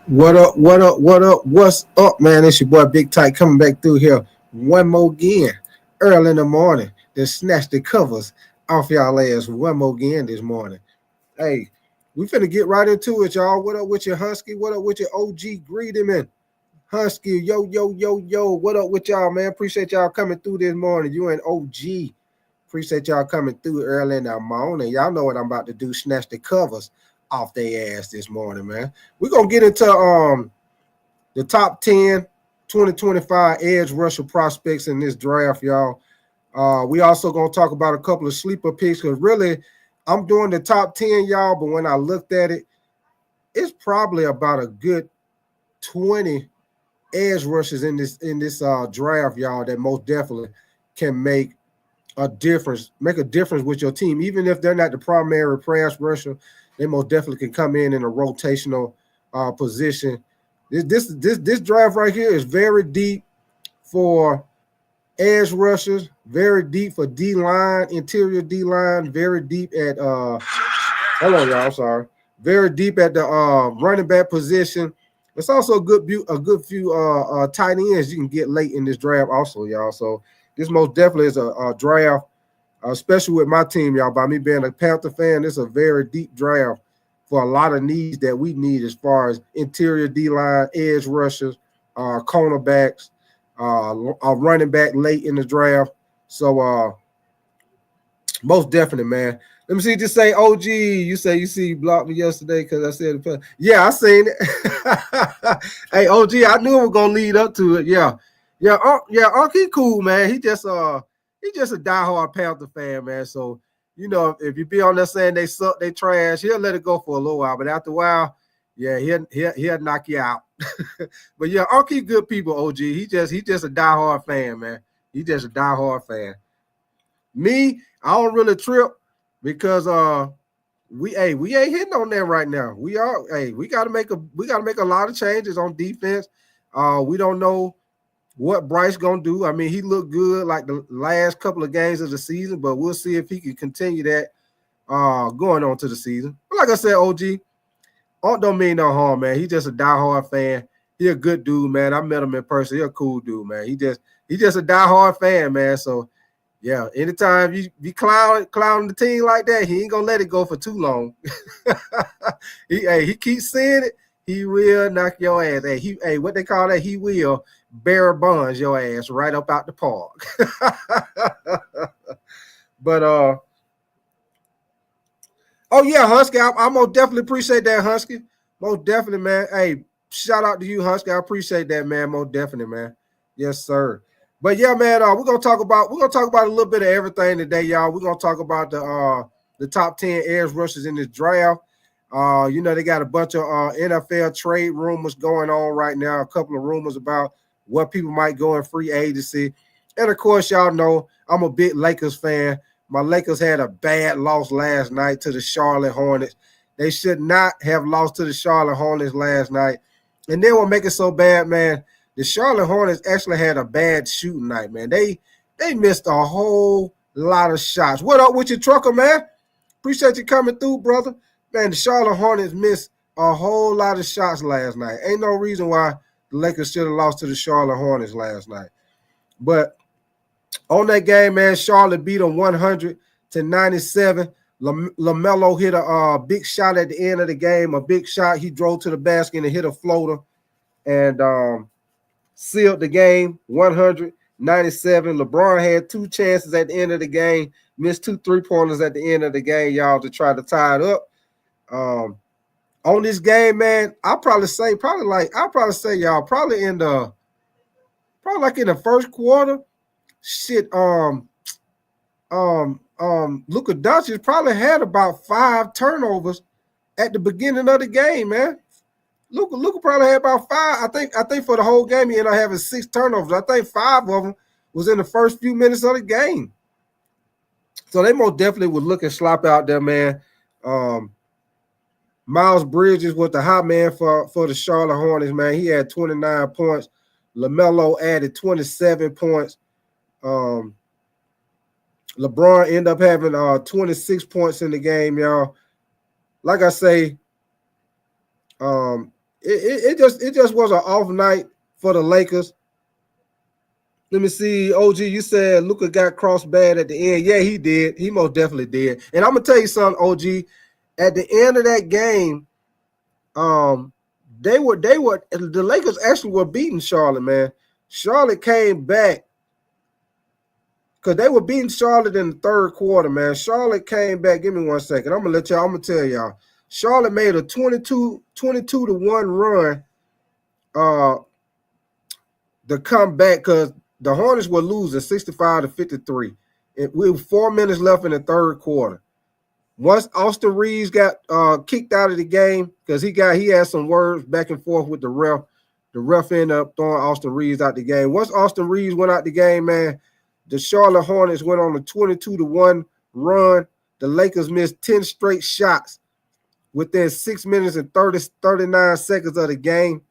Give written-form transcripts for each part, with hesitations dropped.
What up? What up? What up? What's up, man? It's your boy Big Tight coming back through here one more again, early in the morning. To snatch the covers off y'all ass one more again this morning. Hey, we finna get right into it, y'all. What up with your Husky? What up with your OG Greedy man? Husky, yo, yo, yo, yo. What up with y'all, man? Appreciate y'all coming through this morning. You and OG. Appreciate y'all coming through early in the morning. Y'all know what I'm about to do. Snatch the covers off their ass this morning, man. We're gonna get into the top 10 2025 edge rusher prospects in this draft, y'all. We also gonna talk about a couple of sleeper picks because really I'm doing the top 10, y'all, but when I looked at it, it's probably about a good 20 edge rushers in this draft, y'all, that most definitely can make a difference with your team. Even if they're not the primary pass rusher, they most definitely can come in a rotational position. This draft right here is very deep for edge rushers, very deep for D line, interior D line, very deep at hold on, y'all, sorry. Very deep at the running back position. It's also a good few tight ends you can get late in this draft, also, y'all. So this most definitely is a draft, especially with my team, y'all. By me being a Panther fan, it's a very deep draft for a lot of needs that we need as far as interior D line, edge rushers, cornerbacks, a running back late in the draft. So most definitely, man. Let me see. Just say, OG. You say you blocked me yesterday because I said, yeah, I seen it. Hey, OG, I knew it was gonna lead up to it. Yeah, yeah, yeah. He cool, man. He just a diehard Panther fan, man. So if you be on there saying they suck, they trash, he'll let it go for a little while. But after a while, yeah, he'll knock you out. But yeah, good people, OG. He just a diehard fan, man. He just a diehard fan. Me, I don't really trip because we ain't hitting on that right now. We gotta make a lot of changes on defense. We don't know what Bryce gonna do. I mean, he looked good like the last couple of games of the season, but we'll see if he can continue that going on to the season. But like I said, OG, don't mean no harm, man. He just a diehard fan. He a good dude, man. I met him in person. He a cool dude, man. He just a diehard fan, man. So yeah, anytime you be clowning the team like that, he ain't gonna let it go for too long. He keeps saying it, he will knock your ass. What they call that? He will bear bonds your ass right up out the park. But oh yeah, Husky, I most definitely appreciate that, Husky. Most definitely, man. Hey, shout out to you, Husky. I appreciate that, man. Most definitely, man. Yes, sir. But yeah, man, we're gonna talk about a little bit of everything today, y'all. We're gonna talk about the top 10 edge rushers in this draft. They got a bunch of NFL trade rumors going on right now, a couple of rumors about what people might go in free agency. And of course, y'all know I'm a big Lakers fan. My Lakers had a bad loss last night to the Charlotte Hornets. They should not have lost to the Charlotte Hornets last night. And then what make it so bad, man, the Charlotte Hornets actually had a bad shooting night, man. They missed a whole lot of shots. What up with your trucker, man? Appreciate you coming through, brother. Man, the Charlotte Hornets missed a whole lot of shots last night. Ain't no reason why the Lakers should have lost to the Charlotte Hornets last night. But on that game, man, Charlotte beat them 100-97. LaMelo hit a big shot at the end of the game, a big shot. He drove to the basket and hit a floater and sealed the game 197. LeBron had two chances at the end of the game, missed two three-pointers at the end of the game, y'all, to try to tie it up. On this game, man, I'll probably say, y'all, probably in the first quarter, shit, Luka Doncic probably had about 5 turnovers at the beginning of the game, man. Luka probably had about 5. I think for the whole game he ended up having 6 turnovers. I think 5 of them was in the first few minutes of the game. So they most definitely would look and slop out there, man. Miles Bridges was the hot man for the Charlotte Hornets, man. He had 29 points. LaMelo added 27 points. LeBron ended up having 26 points in the game, y'all. Like I say, it just was an off night for the Lakers. Let me see, OG. You said Luka got crossed bad at the end. Yeah, he did. He most definitely did. And I'm gonna tell you something, OG. At the end of that game, they were the Lakers actually were beating Charlotte, man. Charlotte came back because they were beating Charlotte in the third quarter, man. Charlotte came back. Give me 1 second. I'm gonna tell y'all. Charlotte made a 22-1 run to come back because the Hornets were losing 65-53. With 4 minutes left in the third quarter. Once Austin Reaves got kicked out of the game because he had some words back and forth with the ref ended up throwing Austin Reaves out the game. Once Austin Reaves went out the game, man, the Charlotte Hornets went on a 22-1 run. The Lakers missed 10 straight shots within 6 minutes and 39 seconds of the game.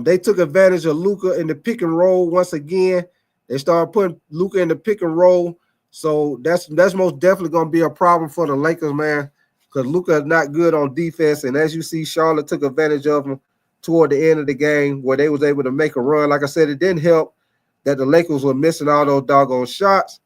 They took advantage of Luka in the pick and roll once again. They started putting Luka in the pick and roll. So that's most definitely going to be a problem for the Lakers, man, because Luka is not good on defense. And as you see, Charlotte took advantage of him toward the end of the game where they was able to make a run. Like I said, it didn't help that the Lakers were missing all those doggone shots.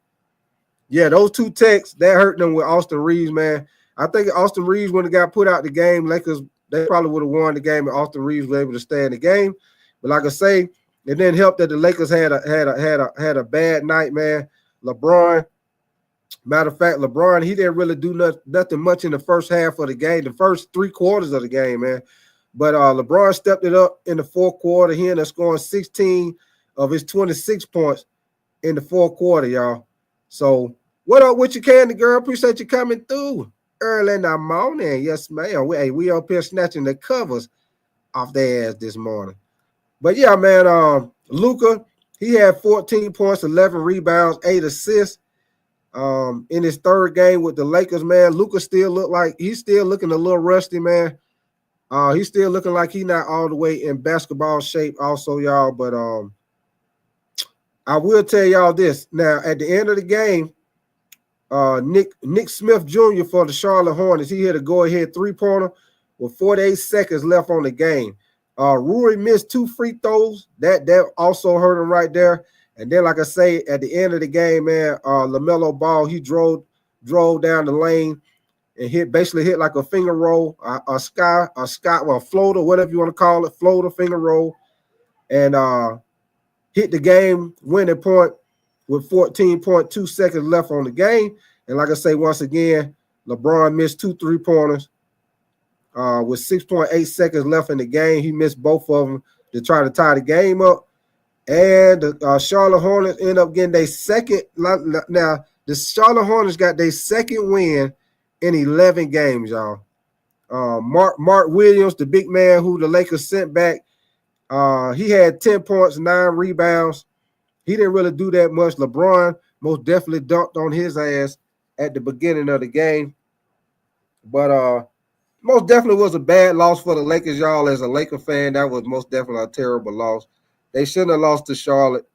Yeah, those two techs, that hurt them with Austin Reaves, man. I think Austin Reaves, when it got put out the game, Lakers, they probably would have won the game if Austin Reaves was able to stay in the game. But like I say, it didn't help that the Lakers had a bad night, man. Matter of fact, LeBron, he didn't really do nothing much in the first half of the game, the first 3 quarters of the game, man. But LeBron stepped it up in the fourth quarter. He ended up scoring 16 of his 26 points in the fourth quarter, y'all. So what up with you, Candy Girl? Appreciate you coming through early in the morning. Yes, ma'am. We up here snatching the covers off their ass this morning. But yeah, man, Luka, he had 14 points, 11 rebounds, 8 assists. In his third game with the Lakers, man, Luka still look like he's still looking a little rusty, man. He's still looking like he's not all the way in basketball shape, also, y'all. But I will tell y'all this. Now, at the end of the game, Nick Smith Jr. for the Charlotte Hornets, he hit a go-ahead 3-pointer with 48 seconds left on the game. Rui missed 2 free throws. That also hurt him right there. And then, like I say, at the end of the game, man, LaMelo Ball, he drove down the lane and basically hit like a finger roll, a floater, whatever you want to call it, floater, finger roll, and hit the game winning point with 14.2 seconds left on the game. And like I say, once again, LeBron missed 2 3-pointers with 6.8 seconds left in the game. He missed both of them to try to tie the game up. And the Charlotte Hornets end up getting their second. Now, the Charlotte Hornets got their second win in 11 games, y'all. Mark Williams, the big man who the Lakers sent back, he had 10 points, 9 rebounds. He didn't really do that much. LeBron most definitely dunked on his ass at the beginning of the game. But most definitely was a bad loss for the Lakers, y'all. As a Laker fan, that was most definitely a terrible loss. They shouldn't have lost to Charlotte.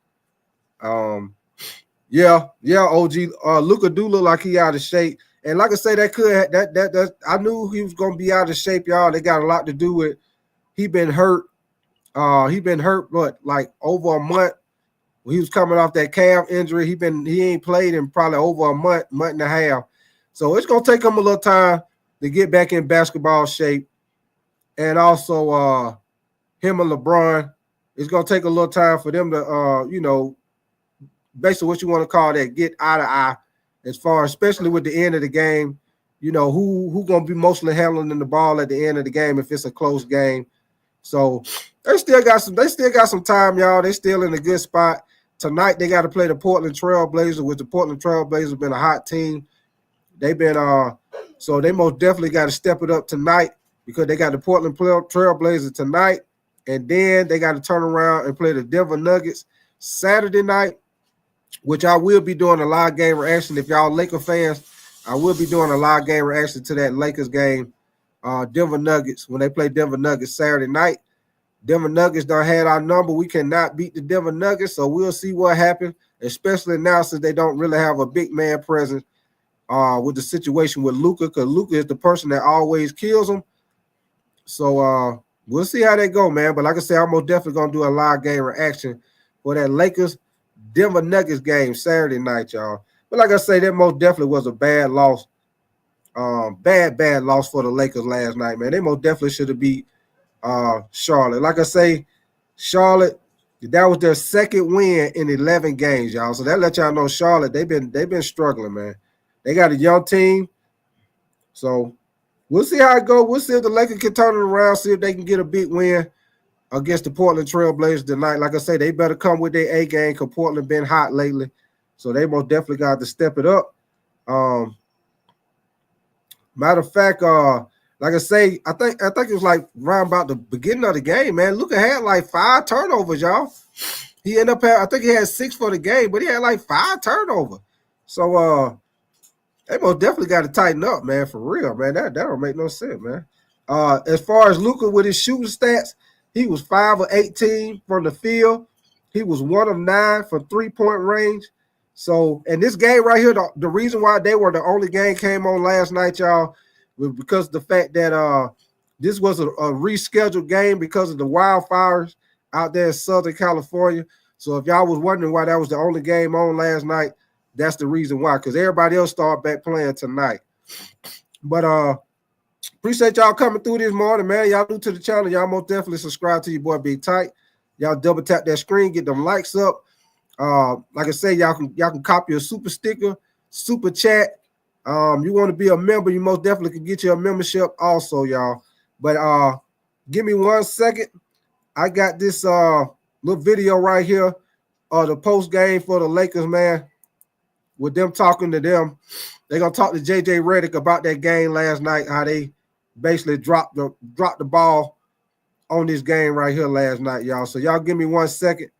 Yeah, OG. Luka do look like he out of shape. And like I say, that I knew he was gonna be out of shape, y'all. They got a lot to do with he been hurt. But like over a month. He was coming off that calf injury. He ain't played in probably over a month and a half. So it's gonna take him a little time to get back in basketball shape. And also him and LeBron, it's gonna take a little time for them to basically what you want to call that, get eye to eye, as far, especially with the end of the game, who gonna be mostly handling the ball at the end of the game if it's a close game. So they still got some time, y'all. They still in a good spot. Tonight they got to play the Portland Trailblazers, which the Portland Trailblazers been a hot team. They've been so they most definitely got to step it up tonight because they got the Portland Trailblazers tonight, and then they got to turn around and play the Denver Nuggets Saturday night, which I will be doing a live game reaction. If y'all Laker fans, I will be doing a live game reaction to that Lakers game, Denver Nuggets, when they play Denver Nuggets Saturday night. Denver Nuggets done had our number. We cannot beat the Denver Nuggets, so we'll see what happens, especially now since they don't really have a big man presence with the situation with Luka, because Luka is the person that always kills them. So we'll see how they go, man. But like I said, I'm most definitely gonna do a live game reaction for that Lakers Denver Nuggets game Saturday night, y'all. But like I say, that most definitely was a bad loss. Bad loss for the Lakers last night, man. They most definitely should have beat Charlotte. Like I say, Charlotte, that was their second win in 11 games, y'all. So that let y'all know Charlotte, they've been struggling, man. They got a young team. So we'll see how it goes. We'll see if the Lakers can turn it around, see if they can get a big win against the Portland Trail Blazers tonight. Like I say, they better come with their A game because Portland been hot lately. So they most definitely got to step it up. Matter of fact, like I say, I think it was like around about the beginning of the game, man. Luka had like 5 turnovers, y'all. He ended up I think he had 6 for the game, but he had like 5 turnovers. So they most definitely got to tighten up, man, for real, man. That don't make no sense, man. As far as Luka with his shooting stats, he was 5 of 18 from the field. He was 1 of 9 from 3-point range. So, and this game right here, the reason why they were the only game came on last night, y'all, was because of the fact that this was a rescheduled game because of the wildfires out there in Southern California. So if y'all was wondering why that was the only game on last night, that's the reason why, because everybody else started back playing tonight. But appreciate y'all coming through this morning, man. Y'all new to the channel. Y'all most definitely subscribe to your boy Big Tight. Y'all double tap that screen, get them likes up. Like I say, y'all can copy a super sticker, super chat. You want to be a member, you most definitely can get you a membership also, y'all. But give me 1 second. I got this little video right here of the post game for the Lakers, man. With them talking to them. They're gonna talk to JJ Redick about that game last night, how they basically dropped the ball on this game right here last night, y'all. So y'all give me 1 second.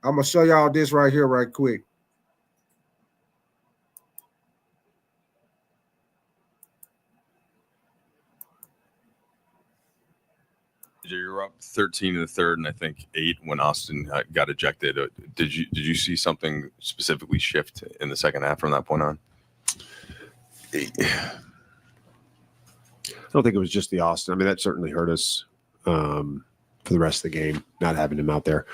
I'm going to show y'all this right here right quick. You're up 13 in the third, and I think 8 when Austin got ejected. Did you see something specifically shift in the second half from that point on? I don't think it was just the Austin. I mean, that certainly hurt us for the rest of the game, not having him out there.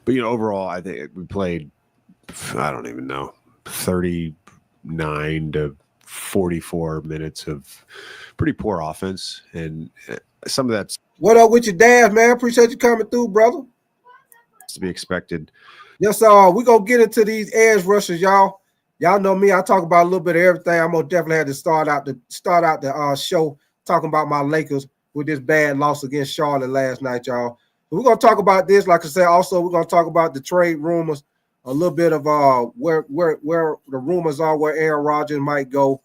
But, overall, I think we played, I don't even know, 39 to 44 minutes of pretty poor offense. And some of that's. What up with your dad, man? Appreciate you coming through, brother. To be expected. Yes, we're going to get into these edge rushers, y'all. Y'all know me. I talk about a little bit of everything. I'm going to definitely have to start out the show talking about my Lakers with this bad loss against Charlotte last night, y'all. We're going to talk about this. Like I said, also, we're going to talk about the trade rumors, a little bit of where the rumors are, where Aaron Rodgers might go,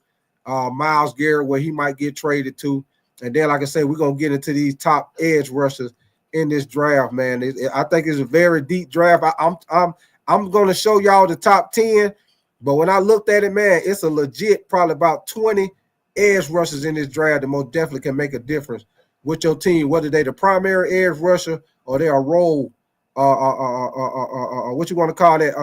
Myles Garrett, where he might get traded to. And then, like I said, we're going to get into these top edge rushers in this draft, man. I think it's a very deep draft. I'm going to show y'all the top 10, but when I looked at it, man, it's a legit probably about 20 edge rushers in this draft that most definitely can make a difference with your team, whether they the primary edge rusher or they're a role, what you want to call that,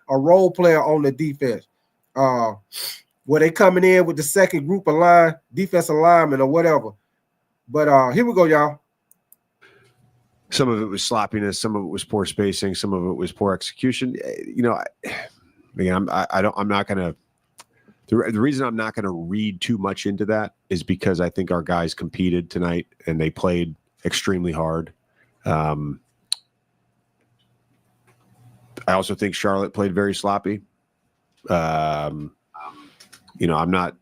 a role player on the defense, where they coming in with the second group of defensive linemen or whatever. But here we go, y'all. Some of it was sloppiness, some of it was poor spacing, some of it was poor execution. Again, I'm not going to. The reason I'm not going to read too much into that is because I think our guys competed tonight and they played extremely hard. I also think Charlotte played very sloppy. I'm not.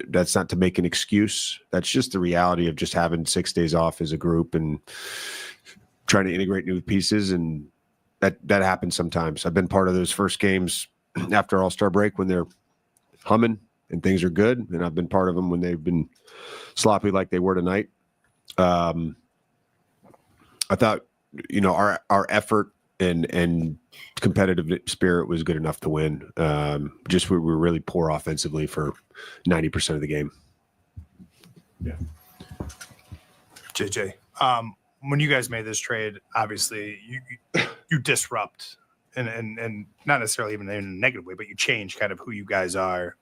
That's not to make an excuse. That's just the reality of just having 6 days off as a group and trying to integrate new pieces, and that happens sometimes. I've been part of those first games after All-Star break when they're humming and things are good, and I've been part of them when they've been sloppy like they were tonight. I thought, our effort and competitive spirit was good enough to win. Just we were really poor offensively for 90% of the game. Yeah. JJ, when you guys made this trade, obviously you disrupt and not necessarily even in a negative way, but you change kind of who you guys are.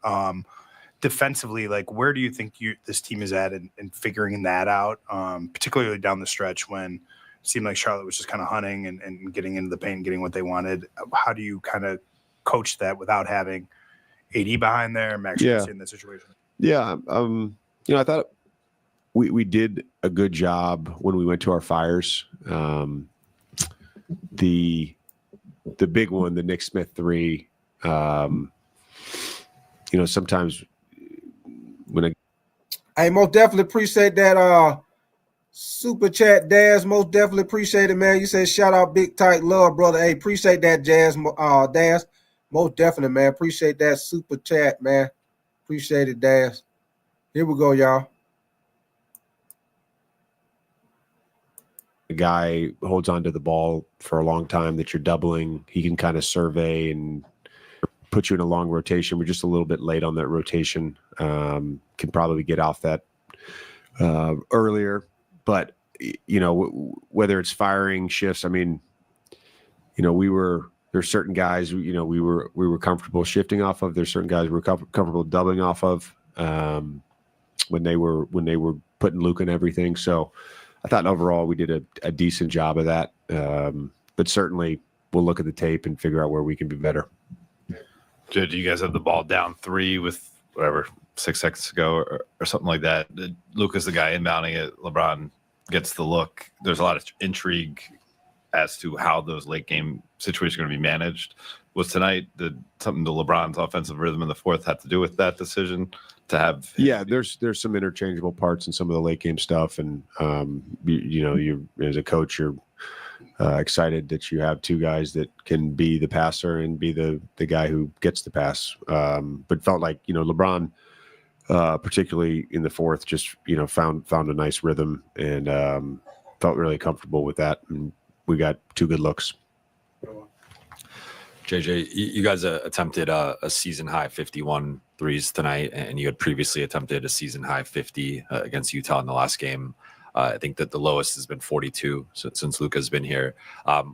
defensively, like where do you think this team is at in figuring that out, particularly down the stretch when it seemed like Charlotte was just kind of hunting and getting into the paint and getting what they wanted? How do you kind of coach that without having AD behind there, Max in that situation? Yeah. I thought we did a good job when we went to our fires. The big one, the Nick Smith 3, sometimes when I most definitely appreciate that super chat, Daz. Most definitely appreciate it, man. You said shout out Big Tight Love, brother. Hey, appreciate that, Daz. Most definitely, man. Appreciate that super chat, man. Appreciate it, Daz. Here we go, y'all. a guy holds onto the ball for a long time that you're doubling, he can kind of survey and put you in a long rotation. We're just a little bit late on that rotation. Can probably get off that earlier. But, whether it's firing shifts, I mean, there's certain guys, we were comfortable shifting off of. There's certain guys we were comfortable doubling off of when they were putting Luka and everything. So I thought overall we did a decent job of that. But certainly we'll look at the tape and figure out where we can be better. Do you guys have the ball down 3 with whatever 6 seconds to go or something like that? Luka's the guy inbounding it. LeBron gets the look. There's a lot of intrigue as to how those late game situations are going to be managed. Was tonight something to LeBron's offensive rhythm in the fourth had to do with that decision to have? Yeah, there's some interchangeable parts in some of the late game stuff, and you as a coach, you're excited that you have 2 guys that can be the passer and be the guy who gets the pass. But felt like LeBron, particularly in the fourth, just found a nice rhythm and felt really comfortable with that, and we got 2 good looks. JJ, you guys attempted a season high 51 threes tonight, and you had previously attempted a season high 50 against Utah in the last game. I think that the lowest has been 42 since Luka's been here.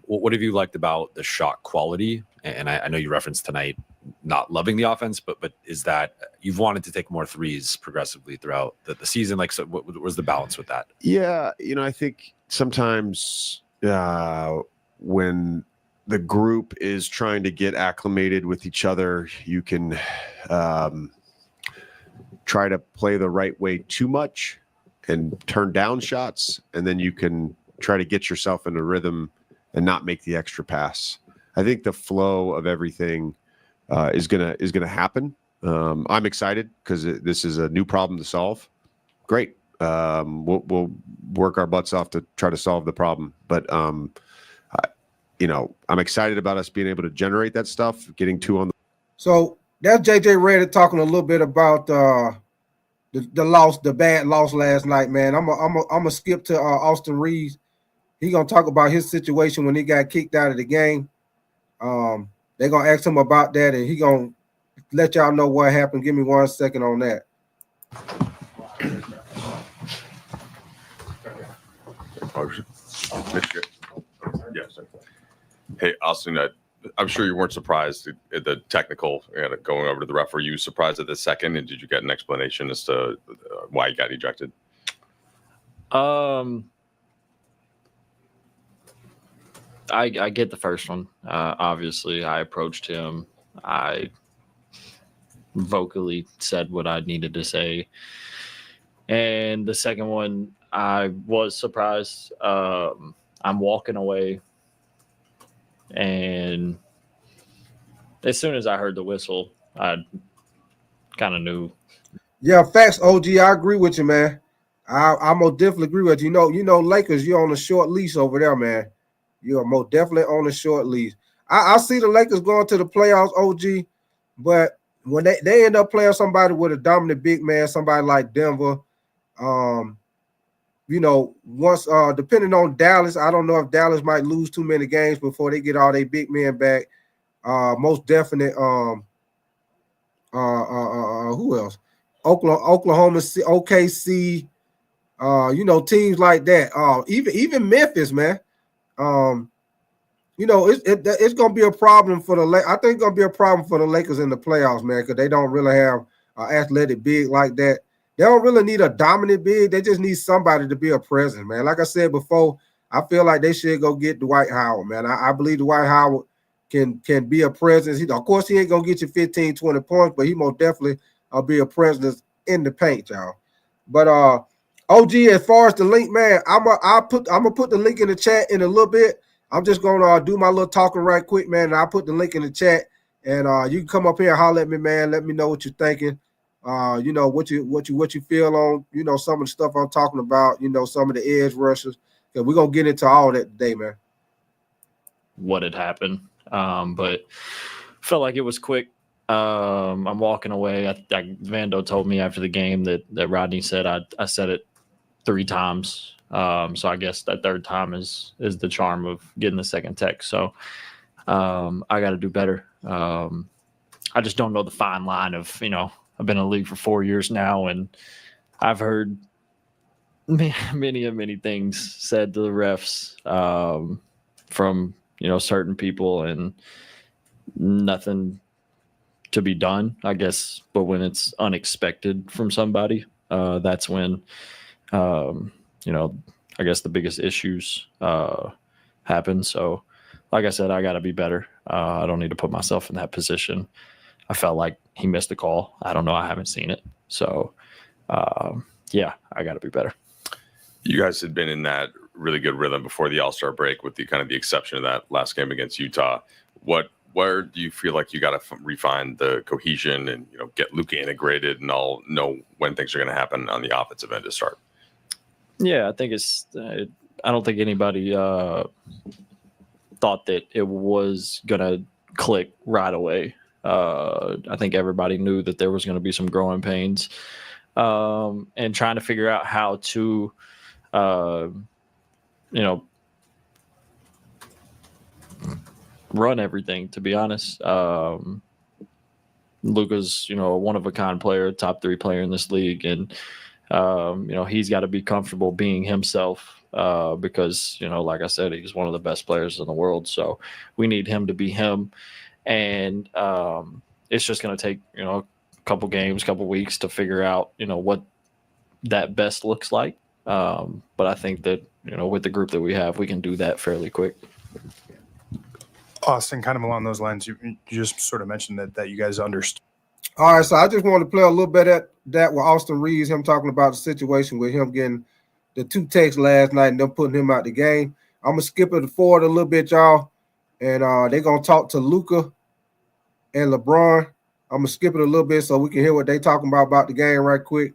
What have you liked about the shot quality? And I know you referenced tonight not loving the offense, but is that you've wanted to take more threes progressively throughout the season? Like, so what was the balance with that? Yeah, I think sometimes when the group is trying to get acclimated with each other, you can try to play the right way too much and turn down shots, and then you can try to get yourself in a rhythm and not make the extra pass. I think the flow of everything is gonna happen. I'm excited because this is a new problem to solve. Great. We'll work our butts off to try to solve the problem. But I'm excited about us being able to generate that stuff, getting 2 on the. So that's JJ Redick talking a little bit about the bad loss last night, man. I'm gonna skip to Austin Reaves. He gonna talk about his situation when he got kicked out of the game. They're gonna ask him about that, and he gonna let y'all know what happened. Give me 1 second on that. Yes. Hey, Austin, I'm sure you weren't surprised at the technical going over to the ref. Were you surprised at the second, and did you get an explanation as to why he got ejected? I get the first one. Obviously, I approached him. I vocally said what I needed to say. And the second one, I was surprised. I'm walking away. And as soon as I heard the whistle, I kind of knew. Yeah, facts, OG. I agree with you, man. I'm most definitely agree with you. Lakers, you're on a short leash over there, man. You are most definitely on a short leash. I see the Lakers going to the playoffs, OG, but when they end up playing somebody with a dominant big man, somebody like Denver, once depending on Dallas, I don't know if Dallas might lose too many games before they get all their big men back. Most definite. Who else? Oklahoma, OKC. Teams like that. Even Memphis, man. It's gonna be a problem for the. I think it's gonna be a problem for the Lakers in the playoffs, man, because they don't really have athletic big like that. They don't really need a dominant big. They just need somebody to be a presence, man. Like I said before, I feel like they should go get Dwight Howard, man. I believe Dwight Howard can be a presence. Of course, he ain't going to get you 15, 20 points, but he most definitely be a presence in the paint, y'all. But OG, as far as the link, man, I'm gonna put the link in the chat in a little bit. I'm just gonna do my little talking right quick, man. And I'll put the link in the chat, and you can come up here and holler at me, man. Let me know what you're thinking. You know what you feel on, you know, some of the stuff I'm talking about. You know, some of the edge rushers. Cause we're gonna get into all that today, man. What had happened, but felt like it was quick. I'm walking away. Vando told me after the game that Rodney said I said it 3 times. So I guess that third time is the charm of getting the second text. So I got to do better. I just don't know the fine line of, you know, I've been in the league for 4 years now, and I've heard many things said to the refs from, you know, certain people, and nothing to be done, I guess. But when it's unexpected from somebody, that's when, you know, I guess the biggest issues happen. So like I said, I got to be better. I don't need to put myself in that position. I felt like he missed the call. I don't know. I haven't seen it. So yeah, I got to be better. You guys had been in that really good rhythm before the All-Star break, with the kind of the exception of that last game against Utah. Where do you feel like you got to refine the cohesion and, you know, get Luka integrated and all know when things are going to happen on the offensive end to start? Yeah, I think it's I don't think anybody thought that it was going to click right away. I think everybody knew that there was going to be some growing pains, and trying to figure out how to, you know, run everything, to be honest. Luka's, you know, a one-of-a-kind player, top 3 player in this league, and you know, he's got to be comfortable being himself, because, you know, like I said, he's one of the best players in the world. So we need him to be him, and it's just going to take, you know, a couple games, couple weeks to figure out, you know, what that best looks like. But I think that, you know, with the group that we have, we can do that fairly quick. Austin, kind of along those lines, you just sort of mentioned that you guys understood. All right, so I just wanted to play a little bit at that with Austin Reaves, him talking about the situation with him getting the 2 texts last night and them putting him out the game. I'm going to skip it forward a little bit, y'all, and they're going to talk to Luka and LeBron. I'm going to skip it a little bit so we can hear what they talking about the game right quick,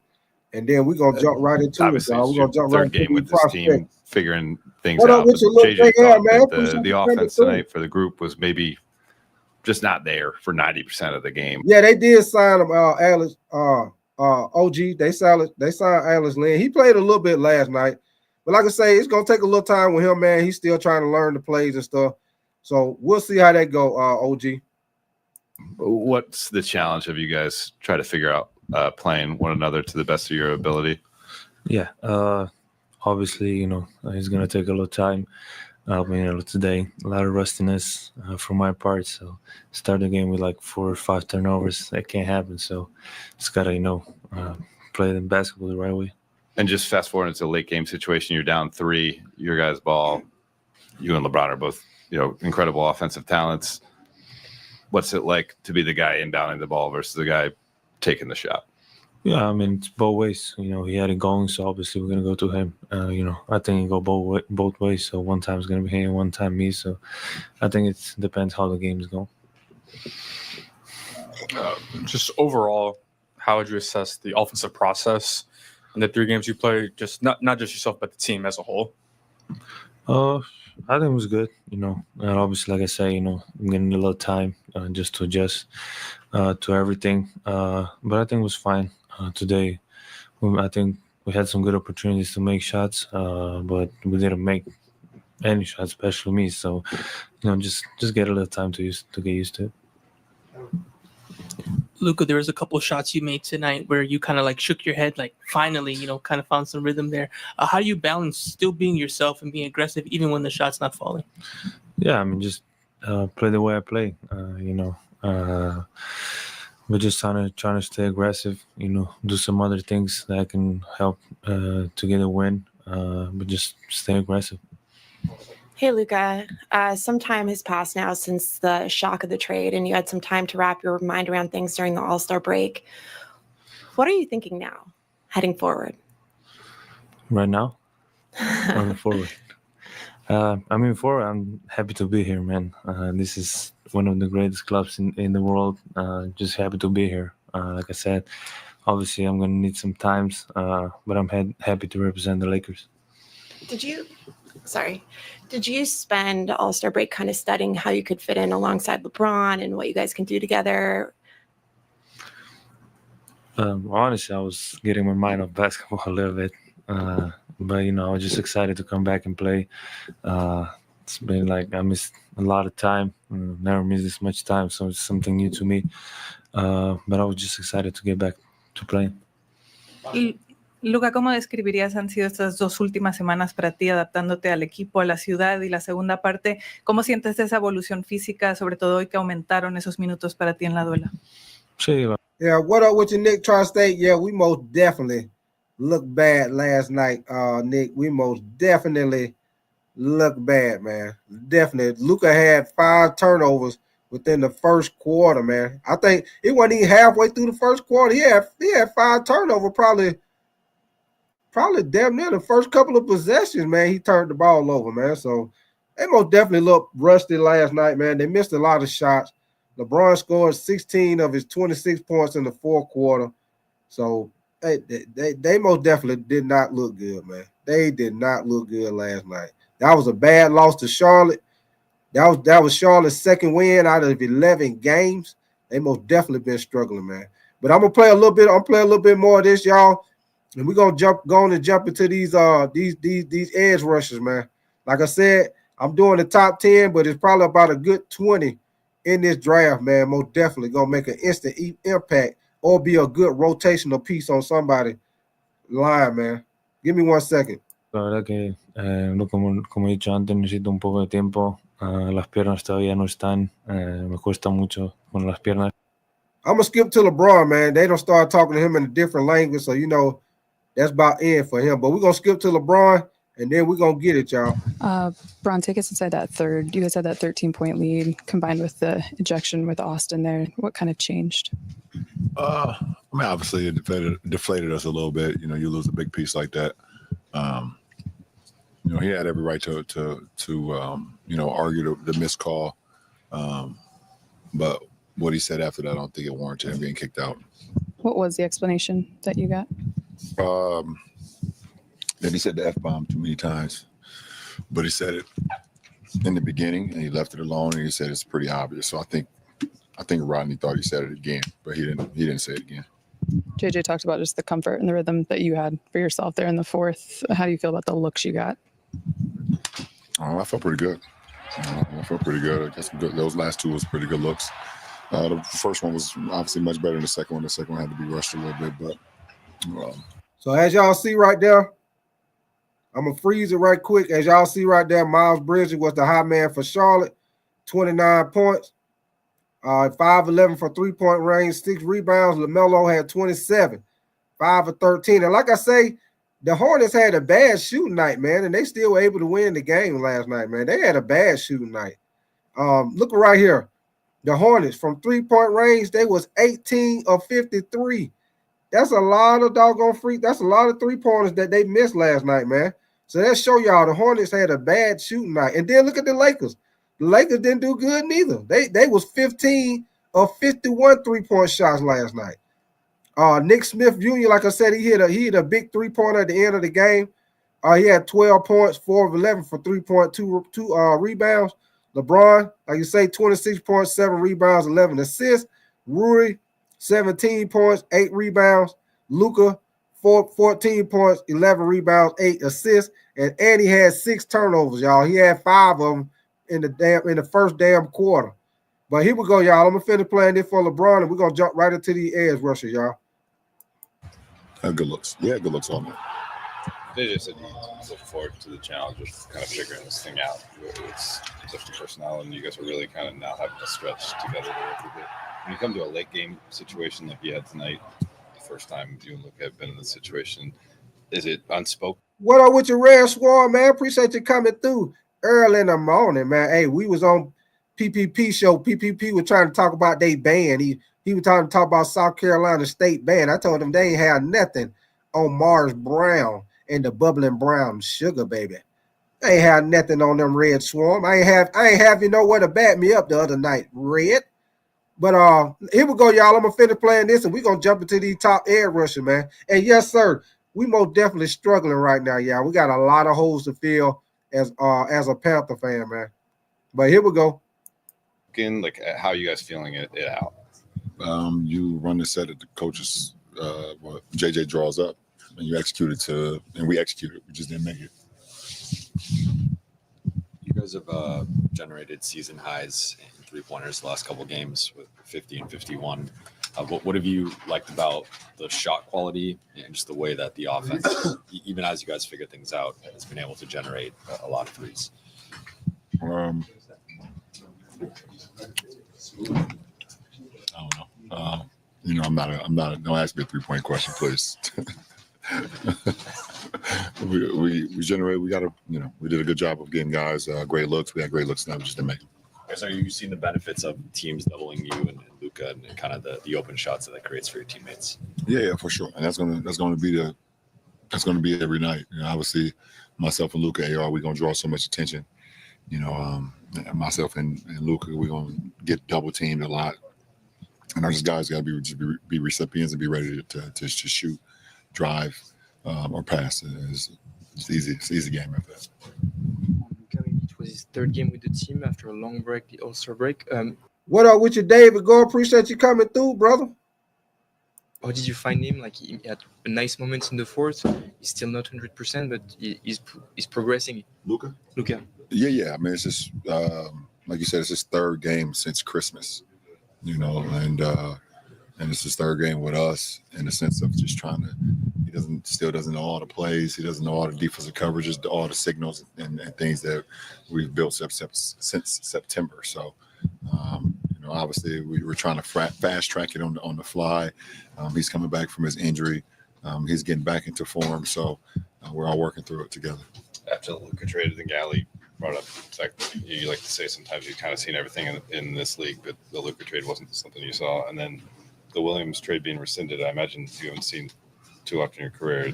and then we're going to jump right into Obviously, it, y'all. We're going to jump right into game with this team, figuring things What up out. with But your little JJ big hair, thought man? that Appreciate the you coming offense through. tonight for the group was maybe just not there for 90% of the game. Yeah, they did sign him, Alex, OG. They signed Alex Lynn. He played a little bit last night, but like I say, it's gonna take a little time with him, man. He's still trying to learn the plays and stuff. So we'll see how that go, OG. What's the challenge of you guys try to figure out playing one another to the best of your ability? Yeah, obviously, you know, it's gonna take a little time. You know, today a lot of rustiness from my part. So start the game with like 4 or 5 turnovers. That can't happen. So just gotta, you know, play the basketball the right way. And just fast forward into a late game situation, you're down 3, your guys' ball. You and LeBron are both, you know, incredible offensive talents. What's it like to be the guy inbounding the ball versus the guy taking the shot? Yeah, I mean, it's both ways. You know, he had it going, so obviously we're going to go to him. You know, I think it go both ways. So one time it's going to be him, one time me. So I think it depends how the game is going. Just overall, how would you assess the offensive process in the 3 games you played? Just not just yourself, but the team as a whole. I think it was good. You know, and obviously, like I say, you know, I'm getting a little time just to adjust to everything. But I think it was fine today. I think we had some good opportunities to make shots, but we didn't make any shots, especially me. So, you know, just get a little time to get used to it. Luka, there was a couple of shots you made tonight where you kind of like shook your head, like finally, you know, kind of found some rhythm there. How do you balance still being yourself and being aggressive even when the shot's not falling? Yeah, I mean, just play the way I play. You know, but just trying to stay aggressive. Do some other things that can help to get a win. But just stay aggressive. Hey, Luka. Some time has passed now since the shock of the trade, and you had some time to wrap your mind around things during the All-Star break. What are you thinking now, heading forward? Right now? Going forward. Forward, I'm happy to be here, man. This is one of the greatest clubs in the world. Just happy to be here. Like I said, obviously I'm going to need some times, but I'm happy to represent the Lakers. Did you spend All-Star break kind of studying how you could fit in alongside LeBron and what you guys can do together? Honestly, I was getting my mind off basketball a little bit. But, I was just excited to come back and play. It's been like I missed a lot of time. Never missed this much time, so it's something new to me. But I was just excited to get back to playing. Luka, ¿cómo describirías han sido estas 2 últimas semanas para ti, adaptándote al equipo, a la ciudad? Y la segunda parte, ¿cómo sientes esa evolución física, sobre todo hoy que aumentaron esos minutos para ti en la duela? Sí. Yeah, what up with you, Nick Tri-State? Yeah, we most definitely looked bad last night, Nick. We most definitely looked bad, man. Definitely. Luka had 5 turnovers within the first quarter, man. I think it wasn't even halfway through the first quarter. He had 5 turnovers, probably damn near the first couple of possessions, man. He turned the ball over, man. So they most definitely looked rusty last night, man. They missed a lot of shots. LeBron scored 16 of his 26 points in the fourth quarter. So they most definitely did not look good, man. They did not look good last night. That was a bad loss to Charlotte. That was Charlotte's second win out of 11 games. They most definitely been struggling, man. But I'm gonna play a little bit more of this, y'all. And we're gonna jump into these edge rushers, man. Like I said, I'm doing the top 10, but it's probably about a good 20 in this draft, man. Most definitely gonna make an instant impact or be a good rotational piece on somebody's line, man. Give me 1 second. La verdad que, como he dicho antes, necesito un poco de tiempo. Las piernas todavía no están. Me cuesta mucho con las piernas. I'm gonna skip to LeBron, man. They don't start talking to him in a different language, so that's about it for him. But we're gonna skip to LeBron, and then we're gonna get it, y'all. Bron, take us inside that third. You guys had that 13-point lead combined with the ejection with Austin there. What kind of changed? Obviously it deflated us a little bit. You lose a big piece like that. He had every right to argue the missed call. But what he said after that, I don't think it warranted him being kicked out. What was the explanation that you got? That he said the F-bomb too many times, but he said it in the beginning and he left it alone, and he said it's pretty obvious. So I think Rodney thought he said it again, but he didn't say it again. JJ talked about just the comfort and the rhythm that you had for yourself there in the fourth. How do you feel about the looks you got? I felt pretty good. I guess those last 2 was pretty good looks. The first one was obviously much better than the second one. The second one had to be rushed a little bit, but. So as y'all see right there, I'm going to freeze it right quick. As y'all see right there, Miles Bridges was the high man for Charlotte, 29 points, 5-11 for 3-point range, 6 rebounds. LaMelo had 27, 5 of 13. And like I say, the Hornets had a bad shooting night, man, and they still were able to win the game last night, man. They had a bad shooting night. Look right here. The Hornets, from 3-point range, they was 18 of 53. That's a lot of that's a lot of 3-pointers that they missed last night, man. So that show y'all the Hornets had a bad shooting night. And then look at the Lakers. The Lakers didn't do good neither. They was 15 of 51 3-point shots last night. Nick Smith Jr., like I said, he hit a big 3-pointer at the end of the game. He had 12 points, 4 of 11 for 3.2 rebounds. LeBron, like you say, 26 points, 7 rebounds, 11 assists. Rui, 17 points, 8 rebounds. Luka, 14 points, 11 rebounds, 8 assists. And he had 6 turnovers, y'all. He had 5 of them in the first damn quarter. But here we go, y'all. I'm gonna finish playing this for LeBron, and we're gonna jump right into the edge rusher, y'all. Good looks. Yeah, good looks on there. JJ said he's looking forward to the challenge of kind of figuring this thing out. It's different personnel, and you guys are really kind of now having a stretch together there a little bit. when you come to a late game situation like you had tonight, the first time you and Luka have been in this situation, is it unspoken? What up with your Red Swarm, man? Appreciate you coming through early in the morning, man. Hey, we was on PPP show. PPP was trying to talk about they band. He was trying to talk about South Carolina State band. I told him they ain't had nothing on Mars Brown and the Bubbling Brown Sugar, baby. I ain't had nothing on them Red Swarm. I ain't have you know where to back me up the other night, Red. But here we go, y'all. I'm gonna finish playing this, and we're gonna jump into these top edge rushers, man. And yes, sir, we most definitely struggling right now, y'all. We got a lot of holes to fill as a Panther fan, man. But here we go. Again, like how you guys feeling it out? You run the set that the coaches, what JJ draws up, and you execute it and we executed. We just didn't make it. You guys have generated season highs in three-pointers the last couple games with 50 and 51. What have you liked about the shot quality and just the way that the offense, even as you guys figure things out, has been able to generate a lot of threes? I don't know. I'm not. Don't ask me a 3-point question, please. we generate. We got to. We did a good job of getting guys great looks. We had great looks, now we just didn't make them. So are you seeing the benefits of teams doubling you and Luka and kind of the open shots that creates for your teammates? Yeah, for sure. And that's gonna be every night. Obviously, myself and Luka AR, we're gonna draw so much attention. Myself and Luka, we're gonna get double teamed a lot. And our guys got to be recipients and be ready to shoot, drive, or pass. It's easy. It's an easy game after that. It was his third game with the team after a long break, the All-Star break. What up with you, David? Go, appreciate you coming through, brother. How did you find him? Like he had a nice moment in the fourth. He's still not 100%, but he's progressing. Luka. Yeah. I mean, it's just like you said, it's his third game since Christmas. And it's his third game with us in the sense of just still doesn't know all the plays. He doesn't know all the defensive coverages, all the signals and things that we've built since September. So, obviously we were trying to fast track it on the fly. He's coming back from his injury. He's getting back into form. So we're all working through it together. After the Luka trade, I think Ali brought up, you like to say sometimes you've kind of seen everything in this league, but the Luka trade wasn't something you saw. And then the Williams trade being rescinded, I imagine you haven't seen too often in your career.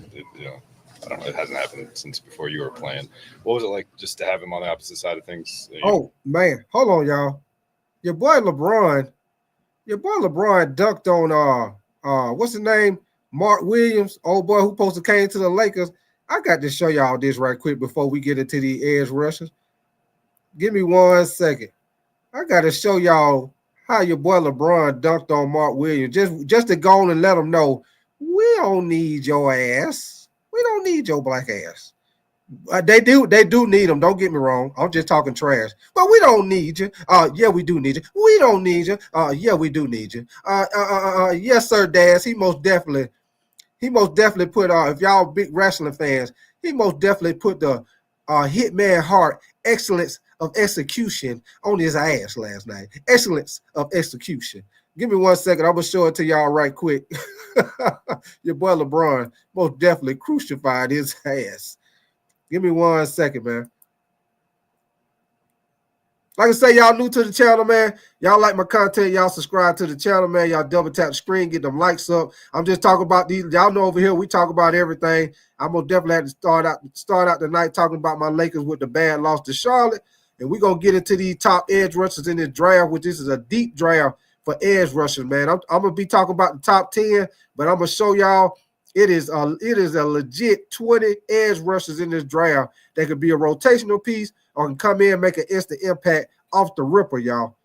I don't know, it hasn't happened since before you were playing. What was it like just to have him on the opposite side of things? Oh, man. Hold on, y'all. Your boy LeBron dunked on what's his name? Mark Williams, old boy who supposed to came to the Lakers. I got to show y'all this right quick before we get into the edge rushers. Give me 1 second. I got to show y'all how your boy LeBron dunked on Mark Williams. Just to go on and let them know we don't need your ass. We don't need your black ass. They do need them. Don't get me wrong. I'm just talking trash. But we don't need you. Yeah, we do need you. We don't need you. Yeah, we do need you. Yes, sir, Daz. He most definitely put if y'all big wrestling fans, he most definitely put the Hitman Hart excellence of execution on his ass last night. Excellence of execution. Give me 1 second. I'm gonna show it to y'all right quick. Your boy LeBron most definitely crucified his ass. Give me 1 second, man. Like I say, y'all new to the channel, man. Y'all like my content. Y'all subscribe to the channel, man. Y'all double tap the screen, get them likes up. I'm just talking about these. Y'all know over here we talk about everything. I'm gonna definitely have to start out the night talking about my Lakers with the bad loss to Charlotte, and we're gonna get into these top edge rushers in this draft, which this is a deep draft for edge rushers, man. I'm gonna be talking about the top 10, but I'm gonna show y'all. It is a legit 20 edge rushers in this draft that could be a rotational piece or can come in and make an instant impact off the ripper, y'all.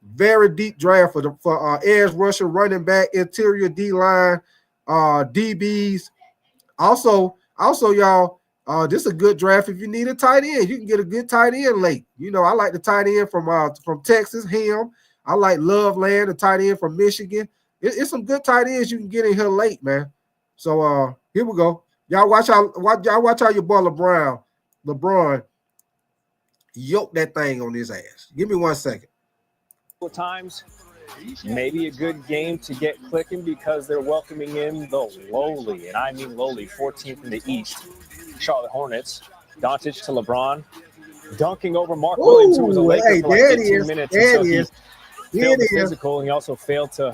Very deep draft for edge rusher, running back, interior D-line, DBs. Also, y'all, this is a good draft if you need a tight end. You can get a good tight end late. I like the tight end from Texas, him. I like Loveland, the tight end from Michigan. It's some good tight ends you can get in here late, man. So here we go. Y'all watch how your boy LeBron yoke that thing on his ass. Give me 1 second. Times Maybe a good game to get clicking because they're welcoming in the lowly, and I mean lowly, 14th in the East, Charlotte Hornets. Doncic to LeBron, dunking over Mark Williams, who was a Laker for like 15 minutes. There and it so is. he There failed it the is. physical, and he also failed to.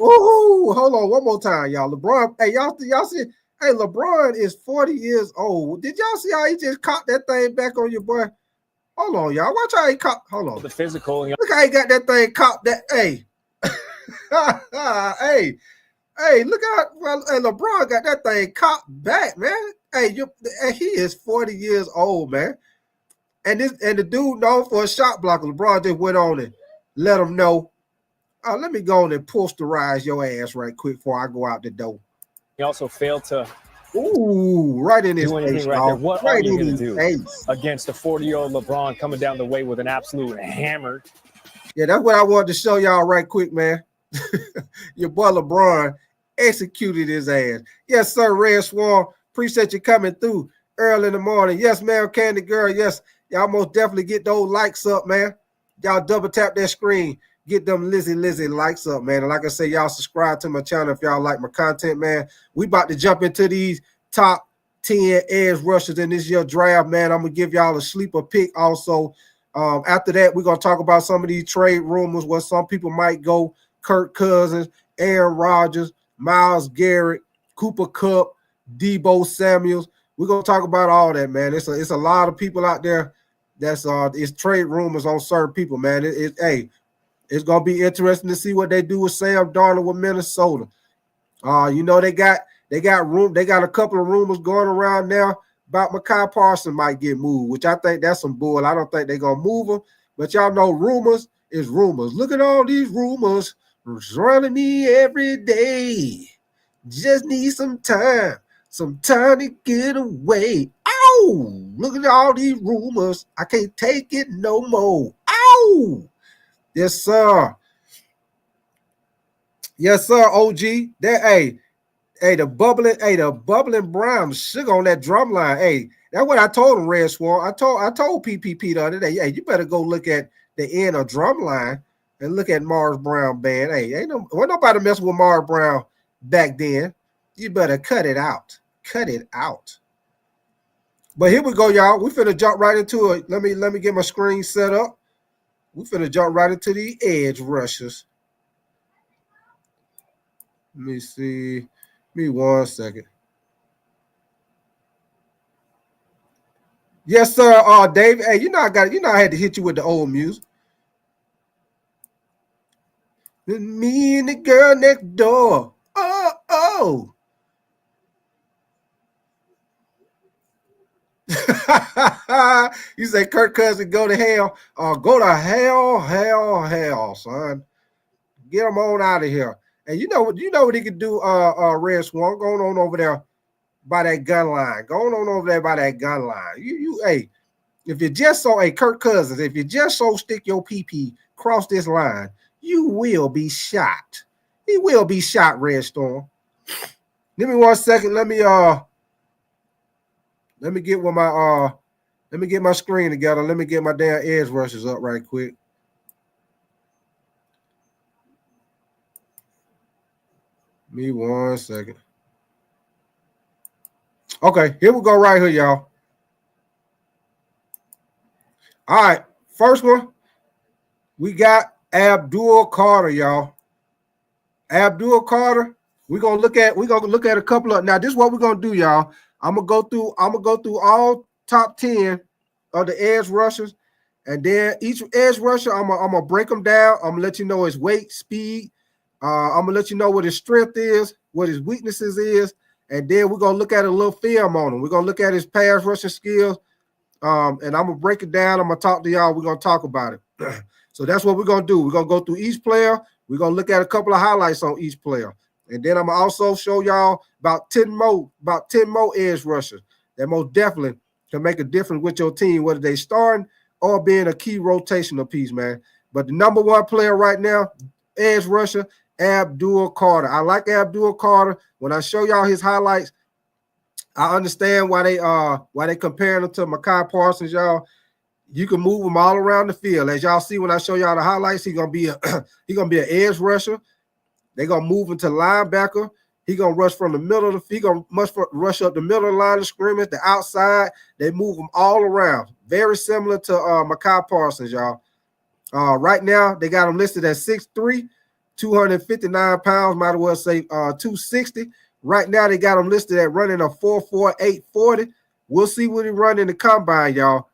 Ooh, hold on one more time, y'all. LeBron, hey, y'all see? Hey, LeBron is 40 years old. Did y'all see how he just caught that thing back on your boy? Hold on, y'all. Watch how he caught. Hold on. The physical. Look how he got that thing caught. That hey, hey, look how hey, LeBron got that thing caught back, man. Hey, he is 40 years old, man. And the dude known for a shot blocker. LeBron just went on and let him know. Let me go on and posterize your ass right quick before I go out the door. He also failed to. Ooh, right in his face, right there. What are you going to do face against the 40-year-old LeBron coming down the way with an absolute hammer? Yeah, that's what I wanted to show y'all right quick, man. Your boy LeBron executed his ass. Yes, sir, Red Swan. Appreciate you coming through early in the morning. Yes, ma'am, Candy Girl. Yes, y'all most definitely get those likes up, man. Y'all double tap that screen. Get them Lizzie likes up, man. And like I say, y'all subscribe to my channel if y'all like my content, man. We about to jump into these top 10 edge rushers in this year draft, man. I'm going to give y'all a sleeper pick also. After that, we're going to talk about some of these trade rumors where some people might go. Kirk Cousins, Aaron Rodgers, Myles Garrett, Cooper Kupp, Debo Samuels. We're going to talk about all that, man. It's a lot of people out there that's it's trade rumors on certain people, man. It's going to be interesting to see what they do with Sam Darnold with Minnesota. You know, they got a couple of rumors going around now about Micah Parsons might get moved, which I think that's some bull. I don't think they're going to move him, but y'all know rumors is rumors. Look at all these rumors surrounding me every day. Just need some time to get away. Ow! Look at all these rumors. I can't take it no more. Ow! Yes, sir. Yes, sir, OG. That the bubbling brown sugar on that drum line. Hey, that's what I told him, Red Swan. I told PPP the other day, hey, you better go look at the end of drum line and look at Mars Brown band. Hey, wasn't nobody messing with Mars Brown back then. You better cut it out. Cut it out. But here we go, y'all. We finna jump right into it. Let me get my screen set up. We finna jump right into the edge rushers. Let me see. Give me 1 second. Yes, sir. David. Hey, I had to hit you with the old music. Me and the girl next door. Oh. You say Kirk Cousins go to hell? Go to hell, son. Get him on out of here. And you know what he could do, Red Swan, going on over there by that gun line. Going on over there by that gun line. Hey, if you just saw Kirk Cousins, if you just so stick your PP across this line, you will be shot. He will be shot, Red Storm. Give me 1 second. Let me get my screen together. Let me get my damn edge rushes up right quick. Me 1 second. Okay, here we go right here, y'all. All right, first one, we got Abdul Carter, y'all. Abdul Carter. We're gonna look at a couple of now. This is what we're gonna do, y'all. I'm gonna go through all top 10 of the edge rushers, and then each edge rusher, I'm gonna break them down. I'm gonna let you know his weight, speed. I'm gonna let you know what his strength is, what his weaknesses is, and then we're gonna look at a little film on him. We're gonna look at his pass rushing skills, and I'm gonna break it down. I'm gonna talk to y'all. We're gonna talk about it. So that's what we're gonna do. We're gonna go through each player. We're gonna look at a couple of highlights on each player, and then I'm gonna also show y'all about 10 more edge rushers that most definitely can make a difference with your team, whether they starting or being a key rotational piece, man. But the number one player right now, edge rusher, Abdul Carter. I like Abdul Carter. When I show y'all his highlights, I understand why they comparing him to Micah Parsons, y'all. You can move him all around the field. As y'all see when I show y'all the highlights, he's gonna be an edge rusher. They're gonna move him to linebacker. He's gonna rush from the middle of the field. He's gonna rush up the middle of the line of scrimmage, the outside. They move him all around. Very similar to Mekhi Parsons, y'all. Right now, they got him listed at 6'3", 259 pounds, might as well say 260. Right now, they got him listed at running a 4.4, 840. We'll see what he run in the combine, y'all.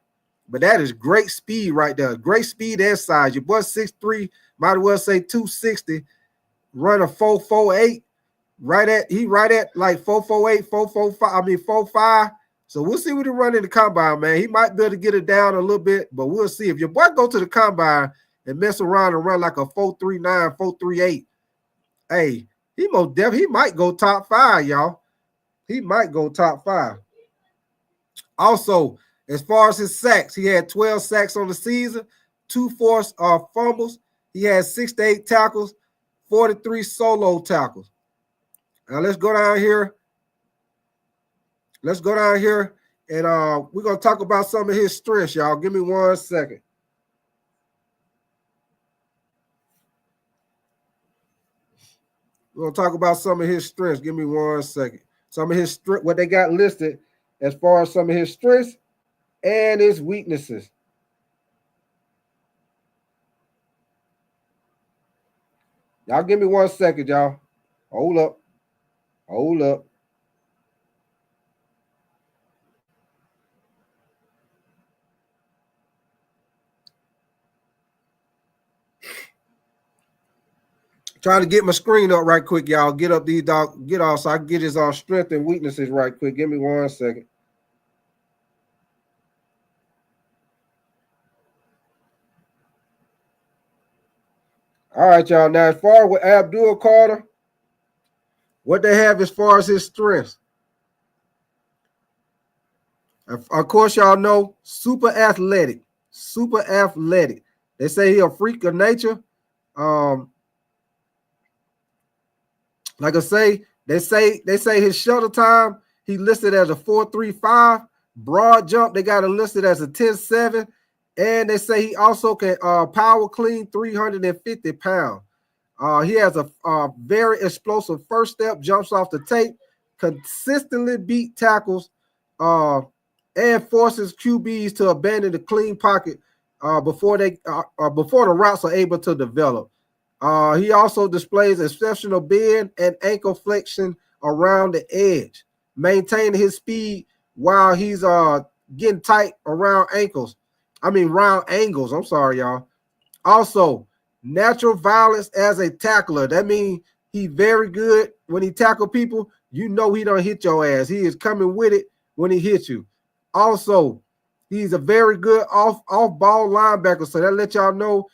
But that is great speed right there. Great speed and size. Your boy 6'3", might as well say 260. Run a 4.48. Right at like 4.48, 4.45. 4.5. So we'll see what he run in the combine, man. He might be able to get it down a little bit, but we'll see. If your boy go to the combine and mess around and run like a 4.39, 4.38, hey, he might go top 5, y'all. He might go top 5. Also, as far as his sacks, he had 12 sacks on the season, 2 forced fumbles. He had 6 to 8 tackles, 43 solo tackles. Now let's go down here. Let's go down here and we're going to talk about some of his strengths, y'all. Give me 1 second. We're going to talk about some of his strengths. Give me 1 second. Some of his strengths, what they got listed as far as some of his strengths and his weaknesses. Y'all give me 1 second, y'all. Hold up. Hold up. Trying to get my screen up right quick, y'all. Get up these get off so I can get his strength and weaknesses right quick. Give me 1 second. All right, y'all. Now, as far as with Abdul Carter, what they have as far as his strengths. Of course, y'all know super athletic. Super athletic. They say he a freak of nature. Like I say, they say his shuttle time, he listed as a 4.35. Broad jump, they got it listed as a 10.7. And they say he also can power clean 350 pounds. He has a very explosive first step, jumps off the tape, consistently beat tackles, and forces QBs to abandon the clean pocket before the routes are able to develop. He also displays exceptional bend and ankle flexion around the edge, maintaining his speed while he's getting tight around angles. I'm sorry, y'all. Also, natural violence as a tackler. That means he's very good when he tackle people. You know he don't hit your ass. He is coming with it when he hits you. Also, he's a very good off-ball linebacker. So that let y'all know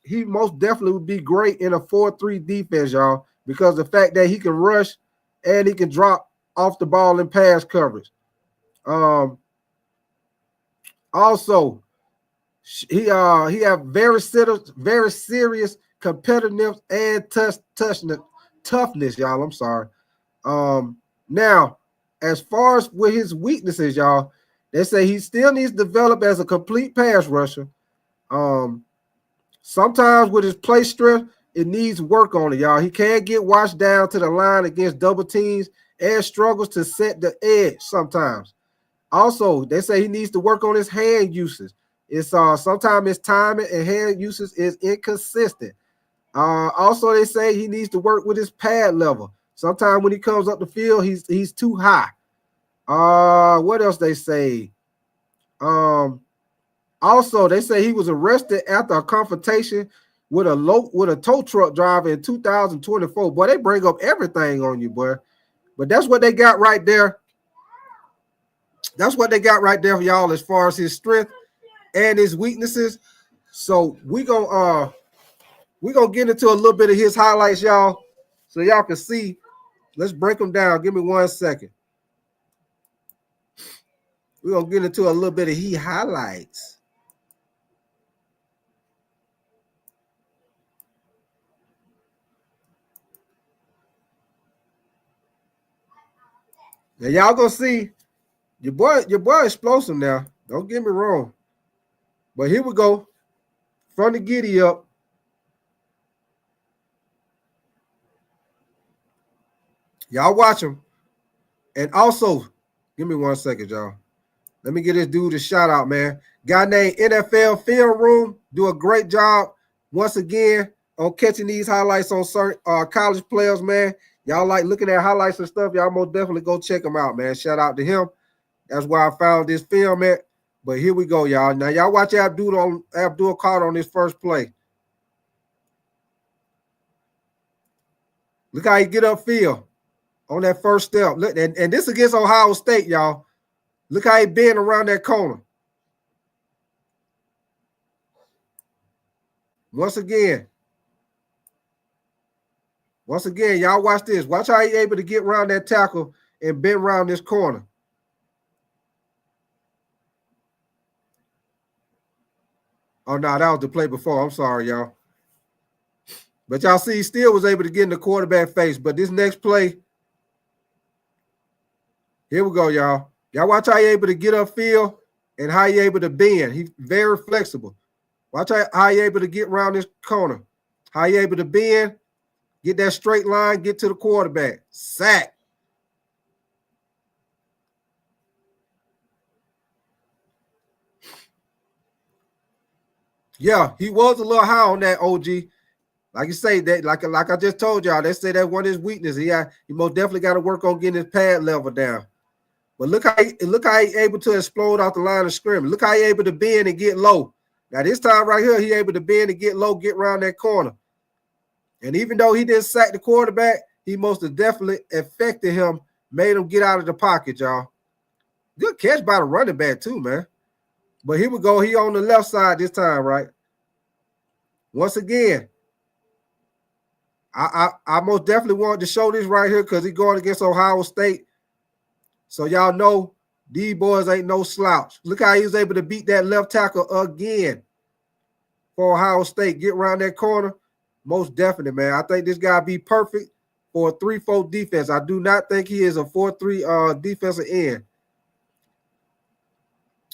he most definitely would be great in a 4-3 defense, y'all, because of the fact that he can rush and he can drop off the ball in pass coverage. Also, he have very serious competitiveness and toughness, y'all. I'm sorry. Now, as far as with his weaknesses, y'all, they say he still needs to develop as a complete pass rusher. Sometimes with his play strength, it needs work on it, y'all. He can't get washed down to the line against double teams and struggles to set the edge sometimes. Also, they say he needs to work on his hand uses. It's sometimes his timing and hand uses is inconsistent. Also, they say he needs to work with his pad level. Sometimes when he comes up the field, he's too high. What else they say? Also, they say he was arrested after a confrontation with a tow truck driver in 2024. Boy, they bring up everything on you, boy. But that's what they got right there. That's what they got right there for y'all as far as his strength and his weaknesses. So we're gonna get into a little bit of his highlights, y'all, so y'all can see. Let's break them down. Give me 1 second. We're gonna get into a little bit of his highlights. Now y'all gonna see your boy explosive now. Don't get me wrong. But here we go. From the giddy up. Y'all watch him. And also, give me 1 second, y'all. Let me get this dude a shout out, man. Guy named NFL Film Room do a great job once again on catching these highlights on certain college players, man. Y'all like looking at highlights and stuff. Y'all most definitely go check him out, man. Shout out to him. That's where I found this film at. But here we go, y'all. Now, y'all watch Abdul Carter on this first play. Look how he get upfield on that first step. Look, and this against Ohio State, y'all. Look how he bend around that corner. Once again, y'all watch this. Watch how he able to get around that tackle and bend around this corner. Oh, no, that was the play before. I'm sorry, y'all. But y'all see, he still was able to get in the quarterback face. But this next play, here we go, y'all. Y'all watch how he able to get upfield and how he able to bend. He's very flexible. Watch how he able to get around this corner. How he able to bend, get that straight line, get to the quarterback. Sack. Yeah, he was a little high on that, OG. Like you say, that like I just told y'all, they say that's one of his weaknesses. He most definitely got to work on getting his pad level down. But look how he able to explode off the line of scrimmage. Look how he able to bend and get low. Now this time right here, he able to bend and get low, get around that corner. And even though he didn't sack the quarterback, he most definitely affected him, made him get out of the pocket, y'all. Good catch by the running back too, man. But here we go. He on the left side this time, right? Once again, I most definitely wanted to show this right here because he's going against Ohio State. So y'all know these boys ain't no slouch. Look how he was able to beat that left tackle again for Ohio State. Get around that corner. Most definitely, man. I think this guy be perfect for a 3-4 defense. I do not think he is a 4-3 defensive end.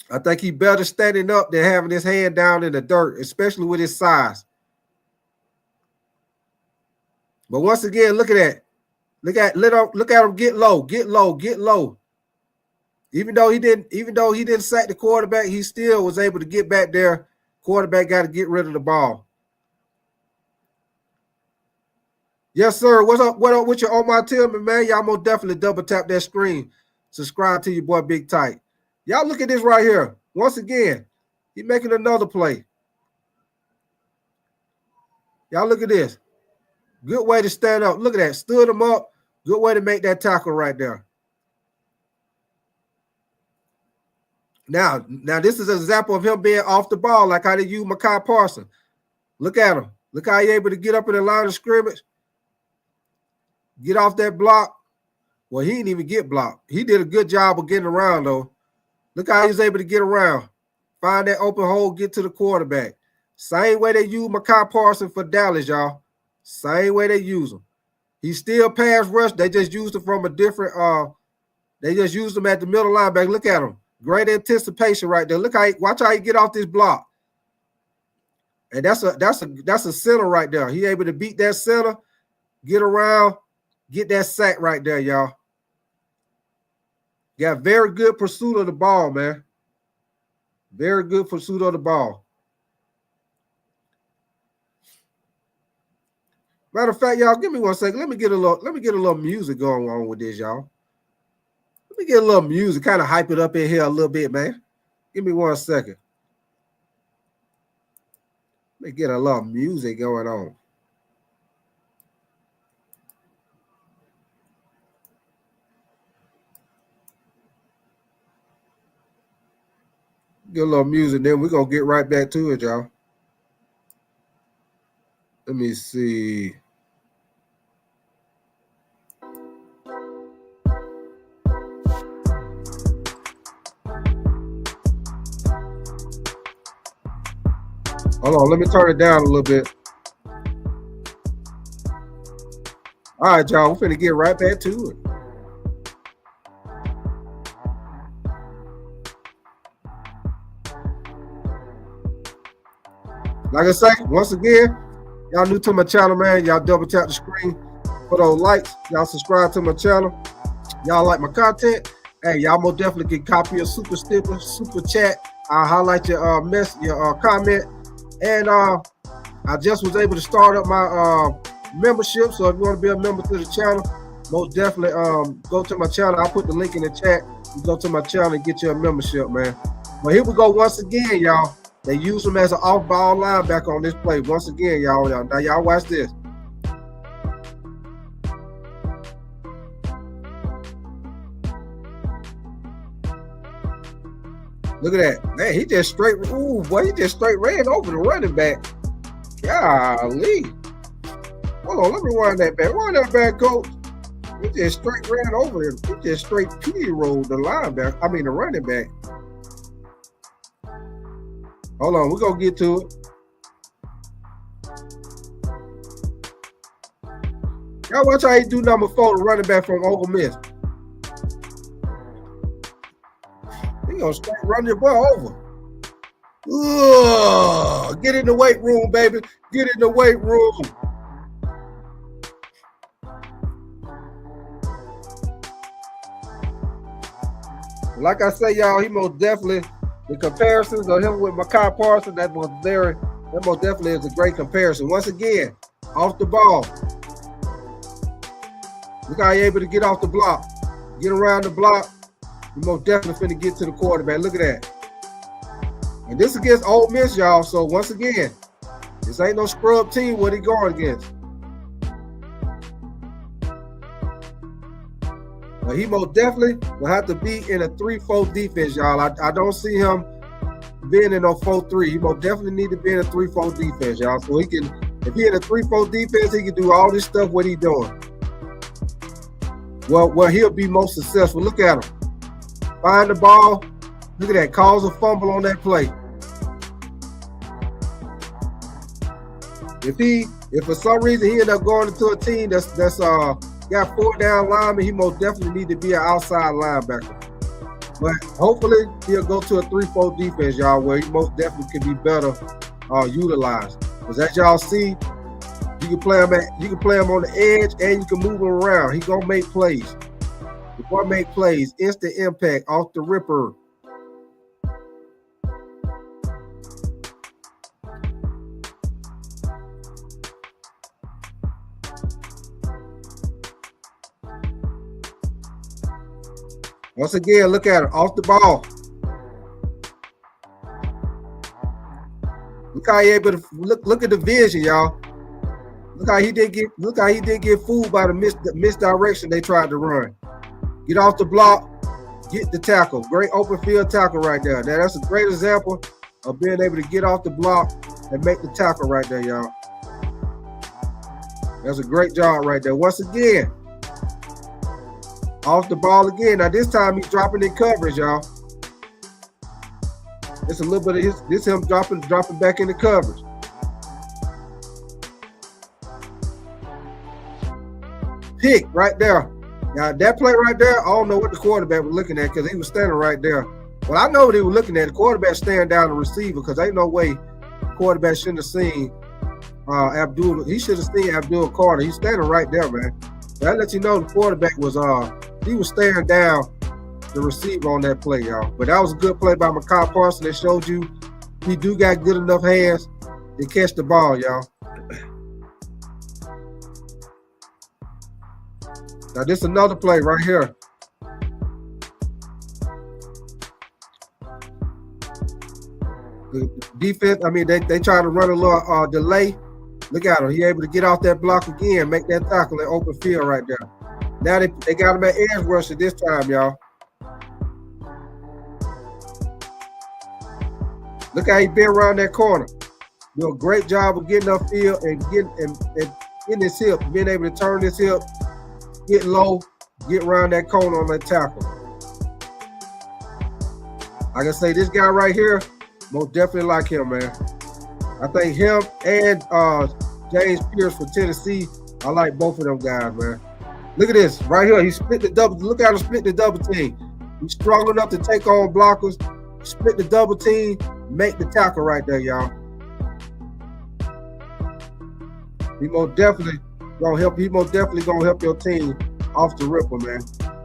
I think he better standing up than having his hand down in the dirt, especially with his size. But once again, look at that. Look at him get low, get low, get low. Even though he didn't sack the quarterback, he still was able to get back there. Quarterback got to get rid of the ball. Yes, sir. What's up? What up with your Omar Tillman, man? Y'all most definitely double tap that screen. Subscribe to your boy Big Tight. Y'all look at this right here. Once again, he making another play. Y'all look at this. Good way to stand up. Look at that. Stood him up. Good way to make that tackle right there. Now this is an example of him being off the ball, like how they use Micah Parsons. Look at him. Look how he able to get up in the line of scrimmage. Get off that block. Well, he didn't even get blocked. He did a good job of getting around, though. Look how he's able to get around. Find that open hole, get to the quarterback. Same way they use Micah Parsons for Dallas, y'all. Same way they use him. He still pass rush. They just used him from a different they just used him at the middle linebacker. Look at him. Great anticipation right there. Watch how he get off this block. And that's a center right there. He able to beat that center, get around, get that sack right there, y'all. Got very good pursuit of the ball, man. Very good pursuit of the ball. Matter of fact, y'all, give me 1 second. Let me get a little music going on with this, y'all. Let me get a little music, kind of hype it up in here a little bit, man. Give me 1 second. Let me get a little music going on. Get a little music, then we're going to get right back to it, y'all. Let me see. Hold on, let me turn it down a little bit. All right, y'all, we're finna get right back to it. Like I say, once again, y'all new to my channel, man. Y'all double tap the screen for those likes. Y'all subscribe to my channel. Y'all like my content. Hey, y'all most definitely can copy a super sticker, super chat. I'll highlight your comment. And I just was able to start up my membership. So if you want to be a member to the channel, most definitely go to my channel. I'll put the link in the chat. You go to my channel and get you a membership, man. But here we go once again, y'all. They use him as an off-ball linebacker on this play. Once again, y'all. Now y'all watch this. Look at that. Man, he just straight, ooh, boy, he just straight ran over the running back. Golly. Hold on, let me run that back. Run that back, coach. He just straight ran over him. He just straight P-rolled the linebacker. I mean, the running back. Hold on, we're going to get to it. Y'all watch how he do number 4, the running back from Ole Miss. He gonna straight run your boy over. Ugh, get in the weight room, baby. Get in the weight room. Like I say, y'all, he most definitely, the comparisons of him with Micah Parsons, that most definitely is a great comparison. Once again, off the ball. Look how he able to get off the block, get around the block. You most definitely finna get to the quarterback. Look at that. And this against Ole Miss, y'all. So once again, this ain't no scrub team what he going against. But he most definitely will have to be in a 3-4 defense, y'all. I don't see him being in no 4-3. He most definitely need to be in a 3-4 defense, y'all. So he can, if he in a 3-4 defense, he can do all this stuff what he doing. Well, he'll be most successful. Look at him. Find the ball. Look at that. Cause a fumble on that play. If for some reason he end up going into a team that's got 4 down linemen, he most definitely need to be an outside linebacker. But hopefully he'll go to a 3-4 defense, y'all, where he most definitely can be better utilized. Because as y'all see, you can play him on the edge and you can move him around. He gonna make plays. The boy make plays, instant impact off the ripper. Once again, look at it, off the ball. Look how he able to look at the vision, y'all. Look how he did get fooled by the misdirection they tried to run. Get off the block, get the tackle. Great open field tackle right there. Now that's a great example of being able to get off the block and make the tackle right there, y'all. That's a great job right there. Once again, off the ball again. Now this time he's dropping in coverage, y'all. It's a little bit of this him dropping back into coverage. Pick right there. Now that play right there, I don't know what the quarterback was looking at because he was standing right there. Well, I know what he was looking at. The quarterback staring down the receiver because ain't no way the quarterback shouldn't have seen Abdul. He should have seen Abdul Carter. He's standing right there, man. That lets you know the quarterback was he was staring down the receiver on that play, y'all. But that was a good play by Micah Parsons that showed you he do got good enough hands to catch the ball, y'all. Now this is another play right here. The defense, I mean, they try to run a little delay. Look at him. He able to get off that block again, make that tackle in open field right there. Now they got him at edge rusher this time, y'all. Look how he been around that corner. Do a great job of getting upfield and getting his hip, being able to turn his hip, get low, get around that corner on that tackle. Like I say, this guy right here, most definitely like him, man. I think him and James Pierce for Tennessee, I like both of them guys, man. Look at this right here. He split the double. Look at him split the double team. He's strong enough to take on blockers, split the double team, make the tackle right there, y'all. He most definitely gonna help. He most definitely gonna help your team off the ripper, man.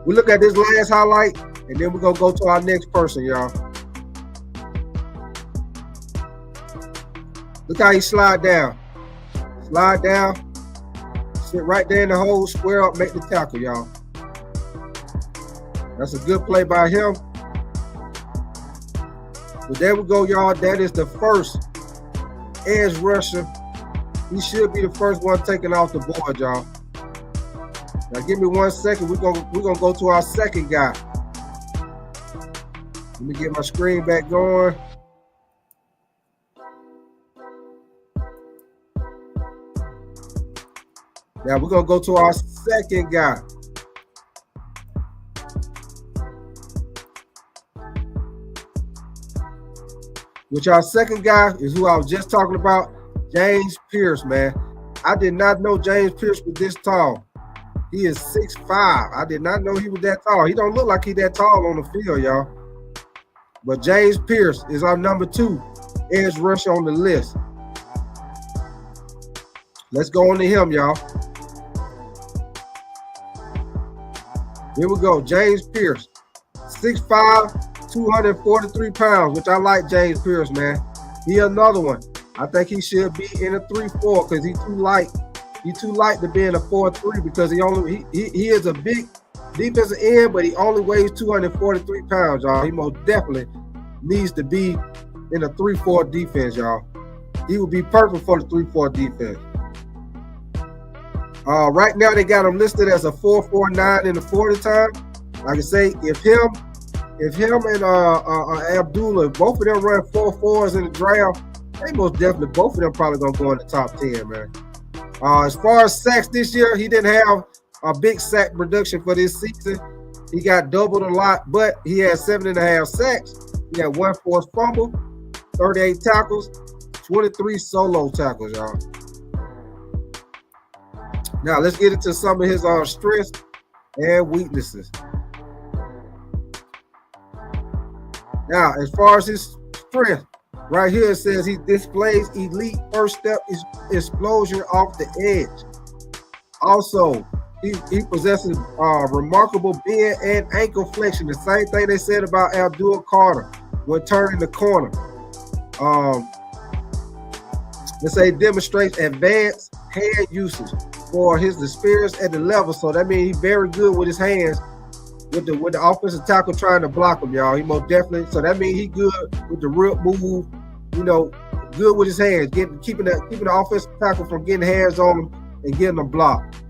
We look at this last highlight, and then we're gonna go to our next person, y'all. Look how he slide down. Slide down. Sit right there in the hole, square up, make the tackle, y'all. That's a good play by him. But there we go, y'all. That is the first edge rusher. He should be the first one taken off the board, y'all. Now give me 1 second. We're gonna go to our second guy. Let me get my screen back going. Now we're gonna go to our second guy. Which our second guy is who I was just talking about, James Pierce, man. I did not know James Pierce was this tall. He is 6'5". I did not know he was that tall. He don't look like he that tall on the field, y'all. But James Pierce is our number 2 edge rusher on the list. Let's go on to him, y'all. Here we go, James Pierce. 6'5", 243 pounds, which I like James Pierce, man. He another one. I think he should be in a 3-4 because he's too light. He's too light to be in a 4-3 because he is a big defensive end, but he only weighs 243 pounds, y'all. He most definitely needs to be in a 3-4 defense, y'all. He would be perfect for the 3-4 defense. Right now they got him listed as a 4.49 in the 40 time. Like I say, if him and Abdullah, both of them run 4.4s in the draft, they most definitely, both of them probably gonna go in the top 10, man. As far as sacks this year, he didn't have a big sack production for this season. He got doubled a lot, but he had 7.5 sacks. He had 1 forced fumble, 38 tackles, 23 solo tackles, y'all. Now let's get into some of his strengths and weaknesses. Now, as far as his strength, right here it says he displays elite first step explosion off the edge. Also, he possesses remarkable bend and ankle flexion. The same thing they said about Abdul Carter when turning the corner. Let's say he demonstrates advanced hand usage for his experience at the level. So that means he's very good with his hands with the offensive tackle trying to block him, y'all. He most definitely. So that means he good with the rip move, you know, good with his hands, keeping the offensive tackle from getting hands on him and getting them blocked.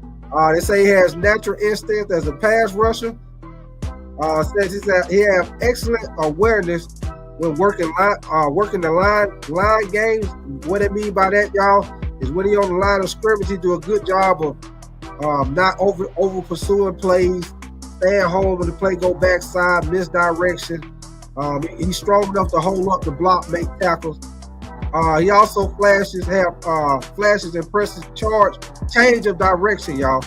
They say he has natural instinct as a pass rusher. Says he has excellent awareness when working the line games. What I mean by that, y'all, is when he on the line of scrimmage, he do a good job of not over pursuing plays, staying home when the play go backside, misdirection. He's strong enough to hold up the block, make tackles. He also flashes impressive change of direction, y'all.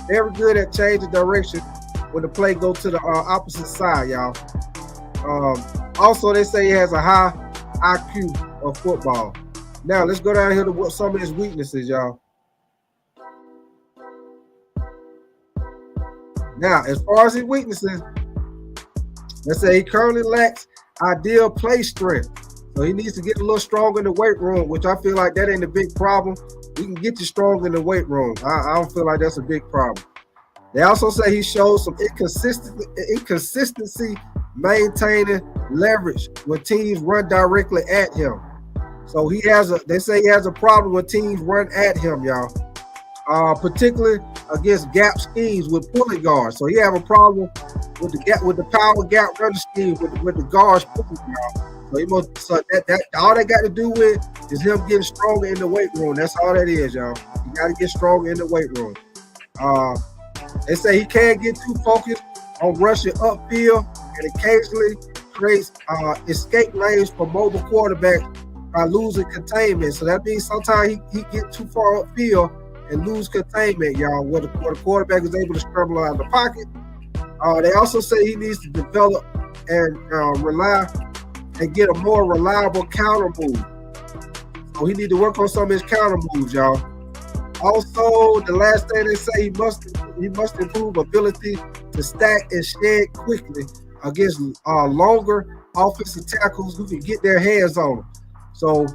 Very good at change of direction when the play go to the opposite side, y'all. Also, they say he has a high IQ of football. Now, let's go down here to some of his weaknesses, y'all. Now, as far as his weaknesses, let's say he currently lacks ideal play strength. So he needs to get a little stronger in the weight room, which I feel like that ain't a big problem. We can get you stronger in the weight room. I don't feel like that's a big problem. They also say he shows some inconsistency maintaining leverage when teams run directly at him. So they say he has a problem when teams run at him, y'all. Particularly against gap schemes with pulling guards. So he have a problem with the power gap running scheme with the guards pulling, y'all. So that all they got to do with is him getting stronger in the weight room. That's all that is, y'all. You got to get stronger in the weight room. They say he can't get too focused on rushing upfield and occasionally creates escape lanes for mobile quarterbacks by losing containment. So that means sometimes he get too far upfield and lose containment, y'all, where the quarterback is able to scramble out of the pocket. They also say he needs to develop and rely and get a more reliable counter move. So he need to work on some of his counter moves, y'all. Also, the last thing they say, he must improve ability to stack and shed quickly against longer offensive tackles who can get their hands on him. So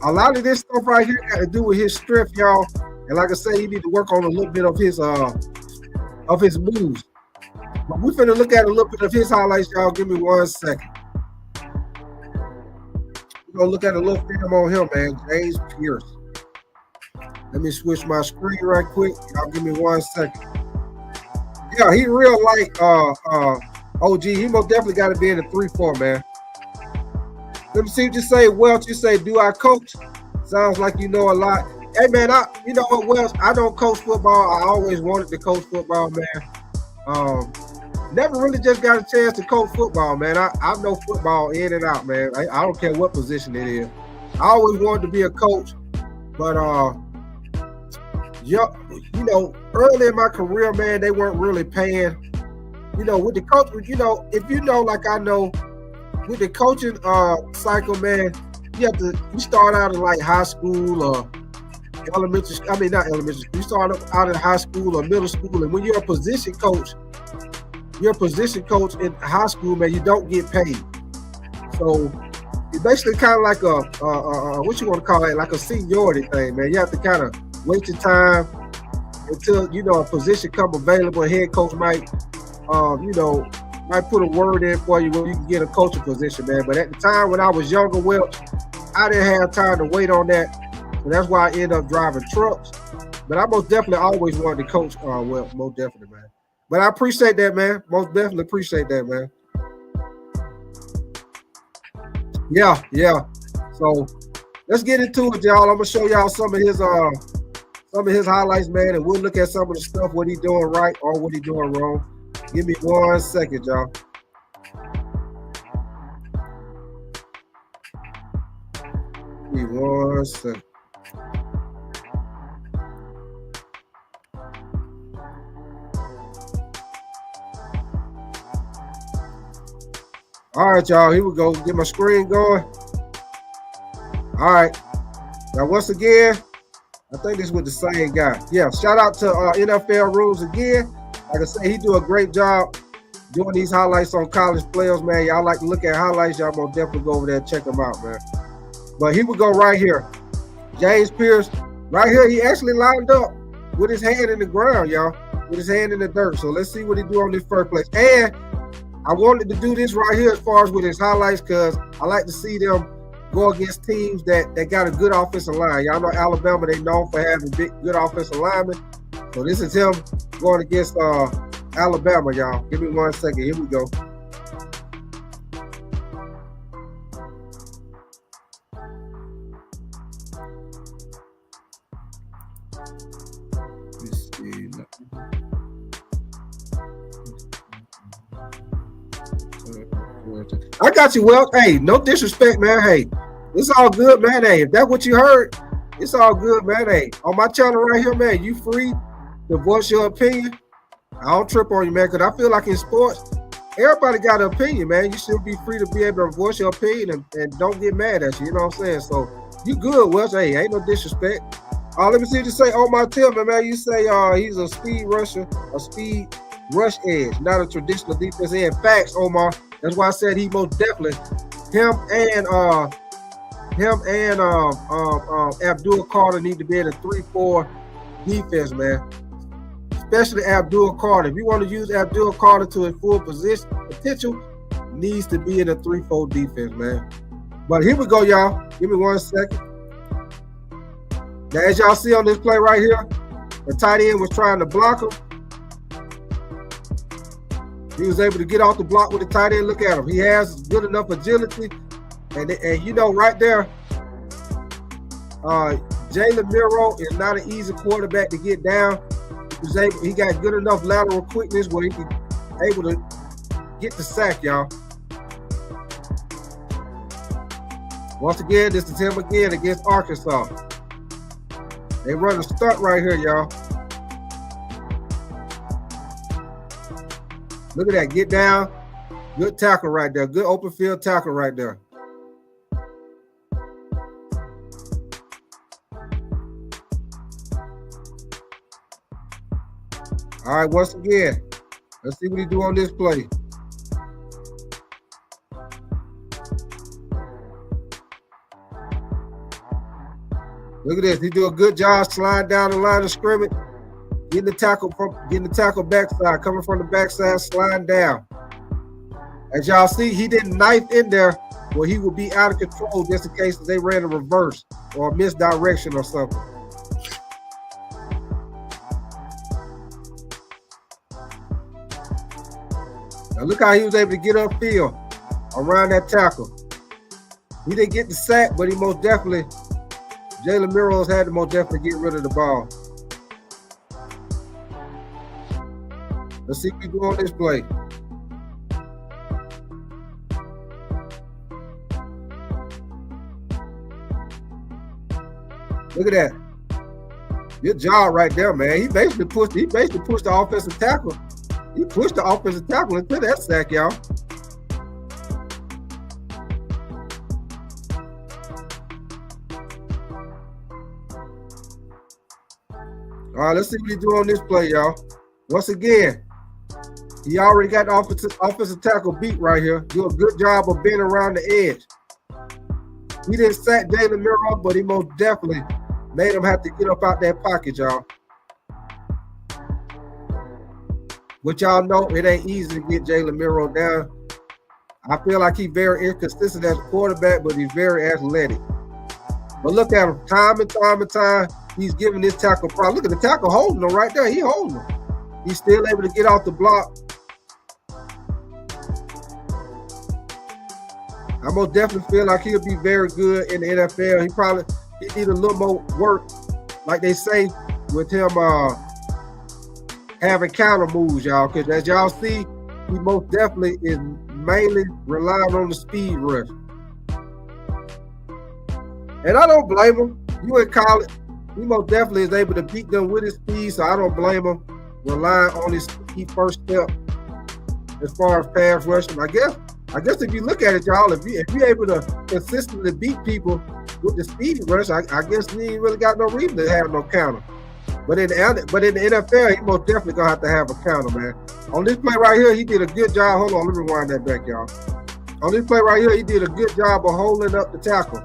a lot of this stuff right here got to do with his strength, y'all. And like I say, he need to work on a little bit of his moves. But we're finna look at a little bit of his highlights, y'all. Give me 1 second. We're gonna look at a little film on him, man. James Pierce. Let me switch my screen right quick. Y'all give me 1 second. Yeah, he real like OG. He most definitely got to be in the 3-4, man. Let me see what you say, Welch. You say, do I coach? Sounds like you know a lot. Hey, man, you know what, Welch? I don't coach football. I always wanted to coach football, man. Never really just got a chance to coach football, man. I know football in and out, man. I don't care what position it is. I always wanted to be a coach, but you know, early in my career, man, they weren't really paying. You know, with the coach, you know, if you know, like I know, with the coaching cycle, man, you start out in like high school or elementary. I mean, not elementary school. You start out in high school or middle school, and when you're a position coach in high school, man, you don't get paid. So it's basically kind of like a what you want to call it, like a seniority thing, man. You have to kind of wait your time until, you know, a position come available. A head coach might, you know, might put a word in for you where you can get a coaching position, man. But at the time when I was younger, well, I didn't have time to wait on that. So that's why I ended up driving trucks. But I most definitely always wanted to coach, well, most definitely, man. But I appreciate that, man. Most definitely appreciate that, man. Yeah. So let's get into it, y'all. I'm gonna show y'all some of his highlights, man, and we'll look at some of the stuff, what he doing right or what he doing wrong. Give me 1 second, y'all. Give me 1 second. All right, y'all, here we go. Get my screen going. All right. Now, once again, I think this was the same guy. Yeah, shout out to NFL Rules again. Like I say, he do a great job doing these highlights on college players, man. Y'all like to look at highlights, y'all gonna definitely go over there and check them out, man. But here we go right here. James Pierce, right here, he actually lined up with his hand in the ground, y'all, with his hand in the dirt. So let's see what he do on this first place. And I wanted to do this right here as far as with his highlights because I like to see them go against teams that got a good offensive line. Y'all know Alabama, they known for having good offensive linemen. So this is him going against Alabama, y'all. Give me 1 second. Here we go. Let's see. I got you, Well. Hey, no disrespect, man. Hey, it's all good, man. Hey, if that's what you heard, it's all good, man. Hey, on my channel right here, man, you free to voice your opinion. I don't trip on you, man, because I feel like in sports, everybody got an opinion, man. You should be free to be able to voice your opinion and don't get mad at you. You know what I'm saying? So you good, Welch. Hey, ain't no disrespect. Let me see what you say on my Tillman, man. You say he's a speed rusher, a speed rush edge, not a traditional defense end. Facts, Omar. That's why I said he most definitely him and Abdul Carter need to be in a 3-4 defense, man. Especially Abdul Carter. If you want to use Abdul Carter to his full potential, needs to be in a 3-4 defense, man. But here we go, y'all. Give me 1 second. Now, as y'all see on this play right here, the tight end was trying to block him. He was able to get off the block with the tight end. Look at him. He has good enough agility. And you know, right there, Jalen Miro is not an easy quarterback to get down. He got good enough lateral quickness where he can able to get the sack, y'all. Once again, this is him again against Arkansas. They run a stunt right here, y'all. Look at that. Get down. Good tackle right there. Good open field tackle right there. All right, once again, let's see what he do on this play. Look at this. He do a good job sliding down the line of scrimmage, getting the tackle backside, coming from the backside, sliding down. As y'all see, he didn't knife in there where he would be out of control just in case they ran a reverse or a misdirection or something. Now look how he was able to get upfield around that tackle. He didn't get the sack, but he most definitely, Jalen Milroe had to most definitely get rid of the ball. Let's see what we do on this play. Look at that. Good job right there, man. He basically pushed the offensive tackle. He pushed the offensive tackle into that sack, y'all. All right, let's see what he do on this play, y'all. Once again, he already got the offensive tackle beat right here. Do a good job of being around the edge. He didn't sack Jalen Milroe, but he most definitely made him have to get up out that pocket, y'all. Which y'all know, it ain't easy to get Jalen Milroe down. I feel like he's very inconsistent as a quarterback, but he's very athletic. But look at him, time and time, he's giving this tackle problem. Look at the tackle holding him right there. He holding him. He's still able to get off the block. I most definitely feel like he'll be very good in the NFL. He need a little more work, like they say, with him having counter moves, y'all. Because as y'all see, he most definitely is mainly relying on the speed rush. And I don't blame him. You in college, he most definitely is able to beat them with his speed, so I don't blame him relying on his speed first step as far as pass rushing. I guess if you look at it, y'all, if you're able to consistently beat people with the speed rush, I guess he ain't really got no reason to have no counter. But in the NFL, he most definitely gonna have to have a counter, man. On this play right here, he did a good job. Hold on, let me rewind that back, y'all. On this play right here, he did a good job of holding up the tackle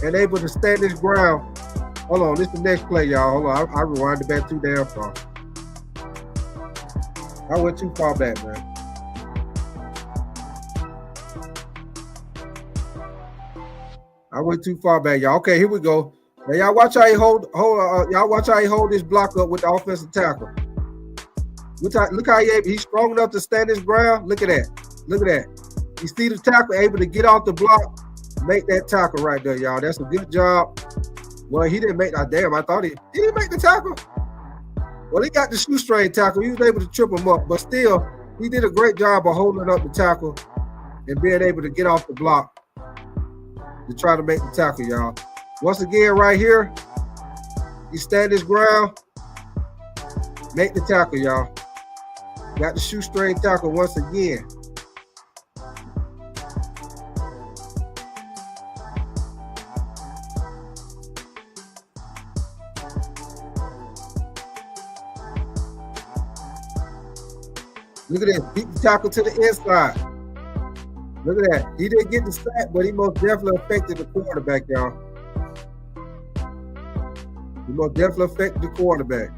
and able to stand his ground. Hold on, this is the next play, y'all. Hold on, I rewind it back too damn far. I went too far back, man. I went too far back, y'all. Okay, here we go. Now y'all watch how he y'all watch how he hold this block up with the offensive tackle. Look how he's strong enough to stand his ground. Look at that. Look at that. You see the tackle able to get off the block, make that tackle right there, y'all. That's a good job. Well, he didn't make that. Damn, I thought he didn't make the tackle. Well, he got the shoestring tackle. He was able to trip him up, but still, he did a great job of holding up the tackle and being able to get off the block to try to make the tackle, y'all. Once again, right here, he stand his ground, make the tackle, y'all. Got the shoestring tackle once again. Look at that, beat the tackle to the inside. Look at that. He didn't get the sack, but he most definitely affected the quarterback, y'all. He most definitely affected the quarterback.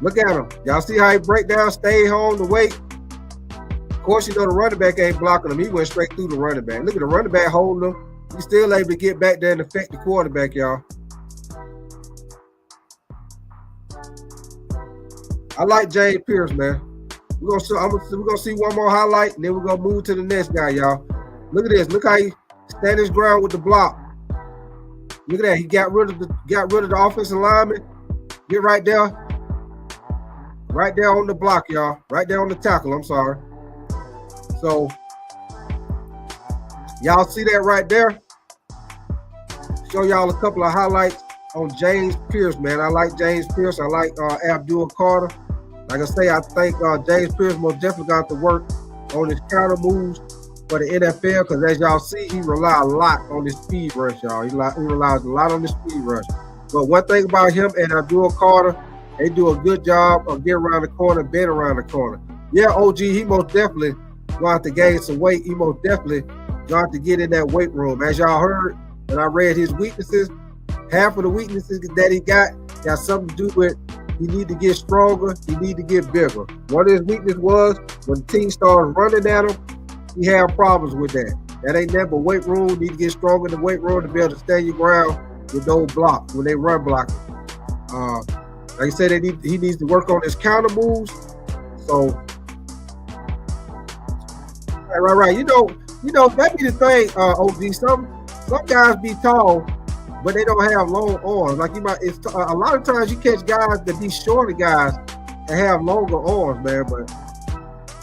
Look at him. Y'all see how he break down, stay home to wait. Of course, you know the running back ain't blocking him. He went straight through the running back. Look at the running back holding him. He's still able to get back there and affect the quarterback, y'all. I like James Pierce, man. We're gonna see one more highlight, and then we're gonna move to the next guy, y'all. Look at this. Look how he stand his ground with the block. Look at that. He got rid of the offensive lineman. Get right there on the block, y'all. Right there on the tackle. I'm sorry. So y'all see that right there? Show y'all a couple of highlights on James Pierce, man. I like James Pierce. I like Abdul Carter. Like I say, I think James Pierce most definitely got to work on his counter moves for the NFL because, as y'all see, he relies a lot on the speed rush, y'all. He relies a lot on the speed rush. But one thing about him and Abdul Carter, they do a good job of getting around the corner, being around the corner. Yeah, OG, he most definitely going to have to gain some weight. He most definitely going to have to get in that weight room. As y'all heard, when I read his weaknesses, half of the weaknesses that he got something to do with he need to get stronger, he need to get bigger. One of his weakness was when the team started running at him, he had problems with that. That ain't never weight room. You need to get stronger in the weight room to be able to stand your ground with those blocks when they run blocking. Like I said, he needs to work on his counter moves. So, right. You know that be the thing. OG, some guys be tall, but they don't have long arms. Like a lot of times you catch guys that be shorter guys and have longer arms, man. But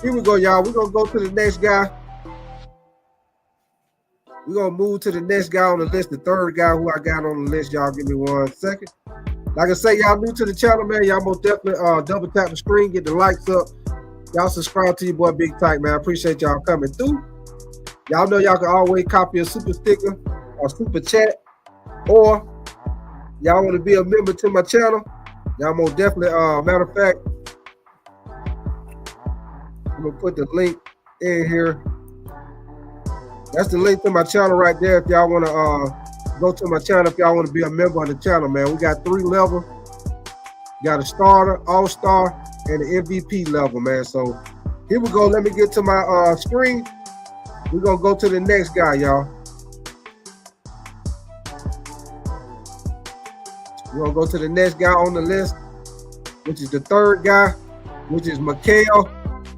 here we go, y'all. We're gonna go to the next guy. We're going to move to the next guy on the list, the third guy who I got on the list. Y'all give me 1 second. Like I say, y'all new to the channel, man. Y'all most definitely double tap the screen, get the likes up. Y'all subscribe to your boy Big Tyke, man. I appreciate y'all coming through. Y'all know y'all can always copy a super sticker or super chat, or y'all want to be a member to my channel. Y'all most definitely, matter of fact, I'm going to put the link in here. That's the link to my channel right there. If y'all want to go to my channel, if y'all want to be a member of the channel, man. We got 3 levels. Got a starter, all-star, and an MVP level, man. So here we go. Let me get to my screen. We're going to go to the next guy, y'all. We're going to go to the next guy on the list, which is the third guy, which is Mikael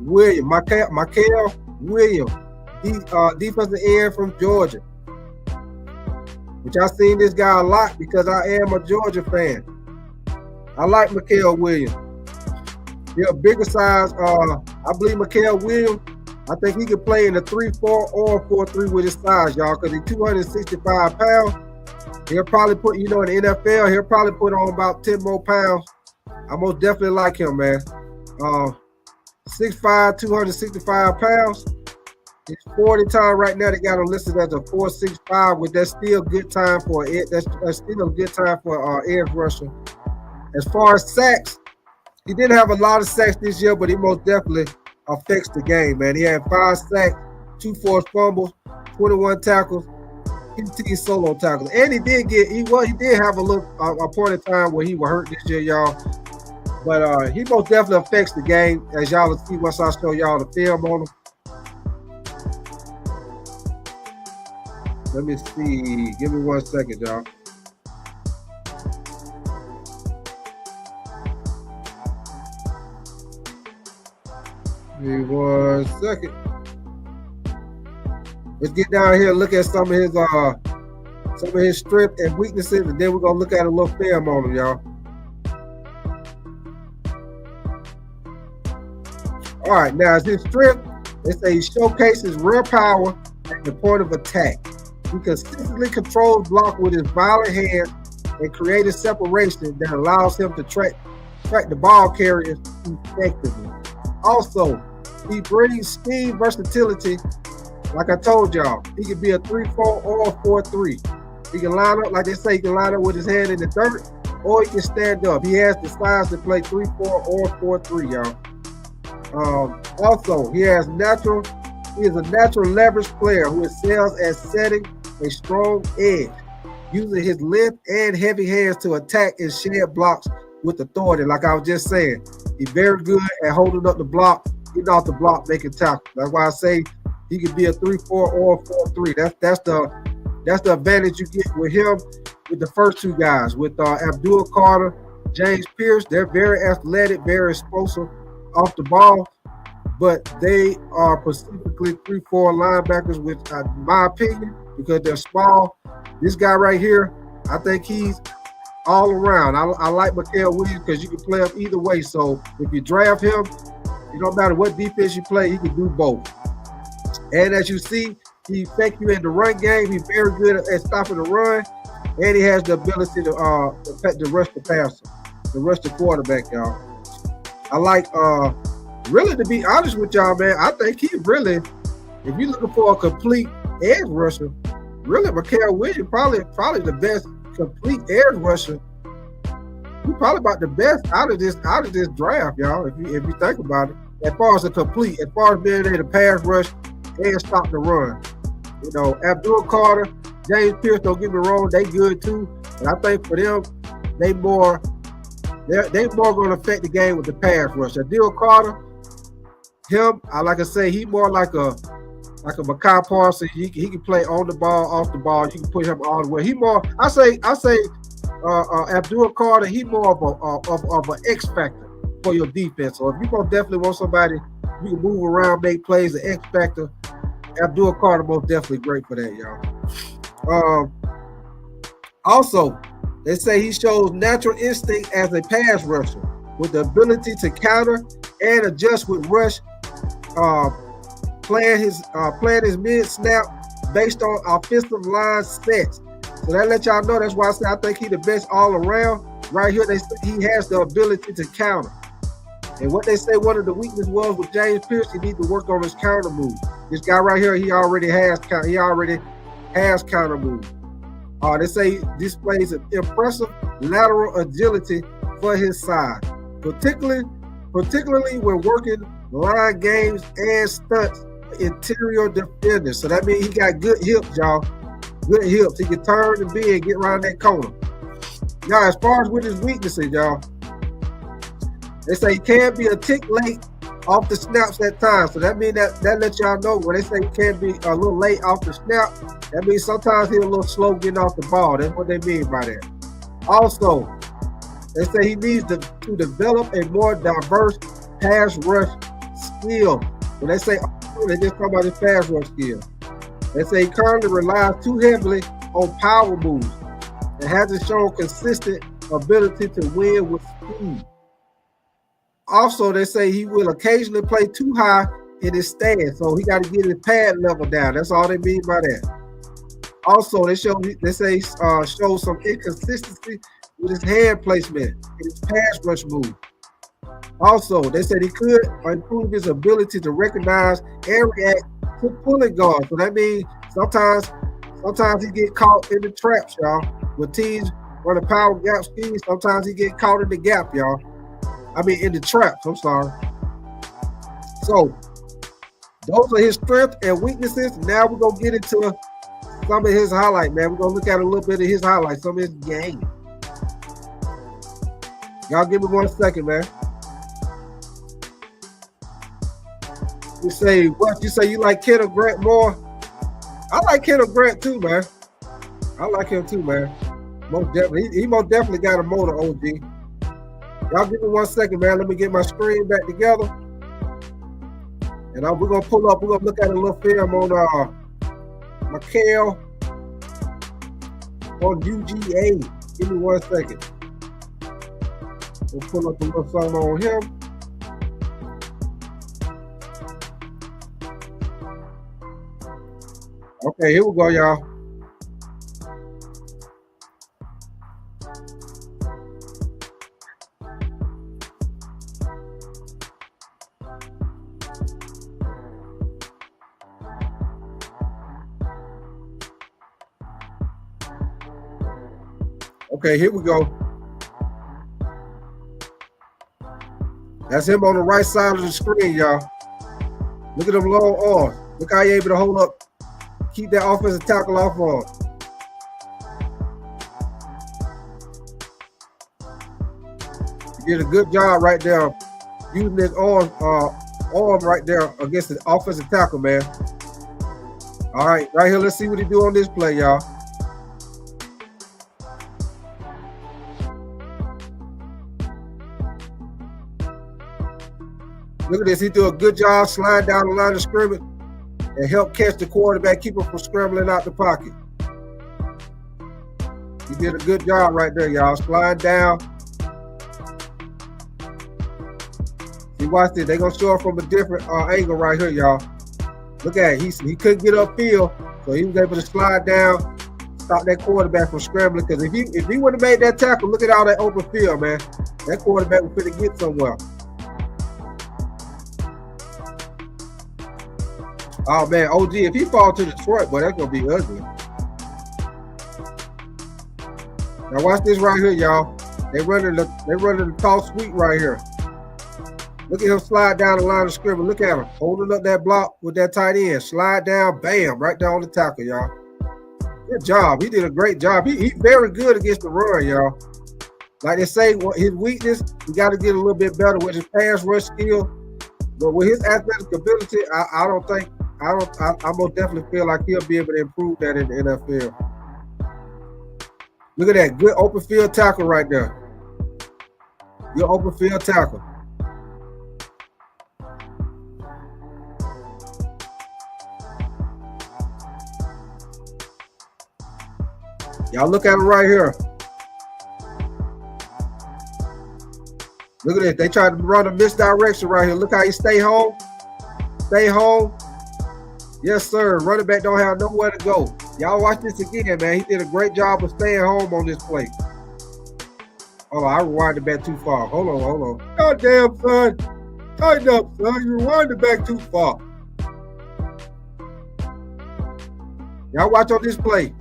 Williams. Mikael Williams. Defensive end from Georgia, which I've seen this guy a lot because I am a Georgia fan. I like Mikael Williams. He's a bigger size. I believe Mikael Williams, I think he could play in a 3-4 or 4-3 with his size, y'all, because he's 265 pounds. He'll probably put, in the NFL, he'll probably put on about 10 more pounds. I most definitely like him, man. 6'5", 265 pounds. It's 40 time right now. They got him listed as a 4.65, which that's still good time for it. That's still a good time for edge rusher. As far as sacks, he didn't have a lot of sacks this year, but he most definitely affects the game, man. He had 5 sacks, 2 forced fumbles, 21 tackles, 15 solo tackles, and he did have a point in time where he was hurt this year, y'all. But he most definitely affects the game, as y'all will see once I show y'all the film on him. Let me see. Give me 1 second, y'all. Give me 1 second. Let's get down here and look at some of his strengths and weaknesses, and then we're gonna look at a little film on him, y'all. All right, now his strength, they say he showcases real power at the point of attack. He consistently controls block with his violent hands and creates separation that allows him to track the ball carriers effectively. Also, he brings scheme versatility. Like I told y'all, he could be a 3-4 or a 4-3. He can line up, like they say, he can line up with his hand in the dirt, or he can stand up. He has the size to play 3-4 or 4-3, y'all. Also, he is a natural leverage player who excels at setting a strong edge, using his length and heavy hands to attack and shed blocks with authority. Like I was just saying, he's very good at holding up the block, getting off the block, making tackles. That's why I say he could be a 3-4 or a 4-3. That's the advantage you get with him, with the first 2 guys, with Abdul Carter, James Pierce. They're very athletic, very explosive off the ball, but they are specifically 3-4 linebackers, which, in my opinion, because they're small. This guy right here, I think he's all around. I like Mikael Williams because you can play him either way. So if you draft him, it don't matter what defense you play, he can do both. And as you see, he affects you in the run game. He's very good at stopping the run, and he has the ability to rush the passer, to rush the quarterback, y'all. I like, really, to be honest with y'all, man, I think he really if you're looking for a complete edge rusher, really, Mikael Williams probably the best complete edge rusher. He's probably about the best out of this draft, y'all. If you think about it, as far as being able to pass rush and stop the run. You know, Abdul Carter, James Pierce, don't get me wrong, they good too. And I think for them, they more going to affect the game with the pass rush. Abdul Carter, him, like I say, he more like a Micah Parsons. He can play on the ball, off the ball. You can put him all the way. He more. I say Abdul Carter. He more of an X factor for your defense. So if you most definitely want somebody you can move around, make plays, an X factor, Abdul Carter most definitely great for that, y'all. Also, they say he shows natural instinct as a pass rusher with the ability to counter and adjust with rush. Playing his mid snap based on offensive line sets. So that let y'all know. That's why I say I think he's the best all around. Right here, they say he has the ability to counter. And what they say one of the weaknesses was with James Pierce, he needs to work on his counter move. This guy right here, he already has counter moves. They say he displays an impressive lateral agility for his size, particularly when working line games and stunts. Interior defender. So that means he got good hips, y'all. Good hips. He can turn and bend, get around that corner. Now, as far as with his weaknesses, y'all, they say he can be a tick late off the snaps at times. So that means that lets y'all know when they say he can be a little late off the snap, that means sometimes he's a little slow getting off the ball. That's what they mean by that. Also, they say he needs to develop a more diverse pass rush skill. When they say they just talk about his pass rush skill. They say he currently relies too heavily on power moves and hasn't shown consistent ability to win with speed. Also, they say he will occasionally play too high in his stance, so he got to get his pad level down. That's all they mean by that. Also, they say show some inconsistency with his hand placement and his pass rush move. Also, they said he could improve his ability to recognize and react to pulling guards. So that means sometimes he get caught in the traps, y'all. When teams run a power gap scheme, sometimes he get caught in the gap, y'all. I mean, in the traps, I'm sorry. So, those are his strengths and weaknesses. Now we're going to get into some of his highlights, man. We're going to look at a little bit of his highlights, some of his game. Y'all give me 1 second, man. You say you like Kendall Grant more? I like Kendall Grant too, man. I like him too, man. Most definitely. He most definitely got a motor, OG. Y'all give me 1 second, man. Let me get my screen back together. And we're gonna look at a little film on Mikael on UGA. Give me 1 second. We'll pull up a little something on him. Okay, here we go, y'all. Okay, here we go. That's him on the right side of the screen, y'all. Look at them long arms. Look how he able to hold up. Keep that offensive tackle off on. He did a good job right there using his arm right there against the offensive tackle, man. All right, right here, let's see what he do on this play, y'all. Look at this. He do a good job sliding down the line of scrimmage and help catch the quarterback, keep him from scrambling out the pocket. He did a good job right there, y'all. Slide down. See, watch this. They're going to show it from a different angle right here, y'all. Look at it. He couldn't get upfield, so he was able to slide down, stop that quarterback from scrambling. Because if he would have made that tackle, look at all that open field, man. That quarterback was going to get somewhere. Oh man, OG, if he fall to Detroit, boy, that's gonna be ugly. Now watch this right here, y'all. They running the toss sweep right here. Look at him slide down the line of scrimmage. Look at him holding up that block with that tight end. Slide down, bam, right down the tackle, y'all. Good job. He did a great job. He's very good against the run, y'all. Like they say, his weakness, we got to get a little bit better with his pass rush skill. But with his athletic ability, I most definitely feel like he'll be able to improve that in the NFL. Look at that good open field tackle right there. Good open field tackle. Y'all look at it right here. Look at this. They tried to run a misdirection right here. Look how he stay home. Stay home. Yes, sir. Running back don't have nowhere to go. Y'all watch this again, man. He did a great job of staying home on this play. Oh, I rewinded back too far. Hold on. God damn, son. Tighten up, son. You rewinded back too far. Y'all watch on this play.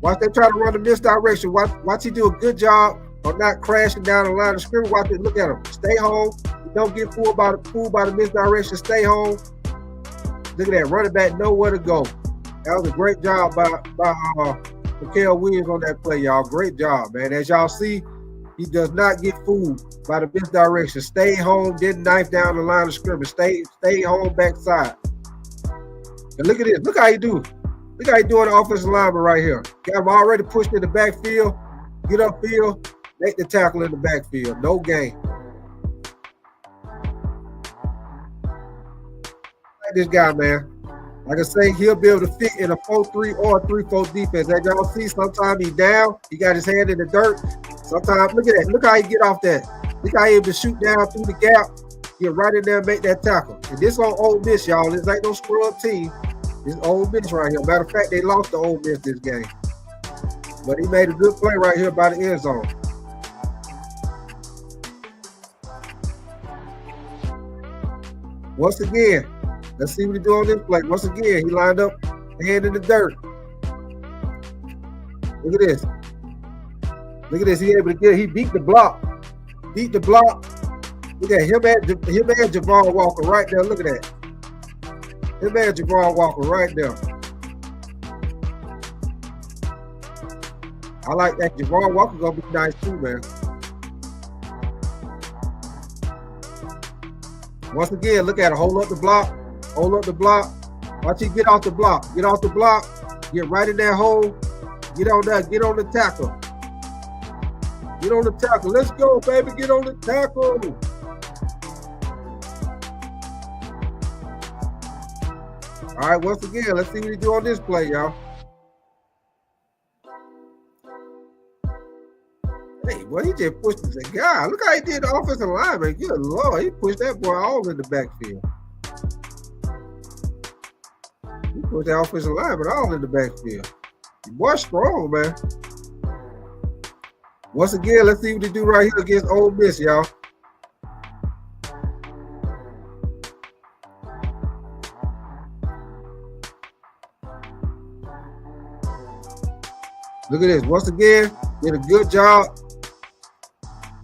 Watch they try to run a misdirection. Watch he do a good job of not crashing down the line of scrimmage. Watch it. Look at him. Stay home. Don't get fooled by the misdirection. Stay home. Look at that. Running back nowhere to go. That was a great job by Mel Williams on that play, y'all. Great job, man. As y'all see, he does not get fooled by the misdirection. Stay home. Didn't knife down the line of scrimmage. Stay home backside. And look at this. Look how he do. Look how he doing the offensive lineman right here. Got him already pushed in the backfield. Get upfield. Make the tackle in the backfield. No gain. Like this guy, man. Like I say, he'll be able to fit in a 4-3 or a 3-4 defense. As y'all see, sometimes he's down. He got his hand in the dirt. Sometimes, look at that. Look how he get off that. Look how he able to shoot down through the gap. Get right in there and make that tackle. And this on Ole Miss, y'all. This ain't no scrub team. This Ole Miss right here. Matter of fact, they lost to Ole Miss this game. But he made a good play right here by the end zone. Once again, let's see what he do on this play. Once again, he lined up, hand in the dirt. Look at this. Look at this. He able to get it. He beat the block. Beat the block. Look at him and Javon Walker right there. Look at that. Him and Javon Walker right there. I like that. Javon Walker gonna be nice too, man. Once again, look at it. Hold up the block. Hold up the block. Watch he get off the block. Get off the block. Get right in that hole. Get on that. Get on the tackle. Get on the tackle. Let's go, baby. Get on the tackle. All right, once again, let's see what he do on this play, y'all. Hey, boy, he just pushed the guy. Look how he did the offensive lineman. Good Lord, he pushed that boy all in the backfield. He pushed that offensive lineman all in the backfield. The boy's strong, man. Once again, let's see what he do right here against Ole Miss, y'all. Look at this. Once again, did a good job.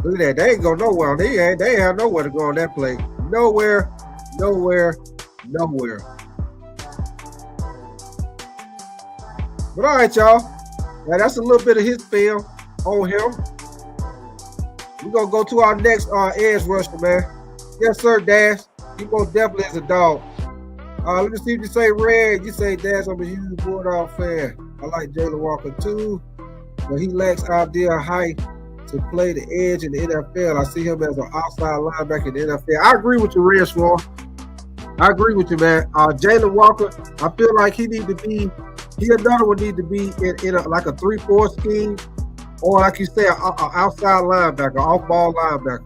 Look at that. They ain't go nowhere. They ain't have nowhere to go on that play. Nowhere. But all right, y'all. Now that's a little bit of his film on him. We're going to go to our next edge rusher, man. Yes, sir, Dash. He most definitely is a dog. Let me see if you say Red. You say Dash, I'm a huge Bulldog fan. I like Jalen Walker too, but he lacks ideal height to play the edge in the NFL. I see him as an outside linebacker in the NFL. I agree with you, Red Swan. I agree with you, man. Jalen Walker, I feel like he another one need to be in like a 3-4 scheme, or like you say, an outside linebacker, off-ball linebacker,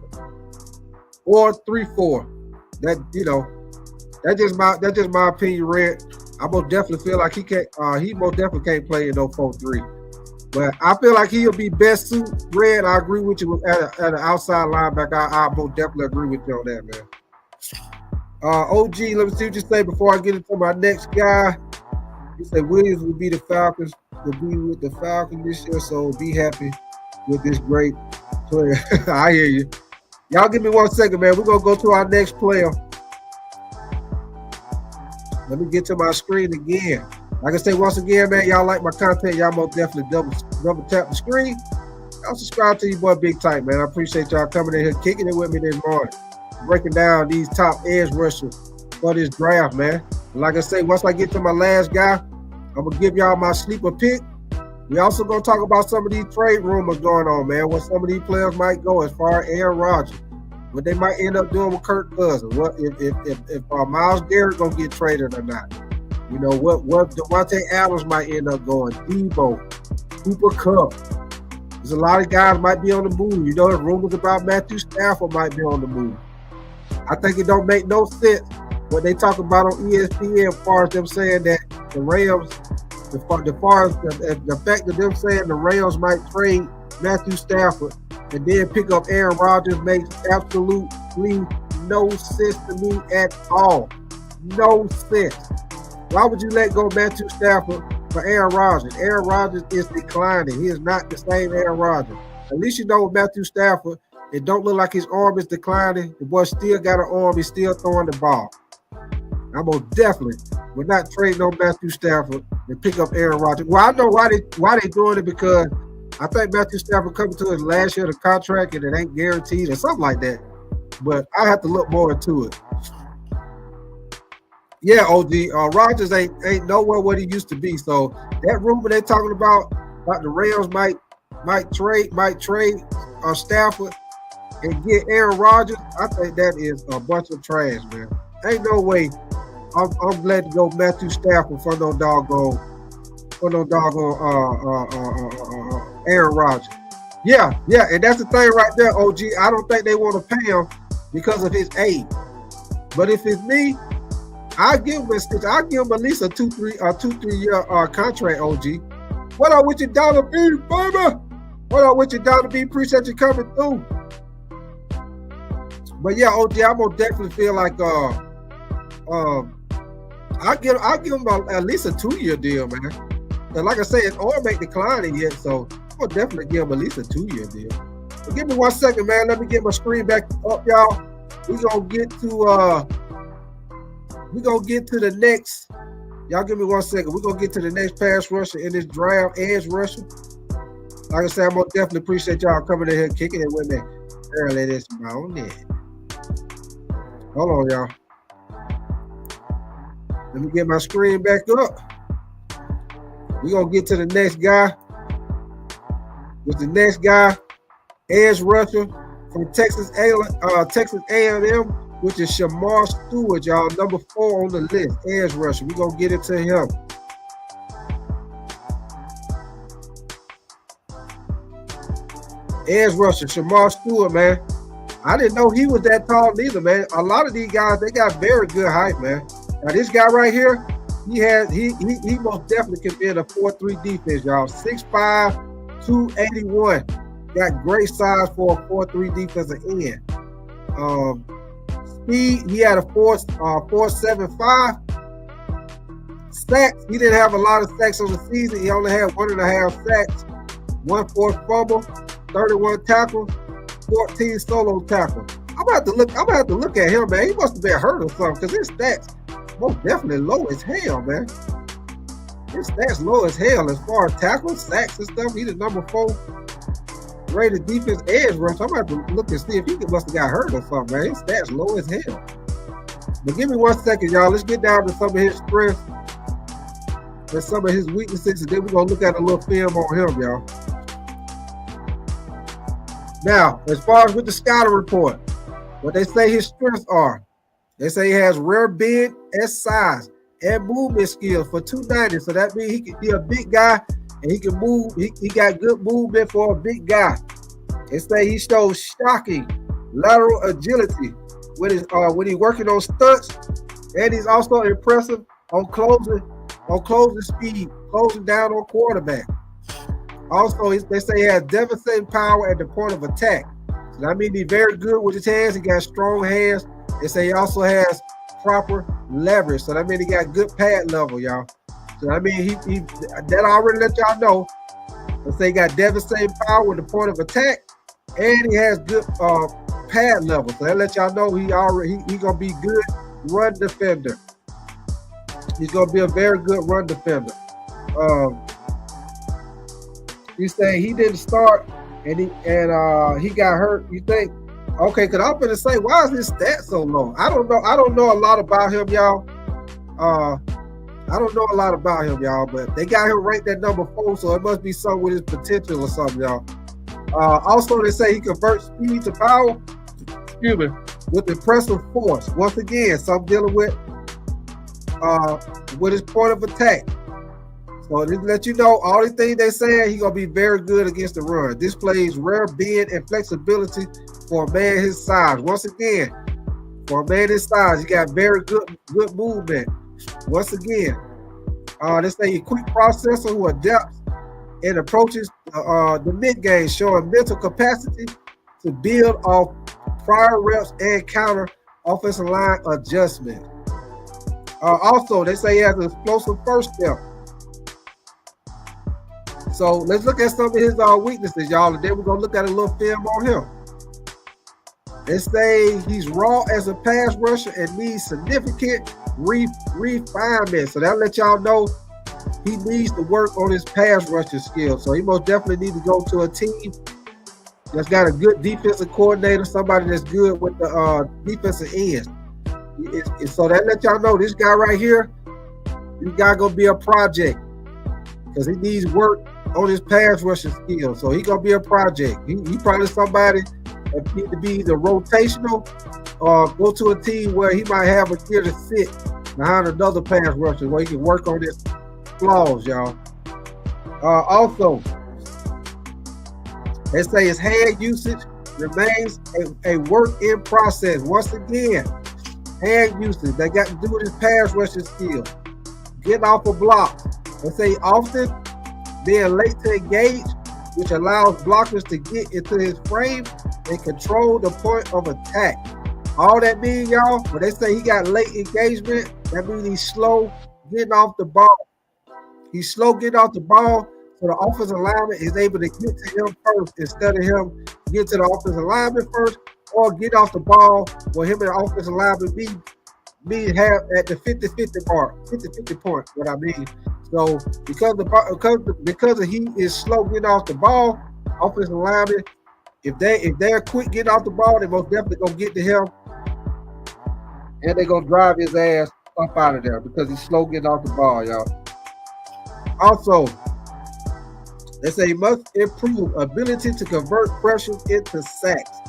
or 3-4. That's just my opinion, Red. I most definitely feel like he most definitely can't play in no 4-3. But I feel like he'll be best suit. Red, I agree with you at an outside linebacker. I most definitely agree with you on that, man. OG, let me see what you say before I get into my next guy. You say Williams will be the Falcons, will be with the Falcons this year, so be happy with this great player. I hear you. Y'all give me 1 second, man. We're going to go to our next player. Let me get to my screen again. Like I say, once again, man, y'all like my content, y'all most definitely double tap the screen. Y'all subscribe to your boy Big Tight, man. I appreciate y'all coming in here, kicking it with me this morning, breaking down these top edge rushers for this draft, man. And like I say, once I get to my last guy, I'm going to give y'all my sleeper pick. We also going to talk about some of these trade rumors going on, man, where some of these players might go as far as Aaron Rodgers, what they might end up doing with Kirk Cousins, what if Myles Garrett going to get traded or not. You know, what Devontae Adams might end up going, Debo, Cooper Kupp. There's a lot of guys might be on the move. You know, there's rumors about Matthew Stafford might be on the move. I think it don't make no sense what they talk about on ESPN as far as them saying that the Rams, the fact that them saying the Rams might trade Matthew Stafford and then pick up Aaron Rodgers makes absolutely no sense to me at all. No sense. Why would you let go Matthew Stafford for Aaron Rodgers? Aaron Rodgers is declining. He is not the same Aaron Rodgers. At least you know with Matthew Stafford, it don't look like his arm is declining. The boy still got an arm. He's still throwing the ball. I'm most definitely would not trade no Matthew Stafford and pick up Aaron Rodgers. Well, I know why they doing it, because I think Matthew Stafford coming to his last year of the contract and it ain't guaranteed or something like that. But I have to look more into it. Yeah, OG, Rodgers ain't nowhere what he used to be. So that rumor they talking about the Rams might trade Stafford and get Aaron Rodgers, I think that is a bunch of trash, man. Ain't no way I'm letting go Matthew Stafford for no doggone Aaron Rodgers. Yeah, and that's the thing right there, OG. I don't think they want to pay him because of his age. But if it's me, I'll give him at least a 2-3 year contract, OG. What up with your Dollar B, baby? What up with your Dollar B? Appreciate you coming through. But yeah, OG, I'm gonna definitely feel like I'll give him at least a 2-year deal, man. And like I said, his arm ain't declining yet, so I'll definitely give him at least a 2-year deal. But give me 1 second, man. Let me get my screen back up, y'all. We're gonna get to the next. Y'all give me 1 second. We're gonna get to the next pass rusher in this draft, edge rusher. Like I said, I'm gonna definitely appreciate y'all coming in here kicking it with me early this morning. Hold on, y'all. Let me get my screen back up. We're going to get to the next guy. With the next guy, edge rusher from Texas A&M, which is Shamar Stewart, y'all. Number 4 on the list, edge rusher. We're going to get into him. Edge rusher, Shamar Stewart, man. I didn't know he was that tall neither, man. A lot of these guys, they got very good height, man. Now this guy right here, he most definitely can be in a 4-3 defense, y'all. 6'5", 281. Got great size for a 4-3 defensive end. Speed, he had a 4.75. Sacks, he didn't have a lot of sacks on the season. He only had 1.5 sacks, 1 forced fumble, 31 tackles, 14 solo tackles. I'm gonna have to look at him, man. He must have been hurt or something, because his stats most definitely low as hell, man. His stats low as hell as far as tackles, sacks, and stuff. He's the number 4 rated defense edge rush. I'm gonna have to look and see if he must have got hurt or something, man. His stats low as hell. But give me 1 second, y'all. Let's get down to some of his strengths and some of his weaknesses, and then we're gonna look at a little film on him, y'all. Now, as far as with the scouting report, what they say his strengths are, they say he has rare bend and size and movement skills for 290. So that means he can be a big guy and he can move. He got good movement for a big guy. They say he shows shocking lateral agility when he's working on stunts, and he's also impressive on closing speed, closing down on quarterback. Also, they say he has devastating power at the point of attack. So that means he's very good with his hands. He got strong hands. They say he also has proper leverage. So that means he got good pad level, y'all. So I mean, he that already let y'all know. Let's say he got devastating power with the point of attack, and he has good pad level. So that let y'all know he gonna be good run defender. He's gonna be a very good run defender. You say he didn't start and he got hurt. You think, okay, because I'm gonna say, why is his stat so low? I don't know a lot about him, y'all. I don't know a lot about him, y'all, but they got him ranked at number 4, so it must be something with his potential or something, y'all. Also, they say he converts speed to power, with impressive force. Once again, something dealing with his point of attack. So just let you know, all the things they saying, he's gonna be very good against the run. Displays rare bend and flexibility for a man his size. Once again, for a man his size, he got very good movement. Once again, they say a quick processor who adapts and approaches the mid-game, showing mental capacity to build off prior reps and counter offensive line adjustment. Also, they say he has an explosive first step. So let's look at some of his weaknesses, y'all, and then we're going to look at a little film on him. They say he's raw as a pass rusher and needs significant refinement. So that let y'all know he needs to work on his pass rushing skills. So he most definitely needs to go to a team that's got a good defensive coordinator, somebody that's good with the defensive ends. So that let y'all know this guy right here, this guy gonna be a project because he needs work on his pass rushing skills. So he gonna be a project. He probably somebody that need to be either rotational or go to a team where he might have a year to sit behind another pass rusher where he can work on his flaws, y'all. Also, they say his hand usage remains a work in process. Once again, hand usage, they got to do with his pass rushing skills. Getting off of blocks. They say often being late to engage, which allows blockers to get into his frame and control the point of attack. All that means, y'all, when they say he got late engagement, that means he's slow getting off the ball. He's slow getting off the ball, so the offensive lineman is able to get to him first instead of him get to the offensive lineman first, or get off the ball where him and the offensive lineman have at the 50-50 mark, 50-50 point, what I mean. So because he is slow getting off the ball, offensive lineman, if they're quick getting off the ball, they most definitely gonna get to him, and they're gonna drive his ass up out of there because he's slow getting off the ball, y'all. Also, they say he must improve ability to convert pressures into sacks.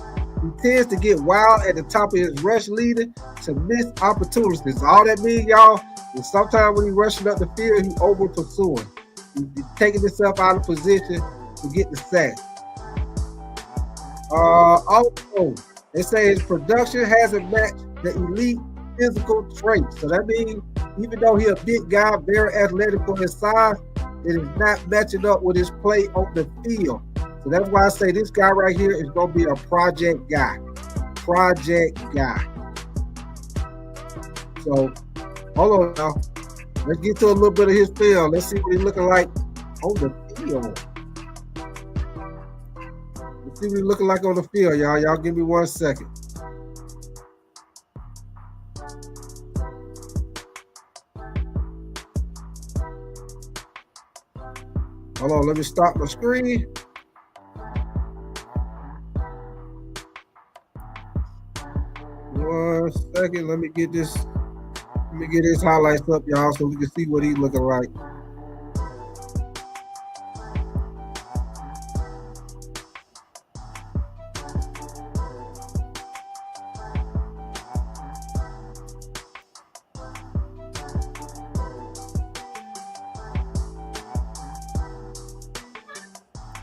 He tends to get wild at the top of his rush, leading to missed opportunities. All that means, y'all, is sometimes when he's rushing up the field, he's over pursuing. He's taking himself out of position to get the sack. Also, they say his production hasn't matched the elite physical traits. So that means even though he's a big guy, very athletic for his size, it is not matching up with his play on the field. So that's why I say this guy right here is going to be a project guy. Project guy. So, hold on now. Let's get to a little bit of his film. Let's see what he's looking like on the field. Let's see what he's looking like on the field, y'all. Y'all give me 1 second. Hold on, let me stop my screen. One second, let me get his highlights up, y'all, so we can see what he's looking like.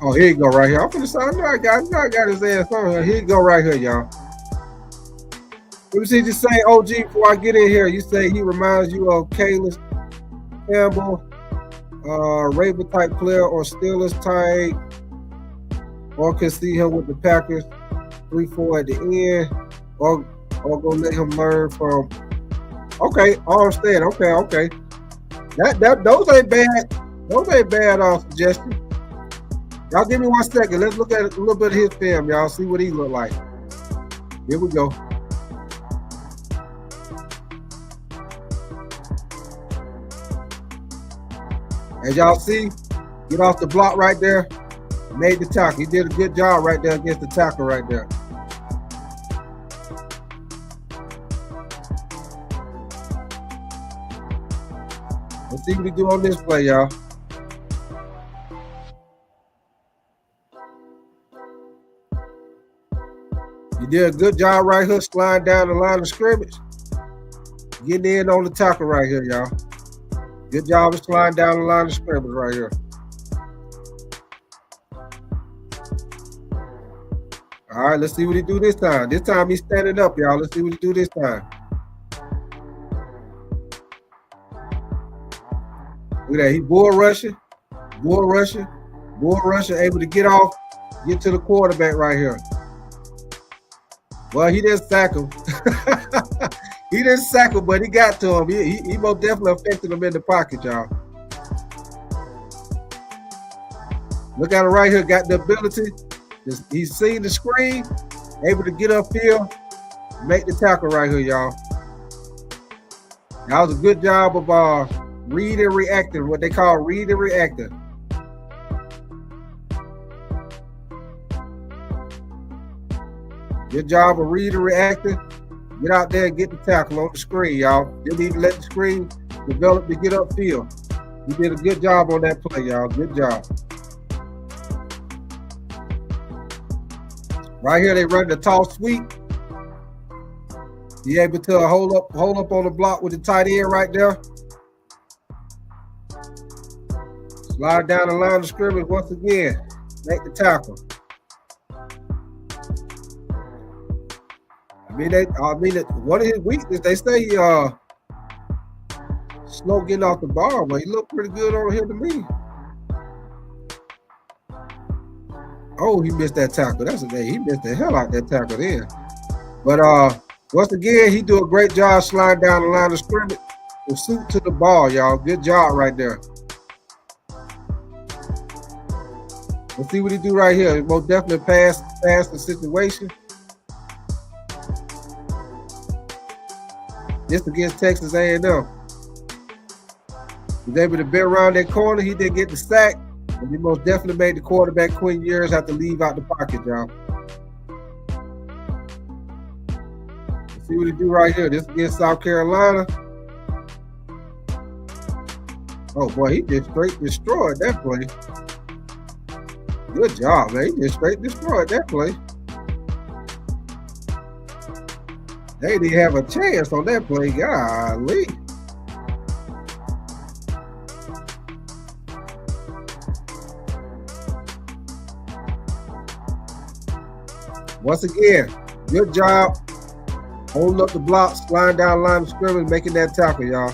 Oh, here you go right here. I'm finna say, I know I got his ass on here. Here you go right here, y'all. Let me see, just say OG before I get in here. You say he reminds you of Caleb Campbell, Raven type player, or Steelers type, or can see him with the Packers 3-4 at the end, or go let him learn from Okay, Armstead. Okay. Those ain't bad. Those ain't bad suggestions. Y'all give me 1 second. Let's look at a little bit of his film, y'all. See what he look like. Here we go. As y'all see, get off the block right there. Made the tackle. He did a good job right there against the tackle right there. Let's see what he do on this play, y'all. You did a good job right here, sliding down the line of scrimmage. Getting in on the tackle right here, y'all. Good job of sliding down the line of scrimmage right here. All right, let's see what he do this time. This time he's standing up, y'all. Let's see what he do this time. Look at that. He bull rushing, able to get off, get to the quarterback right here. Well, he didn't sack him. He didn't sack him, but he got to him. He most definitely affected him in the pocket, y'all. Look at it right here. Got the ability. He's seen the screen, able to get upfield, make the tackle right here, y'all. That was a good job of read and reacting, what they call read and reacting. Good job of read and reacting. Get out there and get the tackle on the screen, y'all. Didn't even let the screen develop to get upfield. You did a good job on that play, y'all. Good job. Right here, they run the toss sweep. Be able to hold up on the block with the tight end right there. Slide down the line of scrimmage once again. Make the tackle. One of his weaknesses, they say slow getting off the ball, but he looked pretty good on here to me. Oh, he missed that tackle. That's the day. He missed the hell out that tackle there. But once again, he do a great job sliding down the line of scrimmage. Pursuit to the ball, y'all. Good job right there. Let's see what he do right here. He most definitely pass the situation. This against Texas A&M. He's able to bend around that corner. He didn't get the sack, but he most definitely made the quarterback Quinn Ewers have to leave out the pocket, y'all. Let's see what he do right here. This against South Carolina. Oh boy, he just straight destroyed that play. Good job, man. He just straight destroyed that play. They didn't have a chance on that play. Golly. Once again, good job holding up the block, sliding down the line of scrimmage, making that tackle, y'all.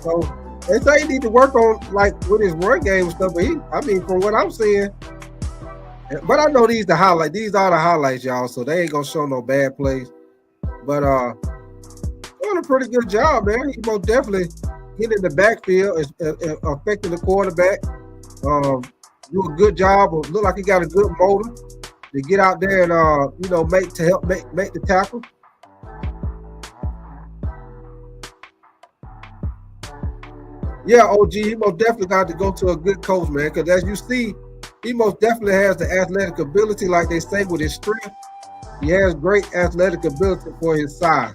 So they say he need to work on with his run game and stuff, but from what I'm seeing. But I know these are the highlights, y'all. So they ain't gonna show no bad plays. But doing a pretty good job, man. He most definitely getting in the backfield, affecting the quarterback. Do a good job. Look like he got a good motor to get out there and make the tackle. Yeah, OG, he most definitely got to go to a good coach, man. Because as you see, he most definitely has the athletic ability, like they say, with his strength. He has great athletic ability for his size.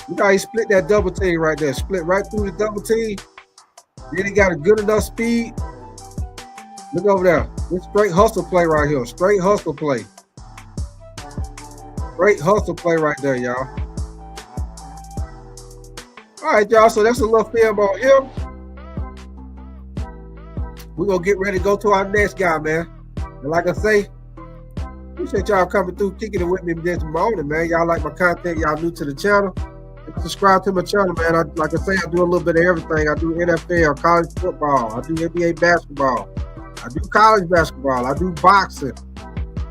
Look how he split that double team right there. Split right through the double team. Then he got a good enough speed. Look over there. This straight hustle play right here. Straight hustle play. Great hustle play right there, y'all. All right, y'all. So that's a little film on him. We're going to get ready to go to our next guy, man. And like I say, appreciate y'all coming through, kicking it with me this morning, man. Y'all like my content. Y'all new to the channel. Subscribe to my channel, man. Like I say, I do a little bit of everything. I do NFL, college football. I do NBA basketball. I do college basketball. I do boxing.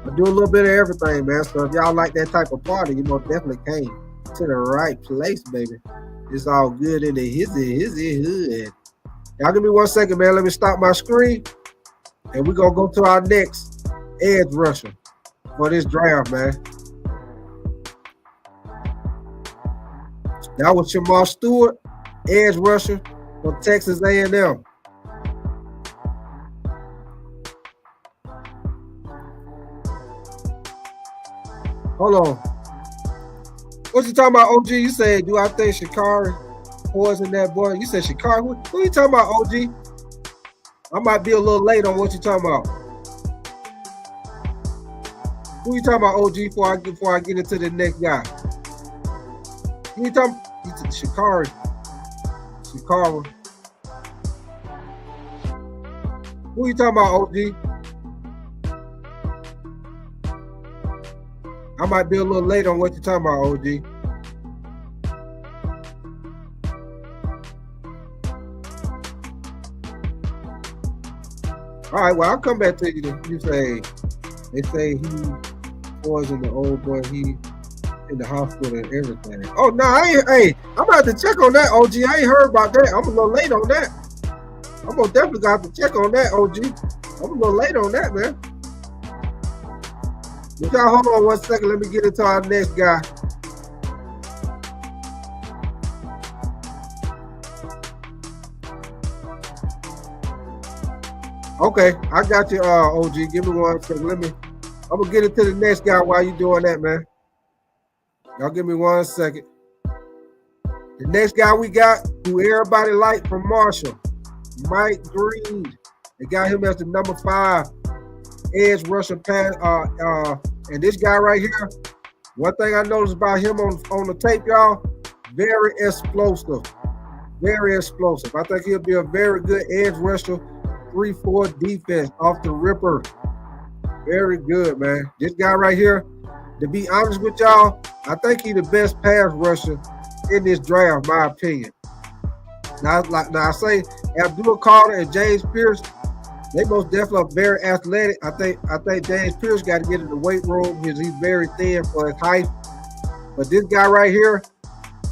I do a little bit of everything, man. So if y'all like that type of party, you most definitely came to the right place, baby. It's all good in the hizzy hood. Y'all give me 1 second, man. Let me stop my screen. And we're going to go to our next edge rusher for this draft, man. That was Shamar Stewart, edge rusher from Texas A&M. Hold on. What you talking about, OG? You said, do I think Shikari poisoned that boy? You said Shikari? Who you talking about, OG? I might be a little late on what you talking about. Who you talking about, OG, before I get into the next guy? Who you talking about? Shikari. Who you talking about, OG? I might be a little late on what you're talking about, OG. All right, well, I'll come back to you. They say he poisoned the old boy. He in the hospital and everything. Oh, no, I'm about to check on that, OG. I ain't heard about that. I'm a little late on that. I'm gonna definitely got to check on that, OG. I'm a little late on that, man. But y'all hold on 1 second. Let me get into our next guy. Okay, I got you, OG. Give me 1 second. I'm gonna get into the next guy while you doing that, man. Y'all give me 1 second. The next guy we got, who everybody liked from Marshall, Mike Green. They got him as the number 5 edge rusher pass. And this guy right here, one thing I noticed about him on the tape, y'all, very explosive. Very explosive. I think he'll be a very good edge rusher, 3-4 defense off the ripper. Very good, man. This guy right here, to be honest with y'all, I think he's the best pass rusher in this draft, my opinion. Now I say Abdul Carter and James Pierce, they most definitely are very athletic. I think James Pierce got to get in the weight room because he's very thin for his height. But this guy right here,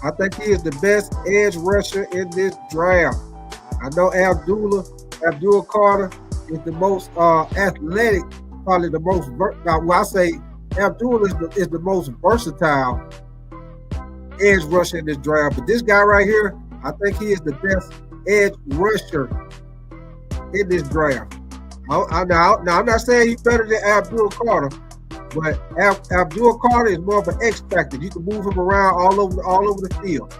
I think he is the best edge rusher in this draft. I know Abdul Carter is the most athletic, probably the most. I say Abdul is the most versatile edge rusher in this draft. But this guy right here, I think he is the best edge rusher in this draft. Now, I'm not saying he's better than Abdul Carter, but Abdul Carter is more of an X factor. You can move him around all over the field.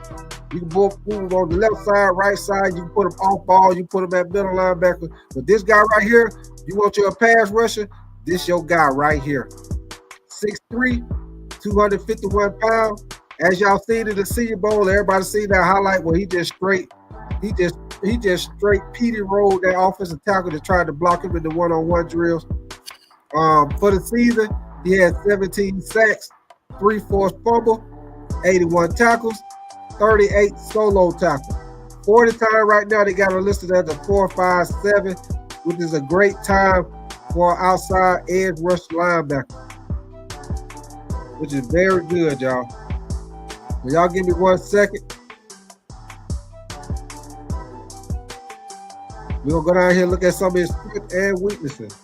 You can move him on the left side, right side. You can put him off ball. You put him at middle linebacker. But this guy right here, you want your pass rusher, this your guy right here. 6'3", 251 pounds. As y'all see in the Senior Bowl, everybody see that highlight where he just straight Petey rolled that offensive tackle that tried to block him in the one-on-one drills. For the season, he had 17 sacks, 3 forced fumbles, 81 tackles, 38 solo tackles. 40 time right now, they got him listed as a 4.57, which is a great time for an outside edge rush linebacker, which is very good, y'all. So y'all give me 1 second. We're going to go down here and look at some of his strengths and weaknesses.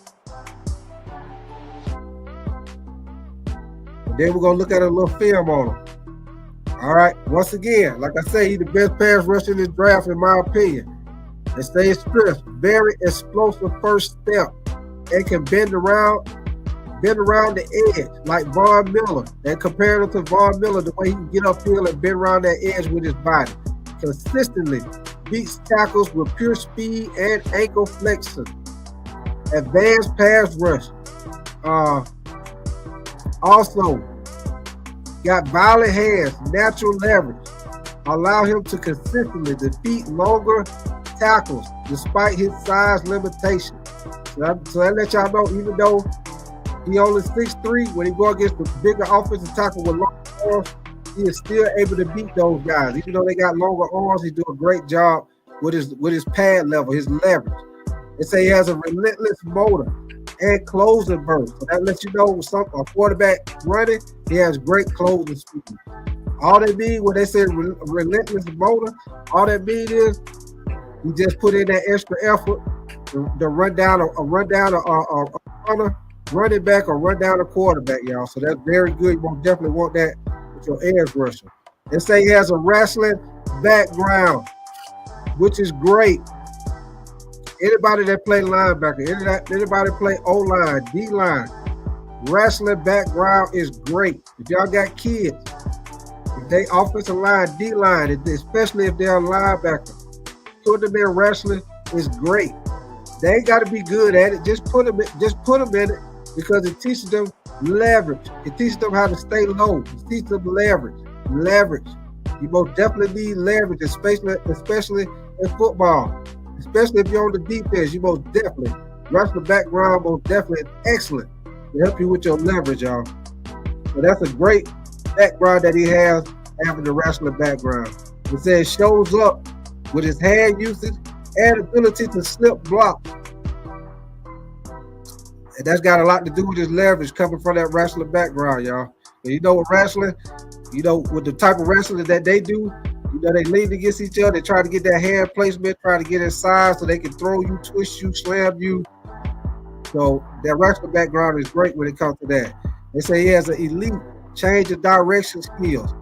And then we're going to look at a little film on him. All right. Once again, like I say, he's the best pass rusher in this draft, in my opinion. And stay strength. Very explosive first step. And can bend around the edge like Von Miller. And compared him to Von Miller, the way he can get upfield and bend around that edge with his body. Consistently beats tackles with pure speed and ankle flexion. Advanced pass rush. Also, got violent hands, natural leverage. Allow him to consistently defeat longer tackles despite his size limitation. So that let y'all know, even though he only 6'3", when he go against the bigger offensive tackle with long arms, he is still able to beat those guys. Even though they got longer arms, he do a great job with his pad level, his leverage. They say he has a relentless motor. and closing burst. So that lets you know a quarterback running, he has great closing speed. All they need when they say relentless motor, all that means is you just put in that extra effort to run down a runner, running back, or run down a quarterback, y'all. So that's very good. You won't definitely want that with your edge rusher. They say he has a wrestling background, which is great. Anybody that play linebacker, anybody play O-line, D-line, wrestling background is great. If y'all got kids, if they offensive line, D-line, especially if they're a linebacker, put them in wrestling is great. They ain't got to be good at it. Just put them in it because it teaches them leverage. It teaches them how to stay low. It teaches them leverage. You most definitely need leverage, especially in football. Especially if you're on the defense, you most definitely. Wrestling background most definitely is excellent to help you with your leverage, y'all. So that's a great background that he has, having the wrestling background. It says shows up with his hand usage and ability to slip block. And that's got a lot to do with his leverage coming from that wrestling background, y'all. And you know what wrestling, with the type of wrestling that they do, they lean against each other, they try to get that hand placement, try to get inside so they can throw you, twist you, slam you. So that wrestling background is great when it comes to that. They say he has an elite change of direction skills.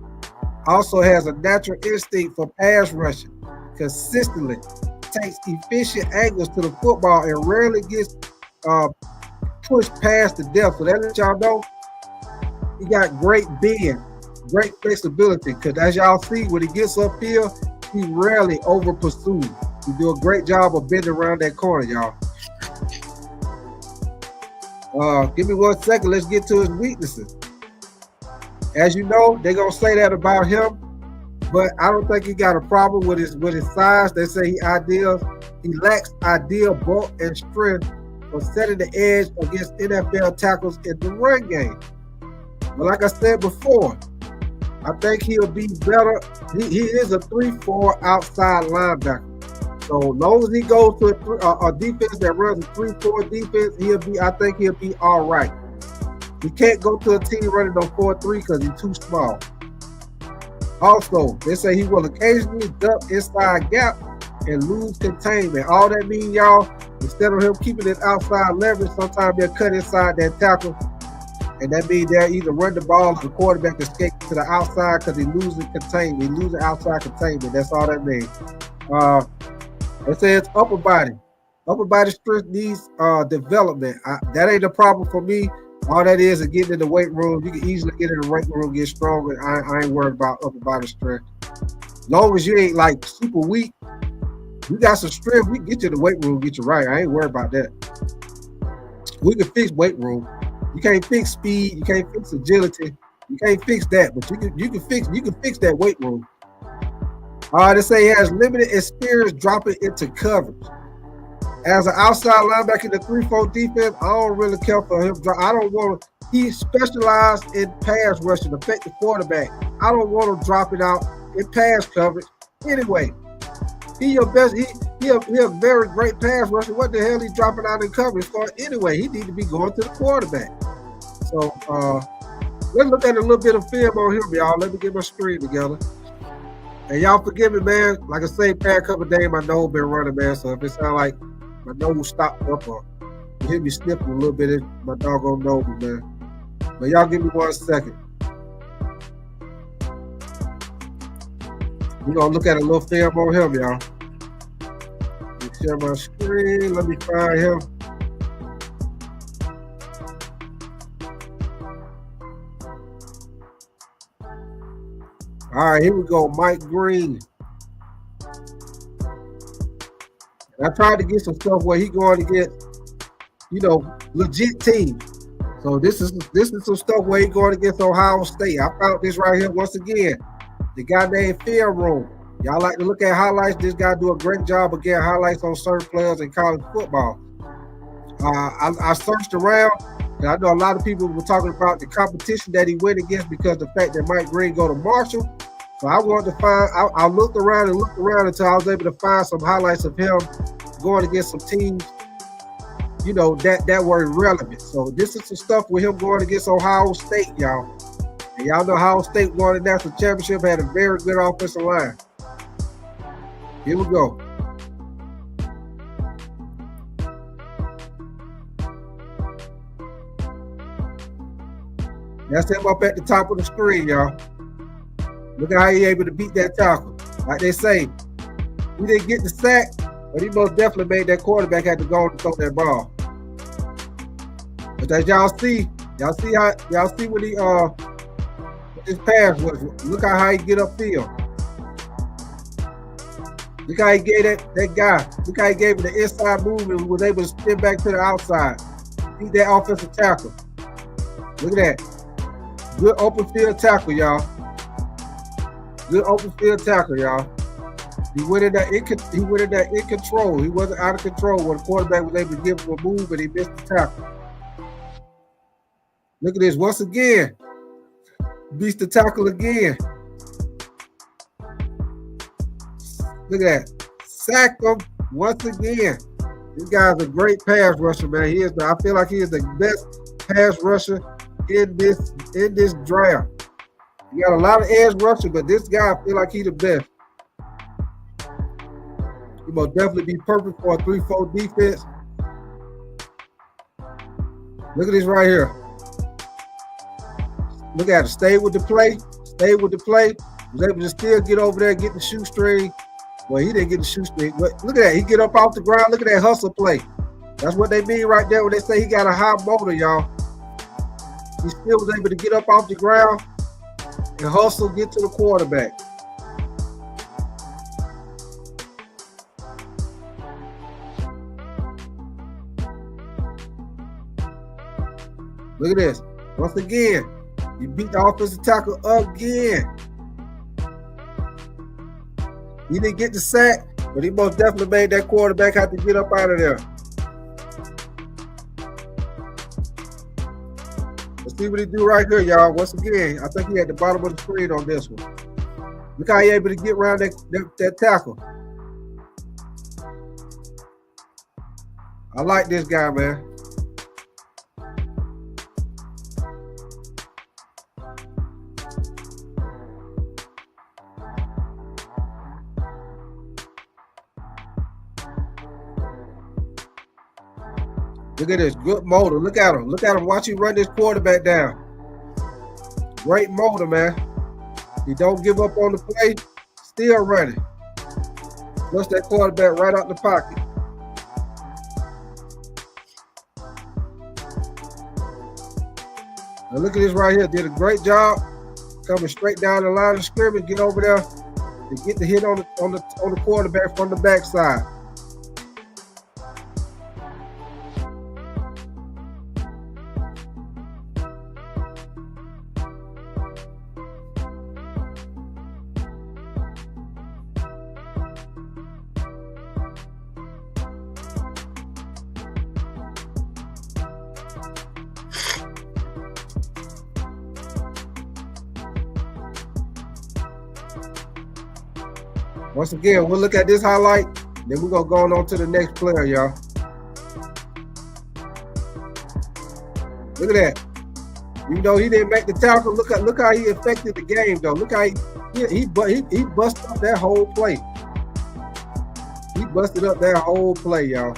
Also has a natural instinct for pass rushing. Consistently takes efficient angles to the football and rarely gets pushed past the depth. So that lets y'all know he got great bend, great flexibility. Because as y'all see, when he gets upfield, he rarely over pursues. He do a great job of bending around that corner, y'all. Give me 1 second. Let's get to his weaknesses. As you know, they're gonna say that about him, but I don't think he got a problem with his size. They say he lacks ideal bulk and strength for setting the edge against NFL tackles in the run game. But like I said before, I think he'll be better. He is a 3-4 outside linebacker. So long as he goes to a defense that runs a 3-4 defense, I think he'll be all right. He can't go to a team running on 4-3 because he's too small. Also, they say he will occasionally duck inside gap and lose containment. All that means, y'all, instead of him keeping his outside leverage, sometimes they'll cut inside that tackle. And that means they'll either run the ball or the quarterback escape to the outside because he loses containment. He loses outside containment. That's all that means. They say it's upper body. Upper body strength needs development. That ain't a problem for me. All that is getting in the weight room. You can easily get in the weight room, get stronger. I ain't worried about upper body strength. As long as you ain't like super weak, you got some strength, we can get you in the weight room, get you right. I ain't worried about that. We can fix weight room. You can't fix speed. You can't fix agility. You can't fix that, but you can fix that weight room. They say he has limited experience dropping into coverage. As an outside linebacker in the 3-4 defense, I don't really care for him. He specialized in pass rushing, effective quarterback. I don't want him dropping out in pass coverage. Anyway, he a very great pass rusher. What the hell he dropping out in coverage for? Anyway, he need to be going to the quarterback. So let's look at a little bit of film on him, y'all. Let me get my screen together. And y'all forgive me, man. Like I say, past couple of days, my nose been running, man. So if it sound like my nose stopped up or you hear me sniffing a little bit, my doggone nose, man. But y'all give me 1 second. We're gonna look at a little film on him, y'all. Let me share my screen. Let me find him. All right, here we go. Mike Green. I tried to get some stuff where he going to get, legit teams. So this is some stuff where he going against Ohio State. I found this right here once again. The guy named Film Room. Y'all like to look at highlights. This guy do a great job of getting highlights on certain players in college football. I searched around, and I know a lot of people were talking about the competition that he went against because the fact that Mike Green go to Marshall. So I wanted to find, I looked around until I was able to find some highlights of him going against some teams you know, that were irrelevant. So this is the stuff with him going against Ohio State, y'all. And y'all know Ohio State won the national championship, had a very good offensive line. Here we go. That's him up at the top of the screen, y'all. Look at how he able to beat that tackle. Like they say, he didn't get the sack, but he most definitely made that quarterback have to go and throw that ball. But as y'all see when he his pass was. Look how he get upfield. Look how he gave that guy. Look how he gave him the inside move and was able to spin back to the outside. Beat that offensive tackle. Look at that. Good open field tackle, y'all. Good open field tackle, y'all. He went in there in control. He wasn't out of control when the quarterback was able to give him a move and he missed the tackle. Look at this once again. Beats the tackle again. Look at that. Sack him once again. This guy's a great pass rusher, man. I feel like he is the best pass rusher in this draft. You got a lot of edge rushers, but this guy, I feel like he's the best. He will definitely be perfect for a 3-4 defense. Look at this right here. Look at it. Stay with the play. Stay with the play. Was able to still get over there, get the shoestring. Well, he didn't get the shoestring. But look at that. He get up off the ground. Look at that hustle play. That's what they mean right there when they say he got a high motor, y'all. He still was able to get up off the ground and hustle, get to the quarterback. Look at this. Once again, he beat the offensive tackle again. He didn't get the sack, but he most definitely made that quarterback have to get up out of there. Let's see what he do right here, y'all. Once again, I think he at the bottom of the screen on this one. Look how he able to get around that tackle. I like this guy, man. Look at this, good motor. Look at him. Look at him. Watch him run this quarterback down. Great motor, man. He don't give up on the play. Still running. Flush that quarterback right out the pocket. Now look at this right here. Did a great job coming straight down the line of scrimmage. Get over there and get the hit on the quarterback from the backside. Once again, we'll look at this highlight, then we're going to go on to the next player, y'all. Look at that. Even though he didn't make the tackle, look how he affected the game, though. Look how he busted up that whole play. He busted up that whole play, y'all.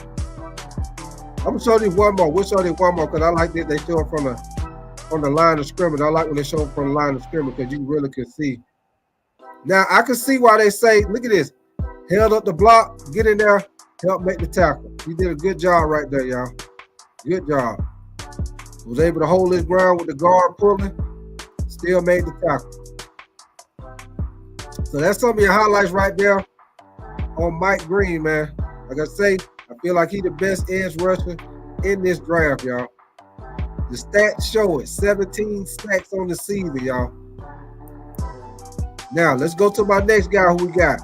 I'm going to show you one more. We'll show you one more because I like that they show it from the line of scrimmage. I like when they show it from the line of scrimmage because you really can see. Now, I can see why they say, look at this. Held up the block, get in there, help make the tackle. He did a good job right there, y'all. Good job. Was able to hold his ground with the guard pulling, still made the tackle. So that's some of your highlights right there on Mike Green, man. Like I say, I feel like he's the best edge rusher in this draft, y'all. The stats show it. 17 sacks on the season, y'all. Now, let's go to my next guy who we got.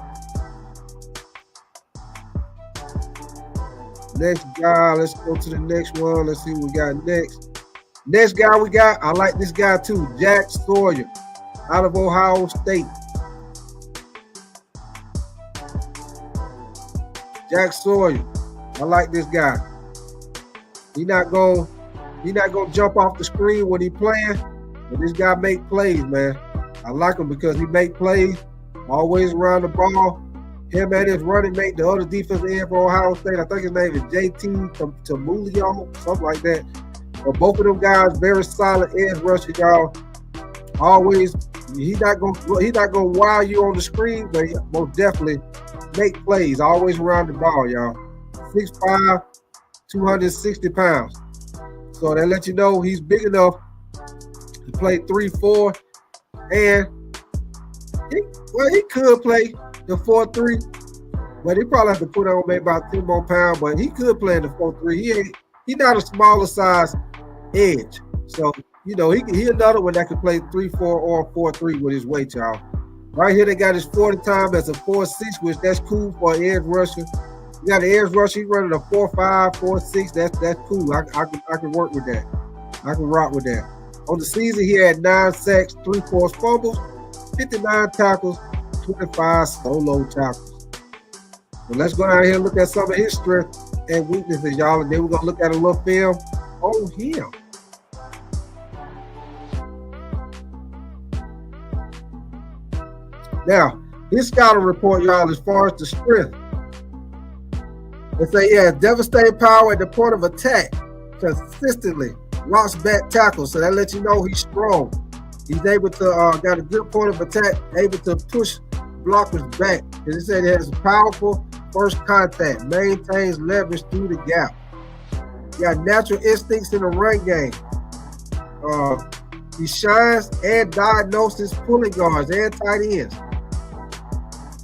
Next guy, let's go to the next one. Let's see what we got next. Next guy we got, I like this guy too, Jack Sawyer, out of Ohio State. Jack Sawyer, I like this guy. He not gonna jump off the screen when he playing. But this guy make plays, man. I like him because he make plays, always around the ball. Him and his running mate, the other defensive end for Ohio State, I think his name is JT Tuiolopou, something like that. But both of them guys, very solid edge rusher, y'all. Always, he not gonna wow you on the screen, but he most definitely make plays, always around the ball, y'all. 6'5", 260 pounds. So that lets you know he's big enough to play 3-4, and he could play the 4-3, but he probably have to put on maybe about 10 more pounds, but he could play in the 4-3. He not a smaller size edge. So, he another one that can play 3-4 or 4-3 with his weight, y'all. Right here, they got his 40 time as a 4-6, which that's cool for an edge rusher. You got an edge rusher, he's running a 4-5, 4-6. That's cool. I can work with that. I can rock with that. On the season, he had 9 sacks, 3 forced fumbles, 59 tackles, 25 solo tackles. So let's go down here and look at some of his strengths and weaknesses, y'all, and then we're gonna look at a little film on him. Now, his scouting report, y'all, as far as the strength, they say he has devastating power at the point of attack, consistently rocks back tackles, so that lets you know he's strong. He's able to got a good point of attack, able to push blockers back. And they said he has powerful first contact, maintains leverage through the gap. He got natural instincts in the run game. He shines and diagnoses pulling guards and tight ends.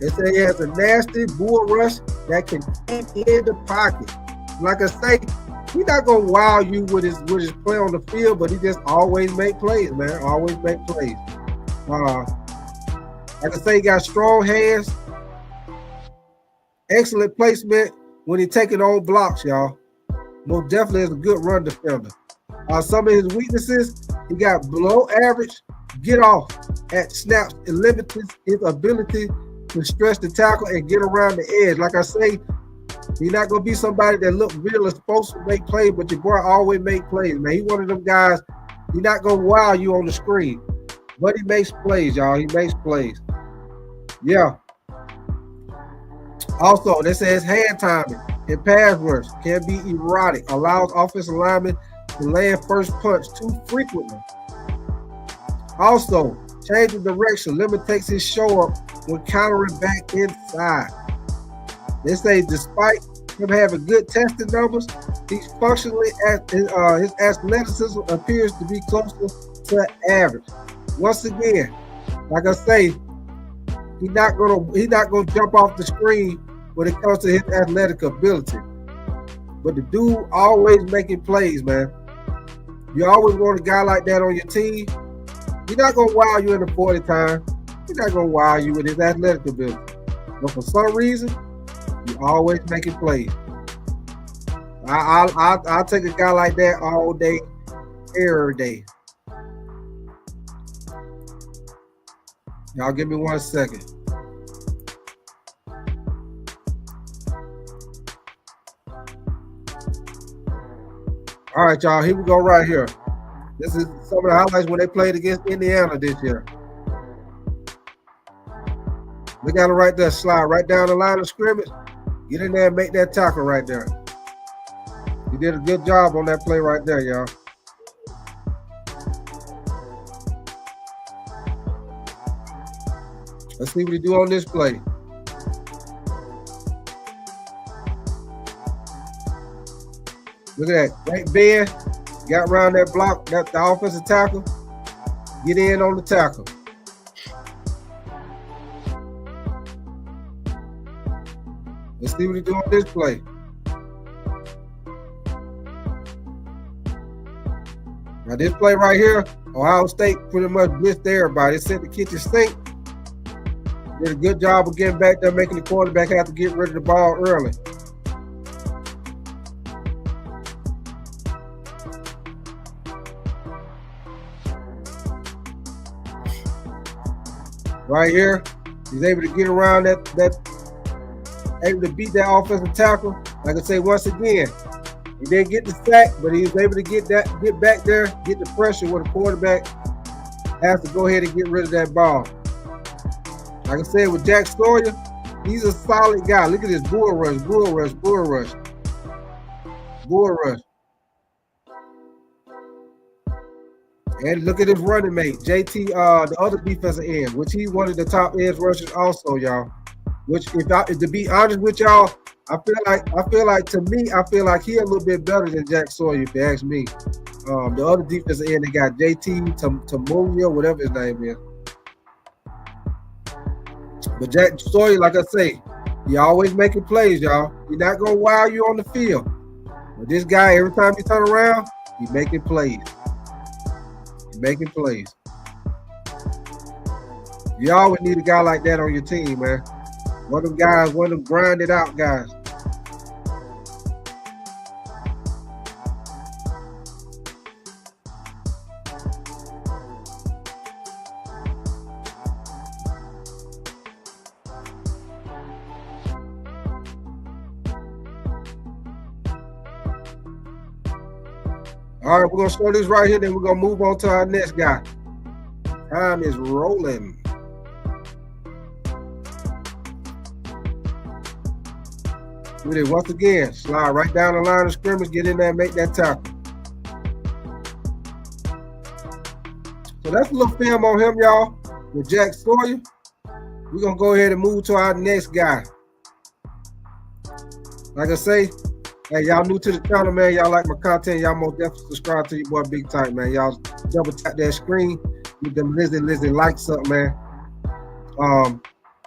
They say he has a nasty bull rush that can keep in the pocket. Like I say, he's not gonna wow you with his play on the field, but he just always make plays, man. Always make plays. Like I say, he got strong hands, excellent placement when he's taking on blocks, y'all. Most definitely is a good run defender. Some of his weaknesses, he got below average get off at snaps and limits his ability to stretch the tackle and get around the edge. Like I say, he's not going to be somebody that look real is supposed to make plays, but your boy always make plays, man. He's one of them guys, he's not going to wow you on the screen, but he makes plays, y'all. He makes plays. Yeah. Also, they say his hand timing and pass rush can be erratic, allows offensive linemen to land first punch too frequently. Also, changing direction limits his show up when countering back inside. They say despite him having good testing numbers, he's functionally his athleticism appears to be closer to average. Once again, like I say, he's not gonna jump off the screen when it comes to his athletic ability. But the dude always making plays, man. You always want a guy like that on your team. He's not gonna wow you in the 40 time. He's not gonna wow you with his athletic ability. But for some reason, he's always making plays. I'll take a guy like that all day, every day. Y'all give me 1 second. All right, y'all, here we go right here. This is some of the highlights when they played against Indiana this year. We got it right there, slide right down the line of scrimmage. Get in there and make that tackle right there. You did a good job on that play right there, y'all. Let's see what he do on this play. Look at that, great bend. Got around that block, the offensive tackle. Get in on the tackle. Let's see what he do on this play. Now this play right here, Ohio State pretty much blitzed everybody. They sent the kitchen sink. Did a good job of getting back there, making the quarterback have to get rid of the ball early. Right here, he's able to get around able to beat that offensive tackle. Like I say, once again, He didn't get the sack, but he was able to get back there, get the pressure where the quarterback has to go ahead and get rid of that ball. Like I said, with Jack Sawyer, he's a solid guy. Look at this bull rush. And look at his running mate, JT, the other defensive end, which he's one of the top edge rushers also, y'all. Which, to be honest with y'all, I feel like he a little bit better than Jack Sawyer, if you ask me. The other defensive end, they got JT Tuiolopou, whatever his name is. But Jack Sawyer, like I say, he always making plays, y'all. He's not gonna wow you on the field. But this guy, every time he turn around, he's making plays. You always need a guy like that on your team, man. One of them grinded out guys. All right, we're going to show this right here, then we're going to move on to our next guy. Time is rolling. Do this once again. Slide right down the line of scrimmage, get in there and make that tackle. So that's a little film on him, y'all, with Jack Sawyer. We're going to go ahead and move to our next guy. Like I say, hey, y'all new to the channel, man. Y'all like my content. Y'all most definitely subscribe to your boy Big Tight, man. Y'all double tap that screen. Get them Lizzie likes up, man.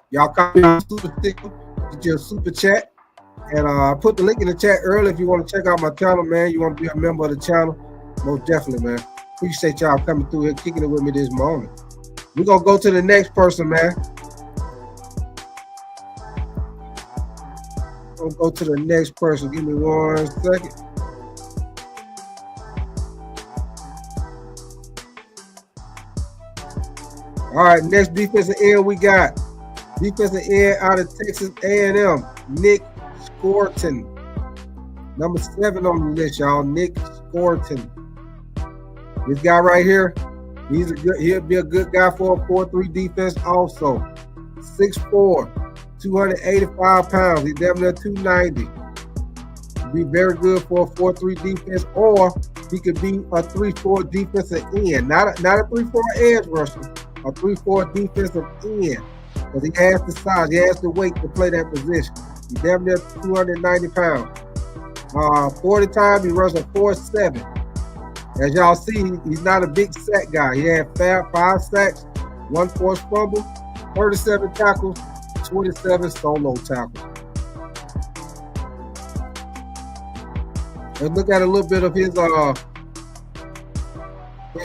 Y'all copy our super sticker. Get your super chat. And I put the link in the chat earlier if you want to check out my channel, man. You want to be a member of the channel. Most definitely, man. Appreciate y'all coming through here, kicking it with me this morning. We're going to go to the next person, man. I'll go to the next person. Give me 1 second. All right, next defensive end we got. Defensive end out of Texas A&M, Nick Scorton. Number 7 on the list, y'all. Nick Scorton. This guy right here, he'll be a good guy for a 4-3 defense also. 6'4". 285 pounds. He's damn near 290. He'd be very good for a 4-3 defense, or he could be a 3-4 defensive end. Not a 3-4 edge rusher, a 3-4 defensive end. Because he has the size, he has the weight to play that position. He's damn near 290 pounds. 40 times, he runs a 4.7. As y'all see, he's not a big sack guy. He had 5 sacks, 1 forced fumble, 37 tackles, 27 solo tackles. Let's look at a little bit of his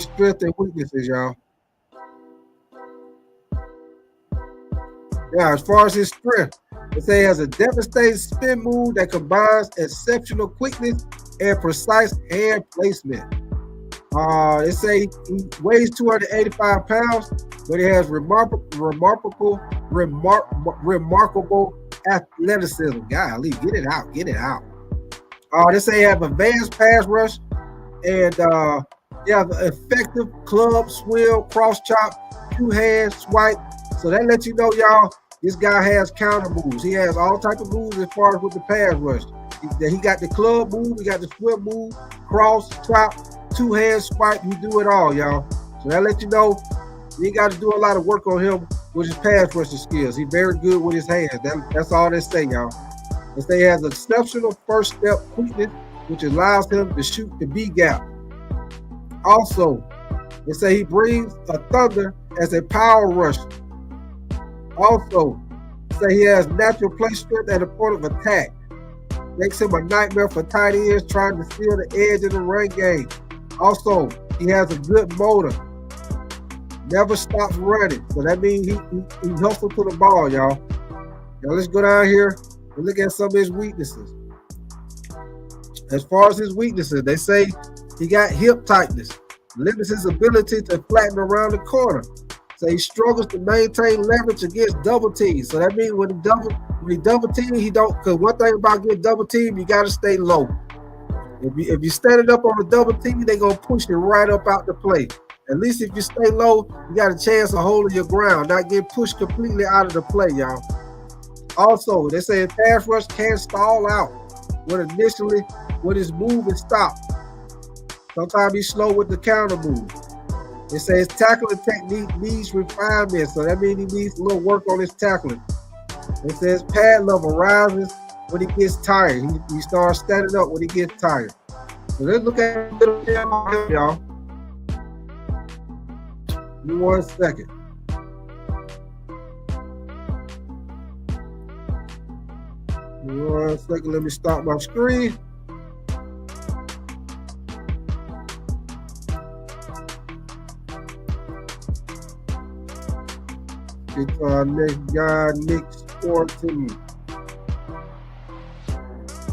strengths and weaknesses, y'all. Yeah, as far as his strength, they say he has a devastating spin move that combines exceptional quickness and precise hand placement. They say he weighs 285 pounds, but he has remarkable athleticism. Golly, get it out. They say he have advanced pass rush and he has an effective club, swill, cross chop, 2-hand swipe. So that lets you know, y'all, this guy has counter moves. He has all types of moves as far as with the pass rush. He got the club move, he got the swivel move, cross, chop, 2-hand swipe. He do it all, y'all. So that lets you know you got to do a lot of work on him with his pass rushing skills. He's very good with his hands. That's all they say, y'all. They say he has exceptional first step quickness, which allows him to shoot the B gap. Also, they say he brings a thunder as a power rusher. Also, say he has natural play strength at the point of attack. Makes him a nightmare for tight ends trying to steal the edge in the run game. Also, he has a good motor. Never stops running. So that means he hustles to the ball, y'all. Now let's go down here and look at some of his weaknesses. As far as his weaknesses, they say he got hip tightness, limits his ability to flatten around the corner. So he struggles to maintain leverage against double teams. So that means when he double team, he don't. Because one thing about getting double team, you got to stay low. If you stand it up on the double team, they're gonna push you right up out the play. At least if you stay low, you got a chance of holding your ground, not getting pushed completely out of the play, y'all. Also, they say pass rush can stall out when his move is stopped. Sometimes he's slow with the counter move. It says tackling technique needs refinement, so that means he needs a little work on his tackling. It says pad level rises when he gets tired. He starts standing up when he gets tired. So let's look at a little bit on him, y'all. Give me 1 second. Give me 1 second. Let me stop my screen. Get to our next guy, Nick Scorton.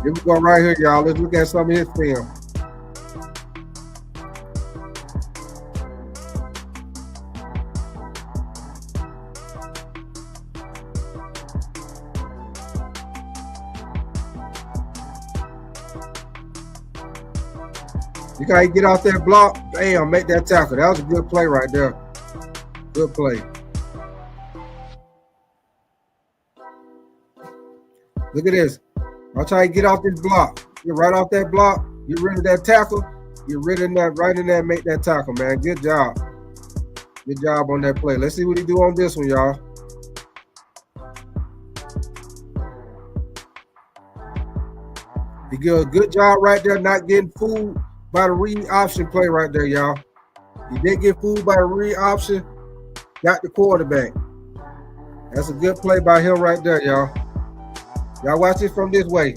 Here we go right here, y'all. Let's look at some of his film. You gotta get out that block. Bam, make that tackle. That was a good play right there. Good play. Look at this. I'll try to get off this block. Get right off that block. Get rid of that tackle. Get rid of that right in there. Make that tackle, man. Good job. Good job on that play. Let's see what he do on this one, y'all. He did a good job right there, not getting fooled by the read option play right there, y'all. He did get fooled by the read option. Got the quarterback. That's a good play by him right there, y'all. Y'all watch it from this way.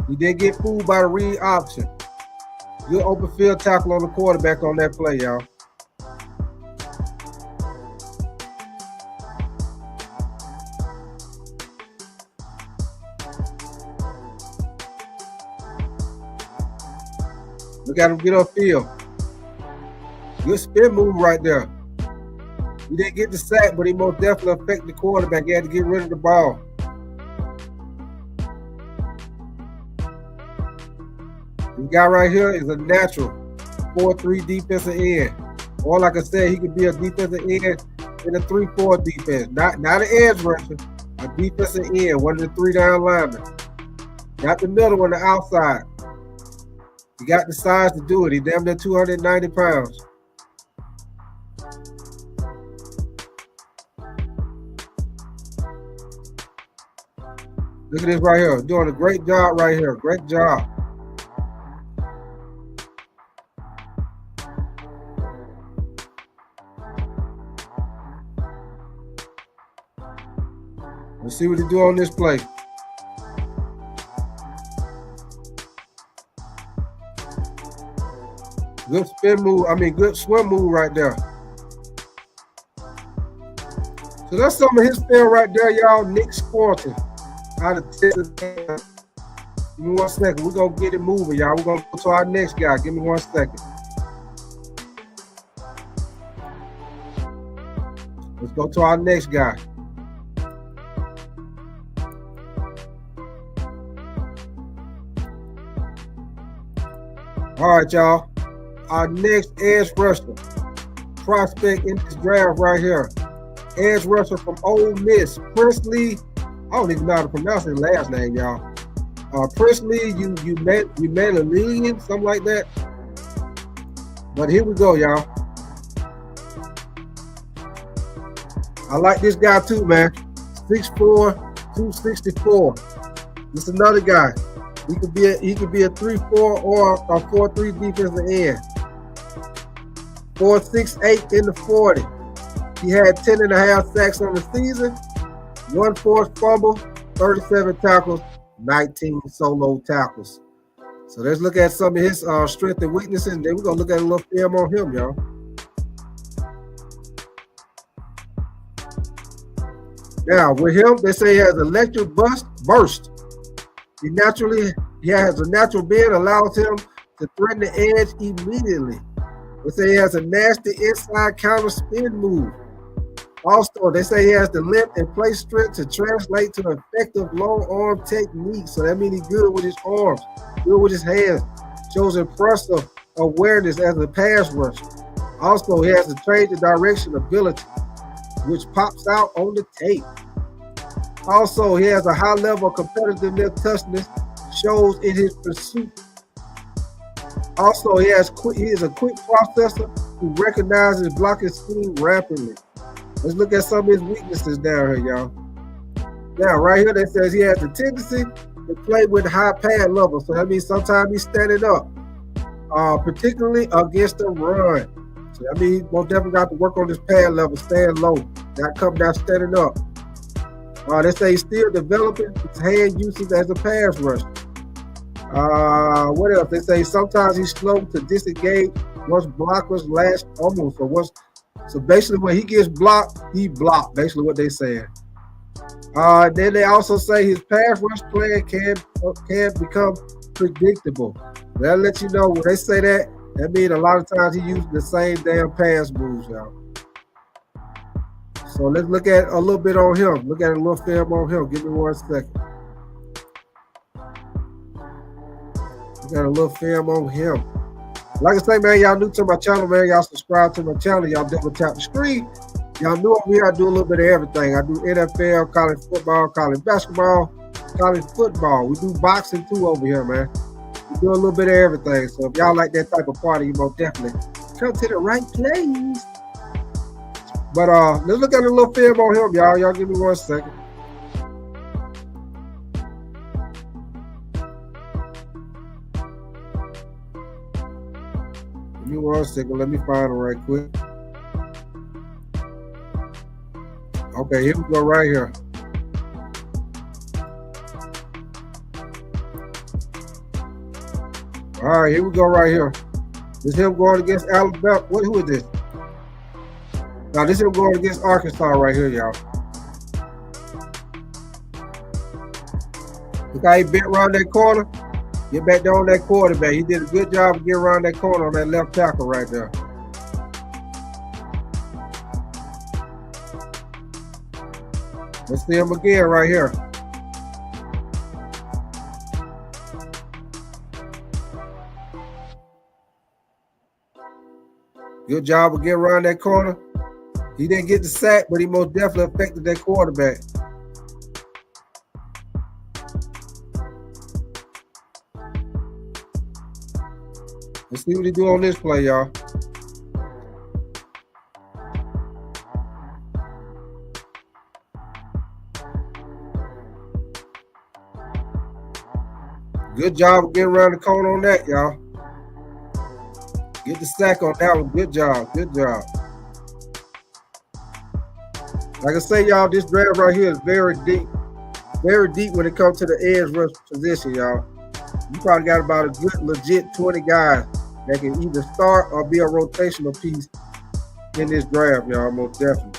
He didn't get fooled by the read option. Good open field tackle on the quarterback on that play, y'all. Look at him get upfield. Good spin move right there. He didn't get the sack, but he most definitely affected the quarterback. He had to get rid of the ball. This guy right here is a natural 4-3 defensive end. Or like I said, he could be a defensive end in a 3-4 defense. Not an edge rusher, a defensive end, one of the 3-down linemen. Got the middle on the outside. He got the size to do it. He damn near 290 pounds. Look at this right here. Doing a great job right here. Great job. Let's see what he do on this play. Good spin move. Good swim move right there. So that's some of his film right there, y'all. Nick Scorton out of Texas. Give me 1 second. We're going to get it moving, y'all. We're going to go to our next guy. Give me 1 second. Let's go to our next guy. All right, y'all. Our next edge rusher prospect in this draft right here. Edge rusher from Ole Miss, Presley. I don't even know how to pronounce his last name, y'all. Presley Uan, something like that. But here we go, y'all. I like this guy too, man. 6'4", 264. This is another guy. He could be a 3-4 or a 4-3 defensive end. 4.68 in the 40. He had 10.5 sacks on the season, 1 forced fumble, 37 tackles, 19 solo tackles. So let's look at some of his strengths and weaknesses, and then we're gonna look at a little film on him, y'all. Now with him, they say he has electric burst. He has a natural bend, allows him to threaten the edge immediately. They say he has a nasty inside counter spin move. Also, they say he has the length and play strength to translate to effective long arm technique. So that means he's good with his arms, good with his hands. Shows impressive awareness as a pass rusher. Also, he has the change of direction ability, which pops out on the tape. Also, he has a high level of competitiveness, toughness, shows in his pursuit. Also, he is a quick processor who recognizes blocking scheme rapidly. Let's look at some of his weaknesses down here, y'all. Now, right here, that says he has a tendency to play with high pad level. So that means sometimes he's standing up, particularly against the run. So that means he's most definitely got to work on his pad level, staying low, not coming down, standing up. They say he's still developing his hand usage as a pass rusher. What else? They say sometimes he's slow to disengage once blockers latch almost. So basically, when he gets blocked, he blocked. Basically, what they saying. Then they also say his pass rush plan can become predictable. That'll let you know when they say that. That means a lot of times he uses the same damn pass moves, y'all. So let's look at a little bit on him. Look at a little film on him. Give me 1 second. We got a little film on him. Like I say, man, y'all new to my channel, man. Y'all subscribe to my channel. Y'all double tap the screen. Y'all new over here. I do a little bit of everything. I do NFL, college football, college basketball, college football. We do boxing too over here, man. We do a little bit of everything. So if y'all like that type of party, you most definitely come to the right place. But let's look at a little film on him, y'all. Y'all give me 1 second. Give me 1 second. Let me find him right quick. Okay, here we go right here. All right, here we go right here. This is him going against Alabama. Who is this? Now, this is him going against Arkansas right here, y'all. Look how he bent around that corner. Get back there on that quarterback. He did a good job of getting around that corner on that left tackle right there. Let's see him again right here. Good job of getting around that corner. He didn't get the sack, but he most definitely affected that quarterback. Let's see what he do on this play, y'all. Good job of getting around the corner on that, y'all. Get the sack on that one. Good job. Good job. Like I say, y'all, this draft right here is very deep. Very deep when it comes to the edge rush position, y'all. You probably got about a good, legit 20 guys that can either start or be a rotational piece in this draft, y'all, most definitely.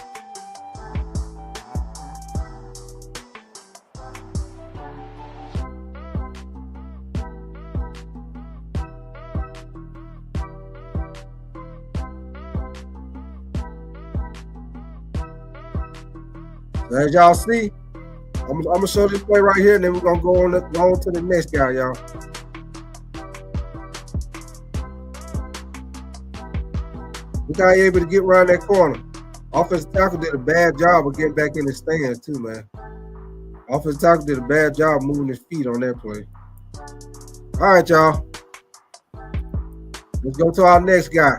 As y'all see, I'm gonna show this play right here, and then we're gonna go on to the next guy, y'all. Look how he able to get around that corner. Offensive tackle did a bad job of getting back in the stands too, man. Offensive tackle did a bad job moving his feet on that play. All right, y'all. Let's go to our next guy.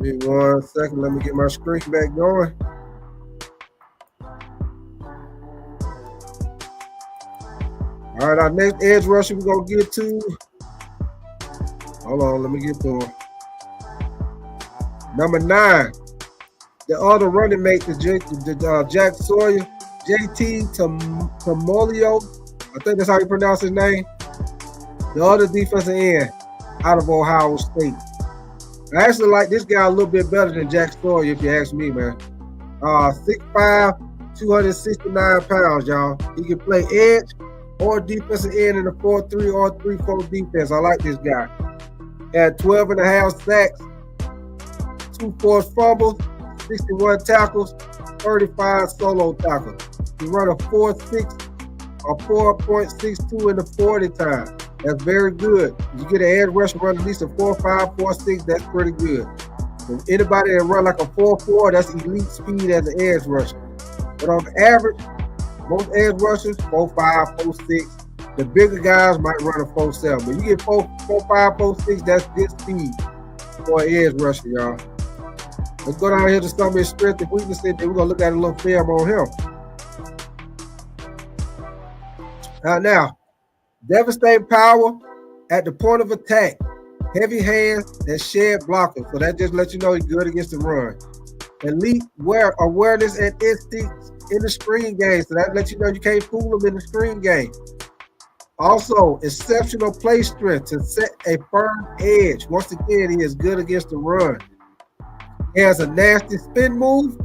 Give me 1 second. Let me get my screen back going. All right, our next edge rusher we're going to get to. Hold on, let me get to him. Number 9. The other running mate, Jack Sawyer, JT Tuiolopou. I think that's how you pronounce his name. The other defensive end out of Ohio State. I actually like this guy a little bit better than Jack Sawyer, if you ask me, man. 6'5", 269 pounds, y'all. He can play edge or defensive end in the 4-3 or 3-4 defense. I like this guy. Had 12 and a half sacks, 2 forced fumbles, 61 tackles, 35 solo tackles. He run a 4.6 or 4.62 in the 40 time. That's very good. If you get an edge rusher run at least a 4.5, 4.6, that's pretty good. If anybody that run like a 4.4, that's elite speed as an edge rusher. But on average, most edge rushers, 4.5, 4.6. The bigger guys might run a 4.7. But you get 4.5, 4.6, that's good speed for an edge rusher, y'all. Let's go down here to some of his strengths and weaknesses, then we're going to look at a little film on him. Now, devastating power at the point of attack. Heavy hands that shed blockers. So that just lets you know he's good against the run. Elite awareness and instincts in the screen game. So that lets you know you can't fool him in the screen game. Also, exceptional play strength to set a firm edge. Once again, he is good against the run. He has a nasty spin move.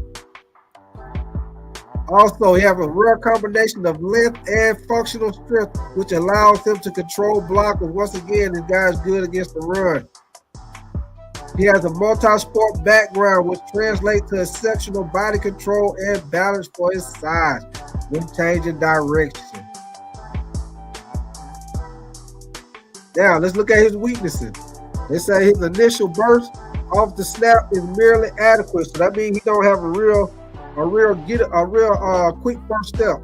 Also, he has a rare combination of length and functional strength, which allows him to control blockers. Once again, this guy is good against the run. He has a multi-sport background, which translates to exceptional body control and balance for his size when changing direction. Now, let's look at his weaknesses. They say his initial burst off the snap is merely adequate. So that means he don't have a real quick first step.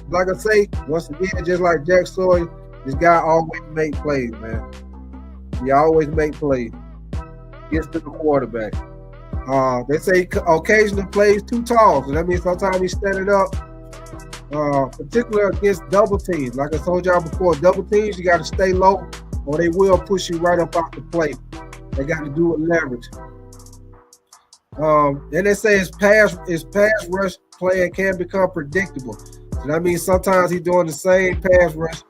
Like I say, once again, just like Jack Sawyer, this guy always make plays, man. He always make plays. Gets to the quarterback. They say occasionally plays too tall. So that means sometimes he's standing up, particularly against double teams. Like I told y'all before, double teams, you got to stay low or they will push you right up off the plate. They got to do it leverage. Then they say his pass rush playing can become predictable. So that means sometimes he's doing the same pass rush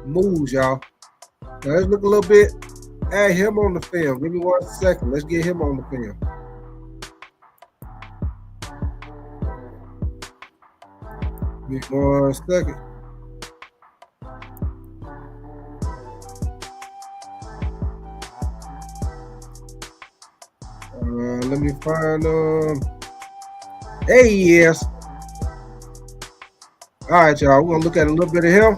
moves, y'all. Now let's look a little bit at him on the film. Give me 1 second. Let's get him on the film. Give me 1 second. Let me find there he is. All right, y'all. We're gonna look at a little bit of him.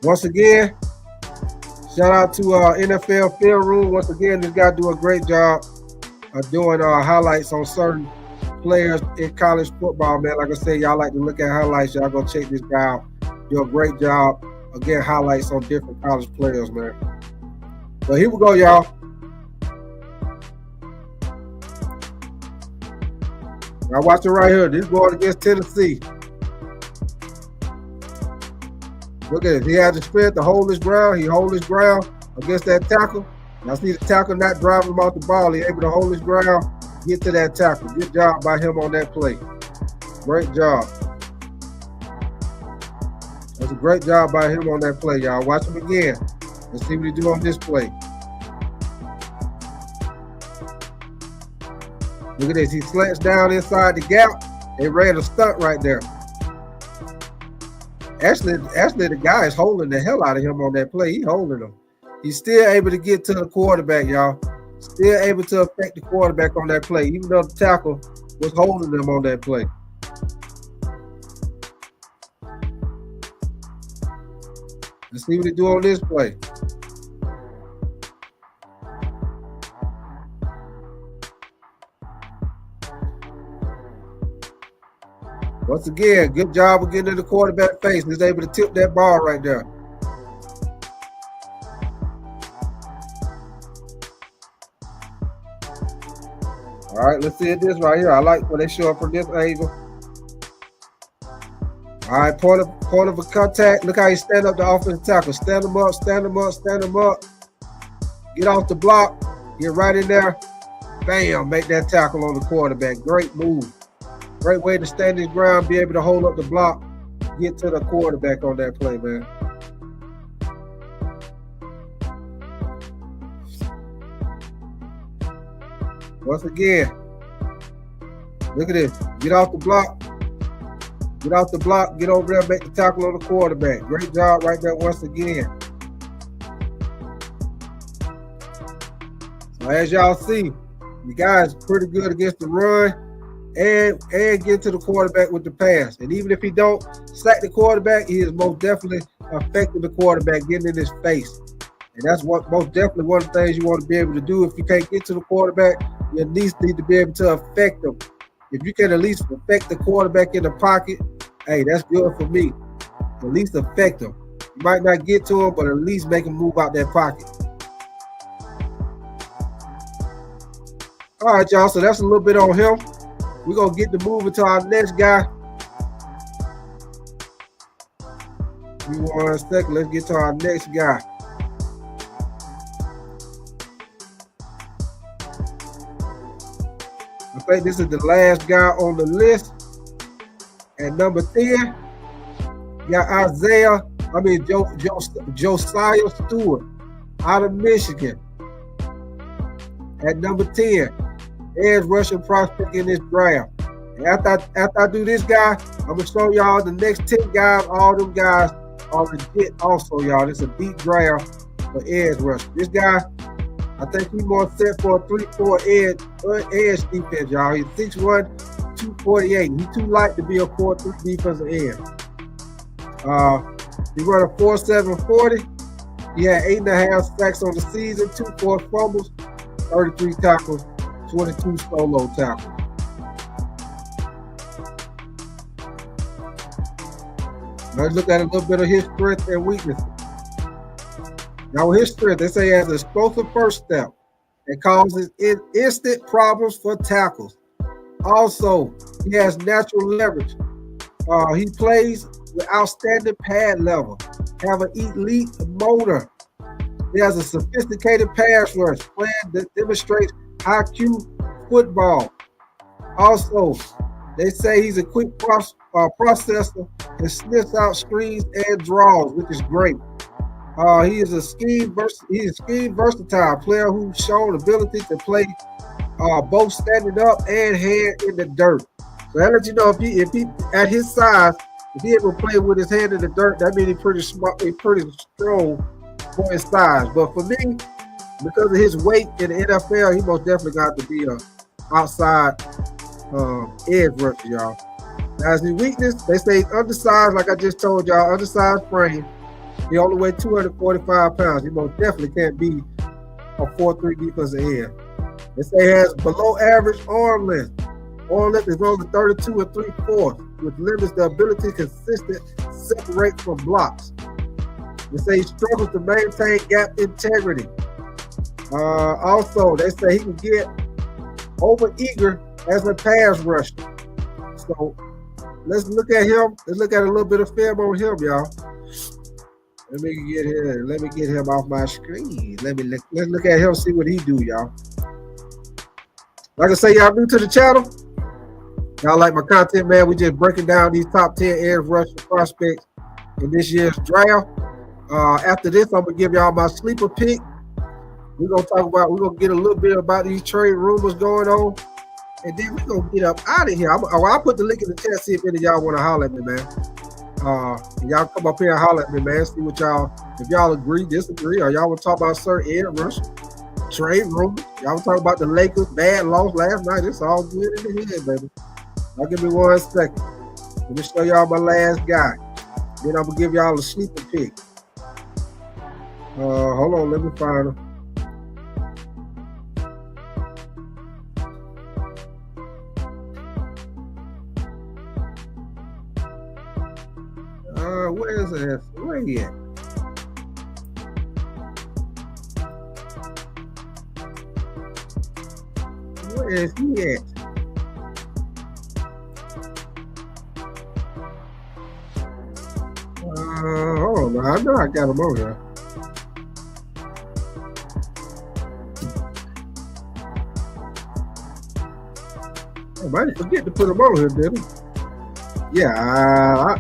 Once again, shout out to NFL Film Room. Once again, this guy do a great job of doing highlights on certain players in college football, man. Like I said, y'all like to look at highlights. Y'all go check this guy out. Do a great job. Again, highlights on different college players, man. So here we go, y'all. Now watch it right here. This is going against Tennessee. Look at it. He has the strength to hold his ground. He hold his ground against that tackle. Now see the tackle not driving him off the ball. He's able to hold his ground, get to that tackle. Good job by him on that play. Great job. That's a great job by him on that play, y'all. Watch him again. Let's see what he do on this play. Look at this. He slants down inside the gap. They ran a stunt right there. Actually, the guy is holding the hell out of him on that play. He's holding him. He's still able to get to the quarterback, y'all. Still able to affect the quarterback on that play, even though the tackle was holding them on that play. Let's see what he do on this play. Once again, good job of getting in the quarterback face. He's able to tip that ball right there. All right, let's see this right here. I like when they show up from this angle. All right, point of a contact. Look how he stand up the offensive tackle. Stand him up, stand him up, stand him up. Get off the block. Get right in there. Bam, make that tackle on the quarterback. Great move. Great way to stand his ground, be able to hold up the block, get to the quarterback on that play, man. Once again, look at this. Get off the block, Get off the block, get over there, make the tackle on the quarterback. Great job right there once again. So as y'all see, the guy's pretty good against the run and get to the quarterback with the pass. And even if he don't sack the quarterback, he is most definitely affecting the quarterback, getting in his face. And that's what most definitely one of the things you want to be able to do. If you can't get to the quarterback, you at least need to be able to affect them. If you can at least affect the quarterback in the pocket, hey, that's good for me. At least affect them. You might not get to him, but at least make him move out that pocket. All right, y'all, so that's a little bit on him. We're going to get to moving to our next guy. Give me 1 second. Let's get to our next guy. I think this is the last guy on the list. At number 10, got Josiah Stewart out of Michigan. At number 10, edge rushing prospect in this draft. And after I do this guy, I'm going to show y'all the next 10 guys. All them guys are legit also, y'all. This is a deep draft for edge rush. This guy, I think he's more set for a 3-4 edge defense, y'all. He's 6'1", 248. He's too light to be a 4-3 defensive end. He run a 4.7 40. He had 8.5 sacks on the season, 2 forced fumbles, 33 tackles, 22 solo tackles. Let's look at a little bit of his strengths and weaknesses. Now, with his strength, they say he has an explosive first step that causes instant problems for tackles. Also, he has natural leverage. He plays with outstanding pad level, have an elite motor. He has a sophisticated pass rush plan that demonstrates IQ football. Also, they say he's a quick processor and sniffs out screens and draws, which is great. He is a scheme versatile player who's shown ability to play both standing up and hand in the dirt. So that lets you know if he at his size, if he ever play with his hand in the dirt, that means he's pretty smart, he's pretty strong for his size. But for me, because of his weight in the NFL, he most definitely got to be a outside edge rusher, y'all. Now, as his weakness, they say he's undersized, like I just told y'all, undersized frame. He only weighs 245 pounds. He most definitely can't be a 4-3 defensive end. They say he has below average arm length. Arm length is only 32 3/4, which limits the ability to consistently separate from blocks. They say he struggles to maintain gap integrity. Also, they say he can get over-eager as a pass rusher. So let's look at him. Let's look at a little bit of film on him, y'all. Let me get him off my screen. Let's look at him, see what he do, y'all. Like I say, y'all new to the channel. Y'all like my content, man. We just breaking down these top 10 edge rushing prospects in this year's draft. After this, I'm gonna give y'all my sleeper pick. We're gonna get a little bit about these trade rumors going on. And then we're gonna get up out of here. I'll put the link in the chat, see if any of y'all want to holler at me, man. Y'all come up here and holler at me, man. See what y'all, if y'all agree, disagree, or y'all want to talk about certain edge rush, trade rumors. Y'all want to talk about the Lakers' bad loss last night. It's all good in the head, baby. Now give me 1 second. Let me show y'all my last guy. Then I'm gonna give y'all a sleeper pick. Hold on, let me find him. Where is it? Where he at? Where is he at? Hold on, I know I got him on here. I didn't forget to put him on here, did I? Yeah,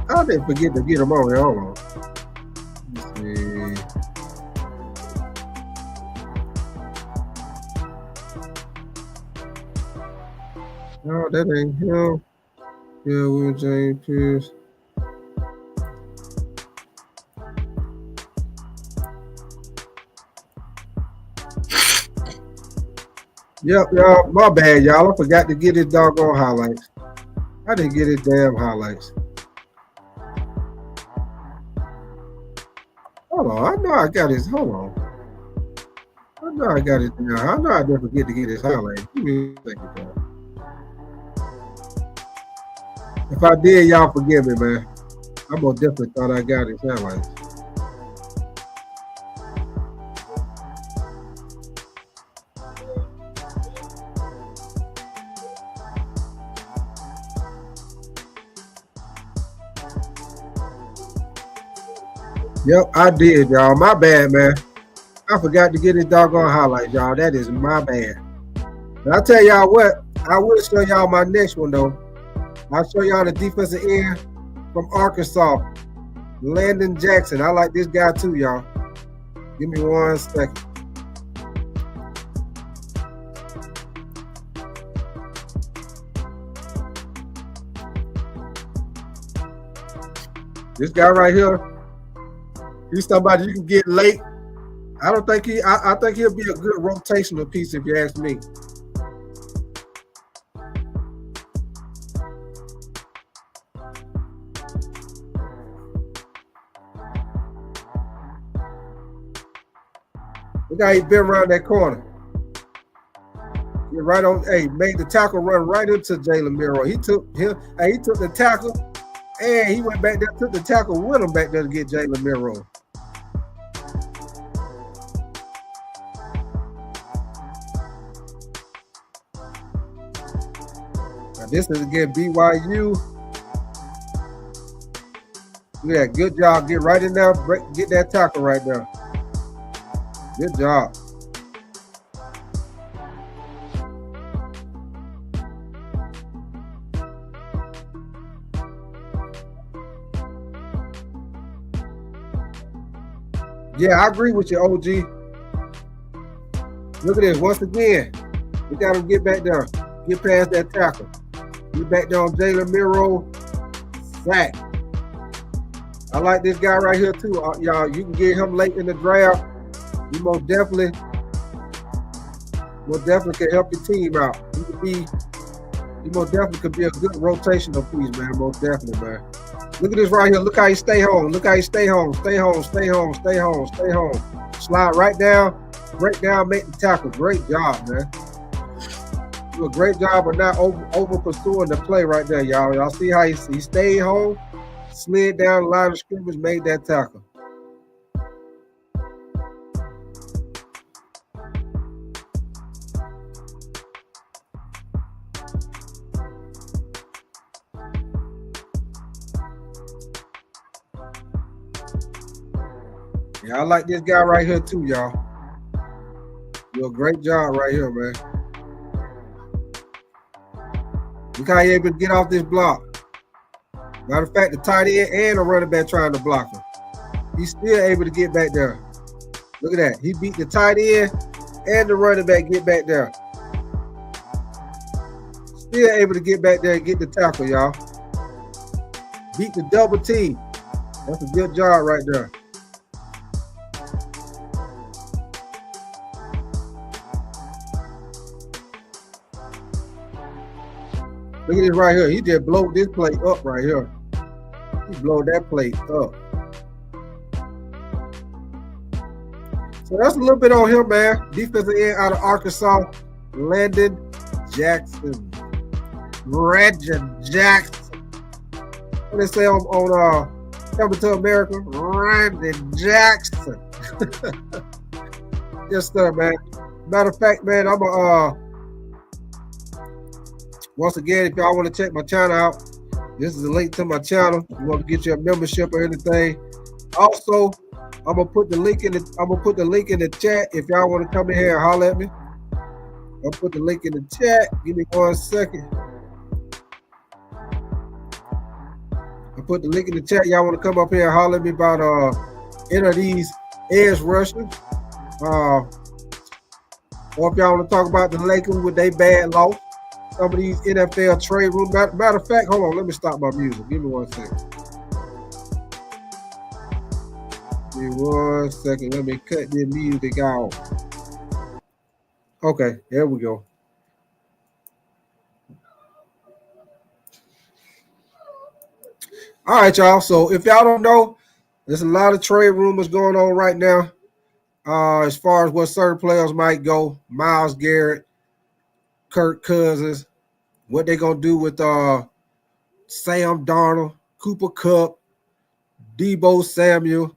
I didn't forget to get him on here. Hold on. Let's see. No, that ain't him. Yeah, Will James Pierce. Yep, y'all. My bad, y'all. I forgot to get his doggone highlights. I didn't get his damn highlights. Hold on. I know I got his. Hold on. I know I got his. I know I never forget to get his highlights. Give me a second, y'all. If I did, y'all forgive me, man. I most definitely thought I got his highlights. Yep, I did, y'all. My bad, man. I forgot to get his doggone highlights, y'all. That is my bad. But I'll tell y'all what, I will show y'all my next one, though. I'll show y'all the defensive end from Arkansas, Landon Jackson. I like this guy, too, y'all. Give me 1 second. This guy right here, he's somebody you can get late. I don't think I think he'll be a good rotational piece if you ask me. Look how he been around that corner. He right on. Hey, made the tackle run right into Jalen Miro. He took the tackle, and he went back there, took the tackle with him back there to get Jalen Miro. Now this is again BYU. Look at that. Good job. Get right in there. Get that tackle right there. Good job. Yeah, I agree with you, OG. Look at this. Once again, we got to get back there. Get past that tackle. Get back there on Jalen Miro. Sack. I like this guy right here, too. Y'all, you can get him late in the draft. He most definitely can help your team out. He most definitely could be a good rotational piece, man. Most definitely, man. Look at this right here. Look how he stay home. Look how he stay home. Stay home. Stay home. Stay home. Stay home. Slide right down. Break down. Make the tackle. Great job, man. Do a great job of not over pursuing the play right there, y'all. Y'all see how he stayed home, slid down the line of scrimmage, made that tackle. Yeah, I like this guy right here too, y'all. Do a great job right here, man. Look how he able to get off this block. Matter of fact, the tight end and the running back trying to block him. He's still able to get back there. Look at that. He beat the tight end and the running back get back there. Still able to get back there and get the tackle, y'all. Beat the double team. That's a good job right there. Look at this right here. He just blowed this plate up right here. He blowed that plate up. So that's a little bit on him, man. Defensive end out of Arkansas, Landon Jackson. Redick Jackson. What they say on Coming to America? Landon Jackson. Yes, sir, man. Matter of fact, man, I'm once again, if y'all want to check my channel out, this is a link to my channel. You want to get your membership or anything. Also, I'm gonna put the link in the chat if y'all want to come in here and holler at me. I'll put the link in the chat. Give me 1 second. I put the link in the chat. Y'all want to come up here and holler at me about any of these edge rushers. Or if y'all want to talk about the Lakers with their bad loss. some of these NFL trade rooms. Matter of fact, hold on, let me stop my music. Give me 1 second. Give me 1 second. Let me cut the music out. Okay, there we go. All right, y'all. So if y'all don't know, there's a lot of trade rumors going on right now. As far as what certain players might go, Myles Garrett, Kirk Cousins, what they gonna do with Sam Darnold, Cooper Kupp, Deebo Samuel.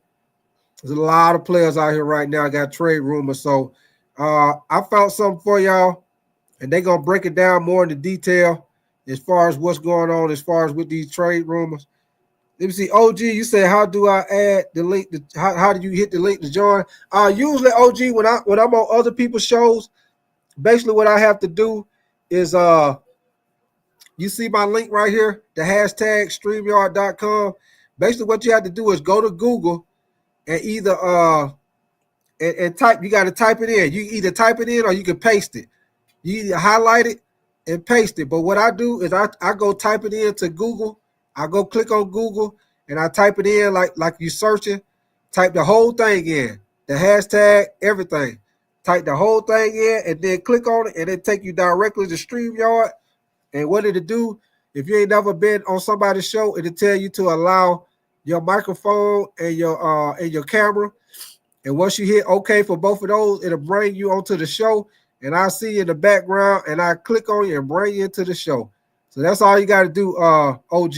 There's a lot of players out here right now got trade rumors. So I found something for y'all, and they're gonna break it down more into detail as far as what's going on as far as with these trade rumors. Let me see. OG, you said, how do I add the link? How do you hit the link to join? Usually, OG, when I'm on other people's shows, basically what I have to do is you see my link right here, the hashtag StreamYard.com. Basically, what you have to do is go to Google and either and type. You got to type it in. You either type it in or you can paste it. You either highlight it and paste it. But what I do is I go type it into Google. I go click on Google and I type it in like you searching. Type the whole thing in, the hashtag, everything. Type the whole thing in and then click on it and it take you directly to StreamYard. And what it'll do, if you ain't never been on somebody's show, it'll tell you to allow your microphone and your camera. And once you hit OK for both of those, it'll bring you onto the show. And I see you in the background and I click on you and bring you into the show. So that's all you got to do, OG.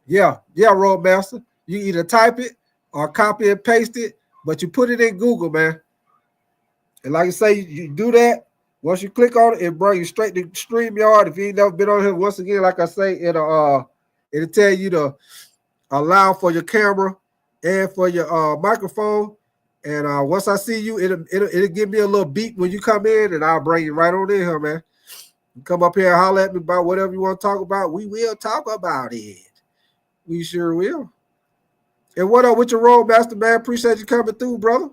Yeah, Roadmaster. You either type it or copy and paste it, but you put it in Google, man. And like I say, you do that. Once you click on it, it brings you straight to StreamYard. If you ain't never been on here, once again, like I say, it'll tell you to allow for your camera and for your microphone. And once I see you, it'll give me a little beep when you come in, and I'll bring you right on in here, man. You come up here and holler at me about whatever you want to talk about. We will talk about it. We sure will. And what up with your Roadmaster, man? Appreciate you coming through, brother.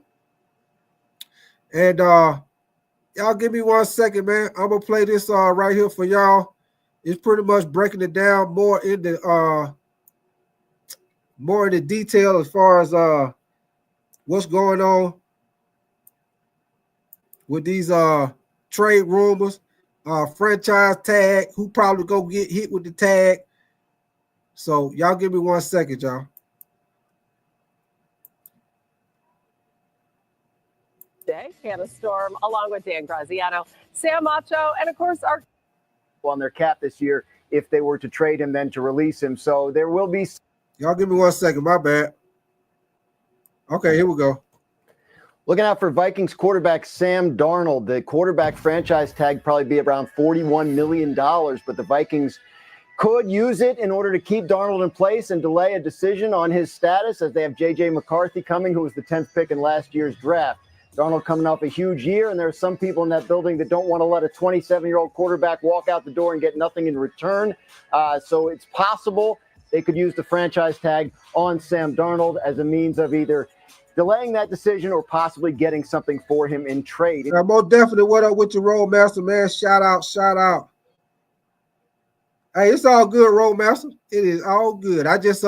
And y'all give me 1 second, man. I'm going to play this right here for y'all. It's pretty much breaking it down more in the detail as far as what's going on with these trade rumors, franchise tag, who probably go get hit with the tag. So y'all give me 1 second, y'all. Hannah Storm, along with Dan Graziano, Sam Macho, and of course our on their cap this year if they were to trade him, then to release him. So there will be. Y'all give me 1 second. My bad. Okay, here we go. Looking out for Vikings quarterback Sam Darnold. The quarterback franchise tag probably be around $41 million, but the Vikings could use it in order to keep Darnold in place and delay a decision on his status, as they have J.J. McCarthy coming, who was the 10th pick in last year's draft. Darnold coming off a huge year, and there are some people in that building that don't want to let a 27-year-old quarterback walk out the door and get nothing in return. So it's possible they could use the franchise tag on Sam Darnold as a means of either delaying that decision or possibly getting something for him in trade. Yeah, most definitely. What up with your Roadmaster, man? Shout out. Hey, it's all good, Roadmaster. It is all good. I just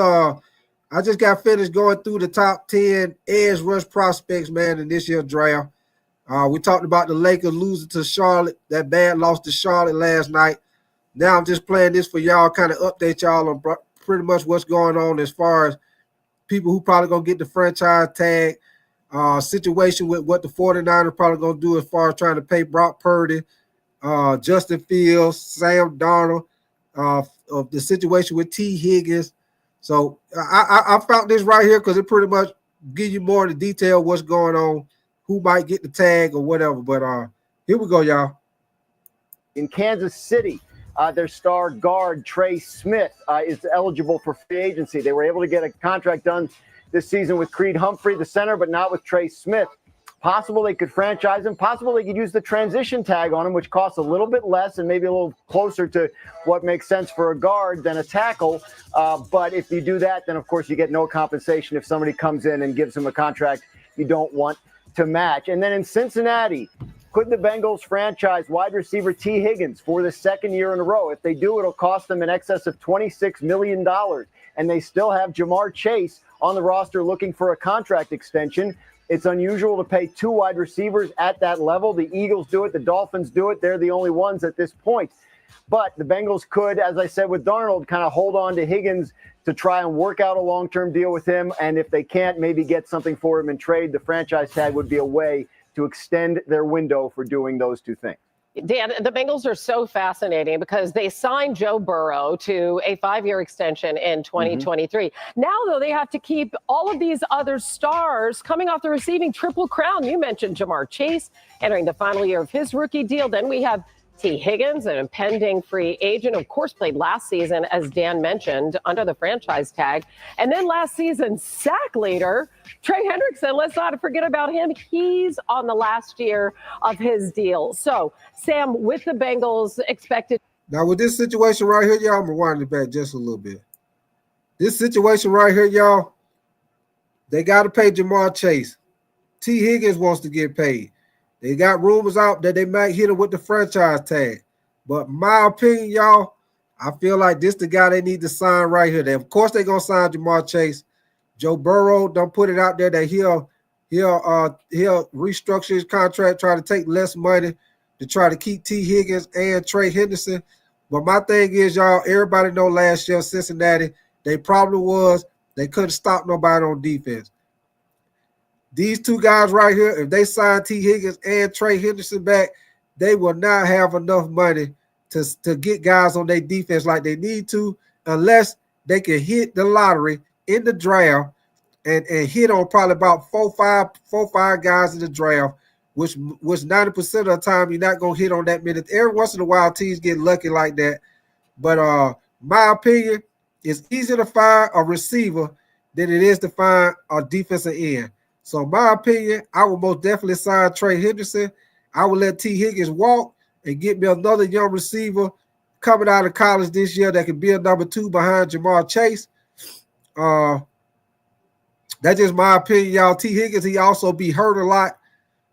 got finished going through the top 10 edge rush prospects, man, in this year's draft. We talked about the Lakers losing to Charlotte, that bad loss to Charlotte last night. Now I'm just playing this for y'all, kind of update y'all on pretty much what's going on as far as people who probably going to get the franchise tag, situation with what the 49ers probably going to do as far as trying to pay Brock Purdy, Justin Fields, Sam Darnold, of the situation with T. Higgins. So I found this right here because it pretty much give you more of the detail what's going on, who might get the tag or whatever. But here we go, y'all. In Kansas City, their star guard, Trey Smith, is eligible for free agency. They were able to get a contract done this season with Creed Humphrey, the center, but not with Trey Smith. Possible they could franchise him. Possible they could use the transition tag on him, which costs a little bit less and maybe a little closer to what makes sense for a guard than a tackle. But if you do that, then, of course, you get no compensation if somebody comes in and gives him a contract you don't want to match. And then in Cincinnati, Could the Bengals franchise wide receiver T. Higgins for the second year in a row? If they do, it'll cost them in excess of $26 million. And they still have Jamar Chase on the roster looking for a contract extension. It's unusual to pay two wide receivers at that level. The Eagles do it. The Dolphins do it. They're the only ones at this point. But the Bengals could, as I said with Darnold, kind of hold on to Higgins to try and work out a long-term deal with him. And if they can't, maybe get something for him and trade. The franchise tag would be a way to extend their window for doing those two things. Dan, the Bengals are so fascinating because they signed Joe Burrow to a 5-year extension in 2023. Now, though, they have to keep all of these other stars coming off the receiving triple crown. You mentioned Jamar Chase entering the final year of his rookie deal. Then we have T. Higgins, an impending free agent, of course, played last season, as Dan mentioned, under the franchise tag. And then last season, sack leader, Trey Hendrickson. Let's not forget about him. He's on the last year of his deal. So, Sam, with the Bengals expected. Now, with this situation right here, y'all, I'm going to wind it back just a little bit. This situation right here, y'all, they got to pay Jamar Chase. T. Higgins wants to get paid. They got rumors out that they might hit him with the franchise tag. But my opinion, y'all, I feel like this the guy they need to sign right here. Of course, they're going to sign Jamar Chase. Joe Burrow don't put it out there that he'll restructure his contract, try to take less money to try to keep T. Higgins and Trey Henderson. But my thing is, y'all, everybody know last year Cincinnati, their problem was they couldn't stop nobody on defense. These two guys right here, if they sign T. Higgins and Trey Henderson back, they will not have enough money to get guys on their defense like they need to, unless they can hit the lottery in the draft and hit on probably about four, five guys in the draft, which 90% of the time you're not gonna hit on that many. Every once in a while, teams get lucky like that. But my opinion, it's easier to find a receiver than it is to find a defensive end. So my opinion, I would most definitely sign Trey Henderson. I would let T. Higgins walk and get me another young receiver coming out of college this year that can be a number 2 behind Jamar Chase. That's just my opinion, y'all. T. Higgins, he also be hurt a lot.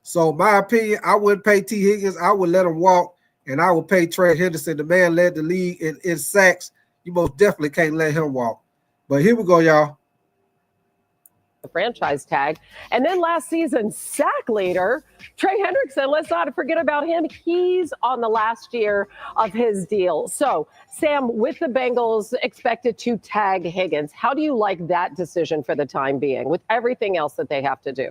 So my opinion, I wouldn't pay T. Higgins. I would let him walk, and I would pay Trey Henderson. The man led the league in sacks. You most definitely can't let him walk. But here we go, y'all. The franchise tag. And then last season, sack leader, Trey Hendrickson. Let's not forget about him. He's on the last year of his deal. So, Sam, with the Bengals expected to tag Higgins, how do you like that decision for the time being with everything else that they have to do?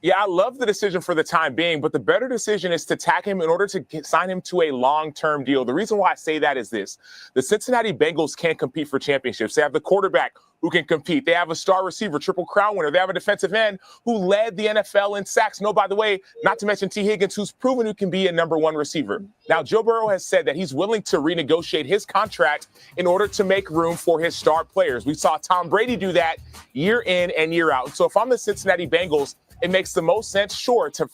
Yeah, I love the decision for the time being, but the better decision is to tag him in order to sign him to a long-term deal. The reason why I say that is this. The Cincinnati Bengals can't compete for championships. They have the quarterback who can compete. They have a star receiver, triple crown winner. They have a defensive end who led the NFL in sacks. No, by the way, not to mention T. Higgins, who's proven who can be a number 1 receiver. Now, Joe Burrow has said that he's willing to renegotiate his contract in order to make room for his star players. We saw Tom Brady do that year in and year out. So if I'm the Cincinnati Bengals, it makes the most sense, sure, to